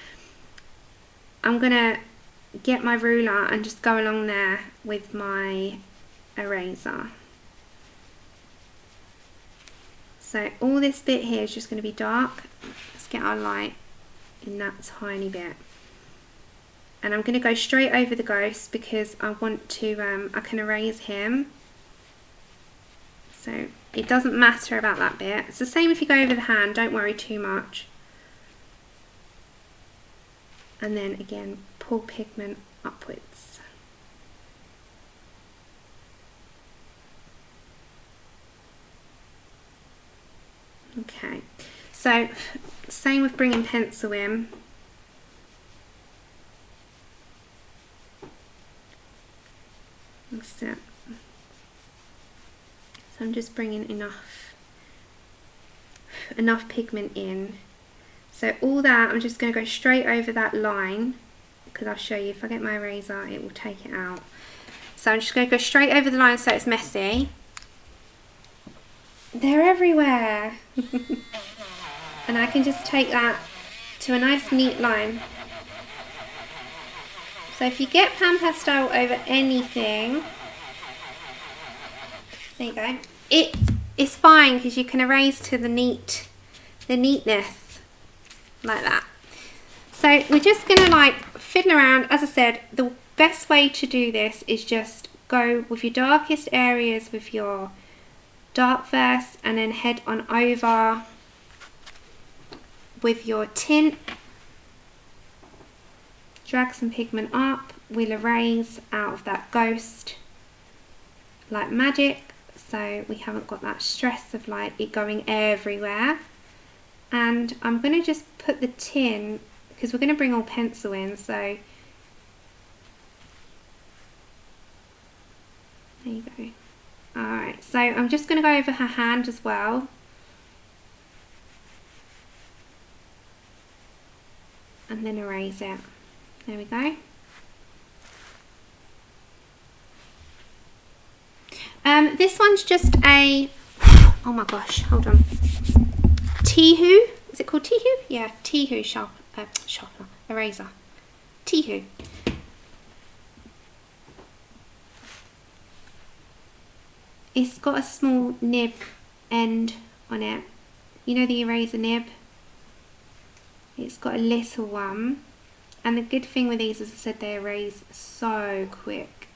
I'm gonna get my ruler and just go along there with my eraser. So all this bit here is just going to be dark. Let's get our light in that tiny bit. And I'm going to go straight over the ghost because I want to, I can erase him. So it doesn't matter about that bit. It's the same if you go over the hand, don't worry too much. And then again, pull pigment upwards. Okay, so same with bringing pencil in. That's it. So I'm just bringing enough pigment in. So all that, I'm just going to go straight over that line, because I'll show you, if I get my eraser it will take it out. So I'm just going to go straight over the line so it's messy. They're everywhere. And I can just take that to a nice neat line. So if you get pan pastel over anything, there you go. It's fine because you can erase to the neatness like that. So we're just gonna like fiddle around. As I said, the best way to do this is just go with your darkest areas with your dark first, and then head on over with your tint, drag some pigment up, we'll erase out of that ghost like magic, so we haven't got that stress of like it going everywhere. And I'm going to just put the tin, because we're going to bring all pencil in, so there you go. Alright, so I'm just going to go over her hand as well. And then erase it. There we go. This one's just a, oh my gosh, hold on. Tihu, is it called Tihu? Yeah, Tihu sharpener, eraser. Tihu. It's got a small nib end on it. You know the eraser nib? It's got a little one. And the good thing with these, as I said, they erase so quick.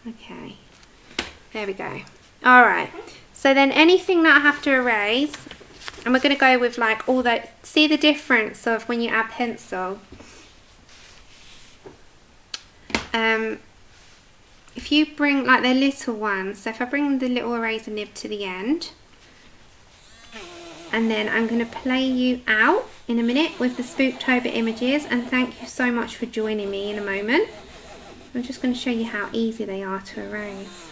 Okay, there we go. Alright, so then anything that I have to erase, and we're going to go with like all that, see the difference of when you add pencil. If you bring like the little ones, so if I bring the little eraser nib to the end, and then I'm going to play you out in a minute with the Spooktober images, and thank you so much for joining me in a moment. I'm just going to show you how easy they are to erase.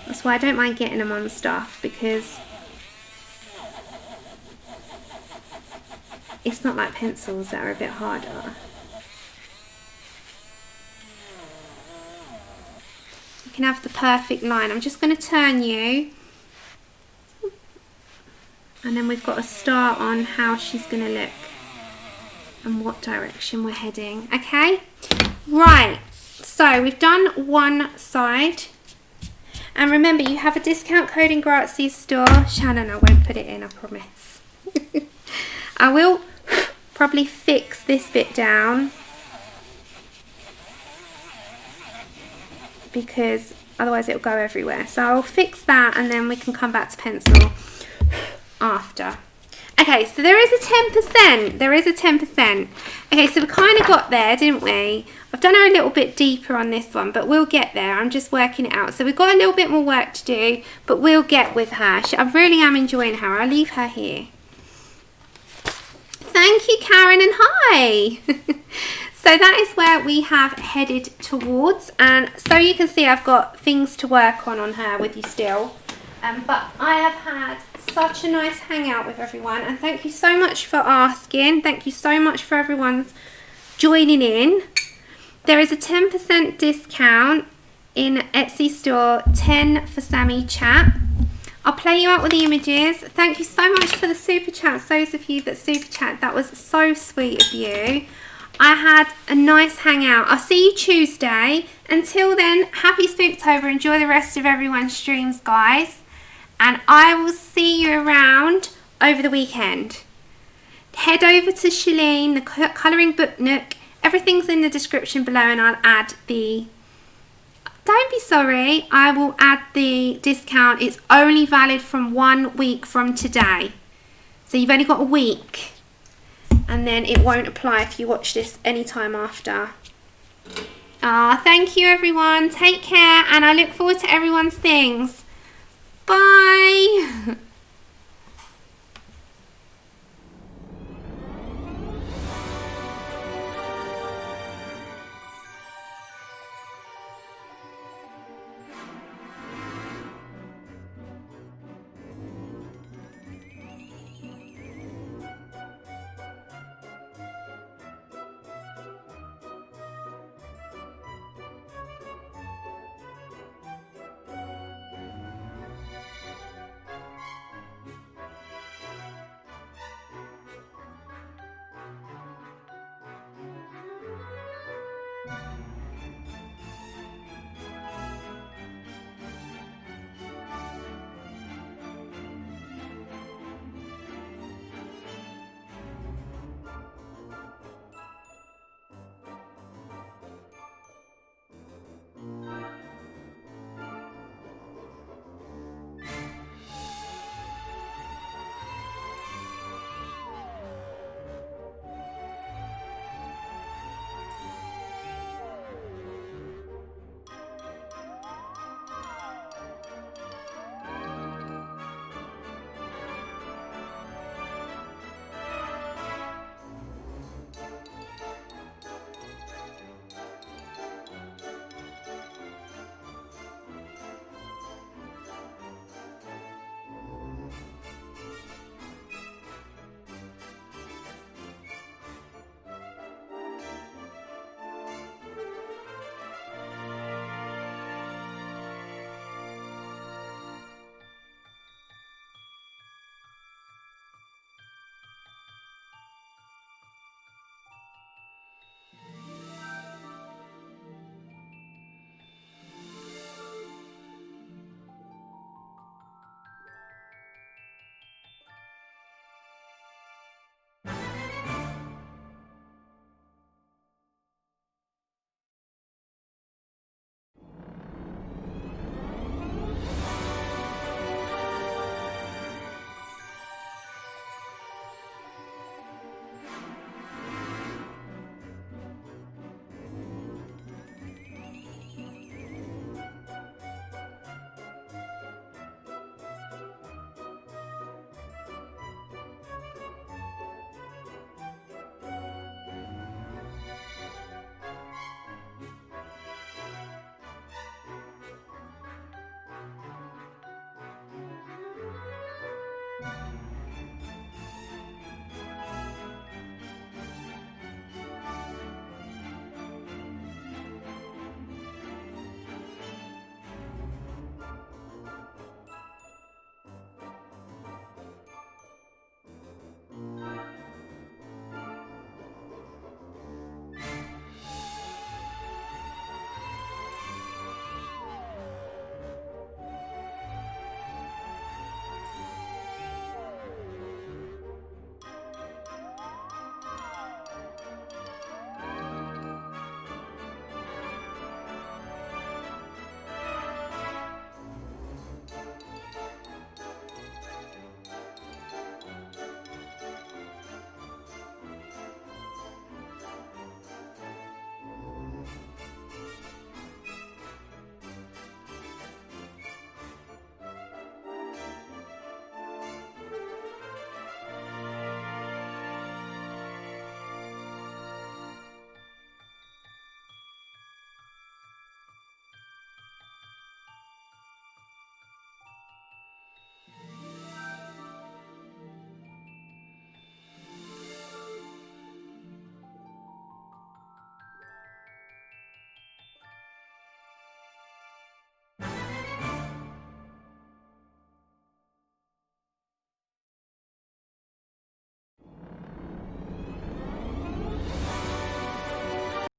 That's why I don't mind getting them on stuff, because it's not like pencils that are a bit harder. You can have the perfect line. I'm just going to turn you, and then we've got a start on how she's going to look and what direction we're heading. Okay, right, so we've done one side, and remember you have a discount code in Grazia's store. Shannon, I won't put it in, I promise. I will probably fix this bit down, because otherwise it'll go everywhere. So I'll fix that, and then we can come back to pencil after. Okay, so there is a 10%. There is a 10%. Okay, so we kind of got there, didn't we? I've done her a little bit deeper on this one, but we'll get there. I'm just working it out. So we've got a little bit more work to do, but we'll get with her. I really am enjoying her. I'll leave her here. Thank you, Karen, and hi. So that is where we have headed towards, and so you can see I've got things to work on her with you still. But I have had such a nice hangout with everyone, and thank you so much for asking. Thank you so much for everyone's joining in. There is a 10% discount in Etsy store, 10 for Sammy chat. I'll play you out with the images. Thank you so much for the super chats, those of you that super chat. That was so sweet of you. I had a nice hangout. I'll see you Tuesday. Until then, happy Spooktober. Enjoy the rest of everyone's streams, guys. And I will see you around over the weekend. Head over to Shalene, the Colouring Book Nook. Everything's in the description below, and I'll add the... Don't be sorry. I will add the discount. It's only valid from 1 week from today. So you've only got a week. And then it won't apply if you watch this anytime after. Thank you, everyone. Take care, and I look forward to everyone's things. Bye.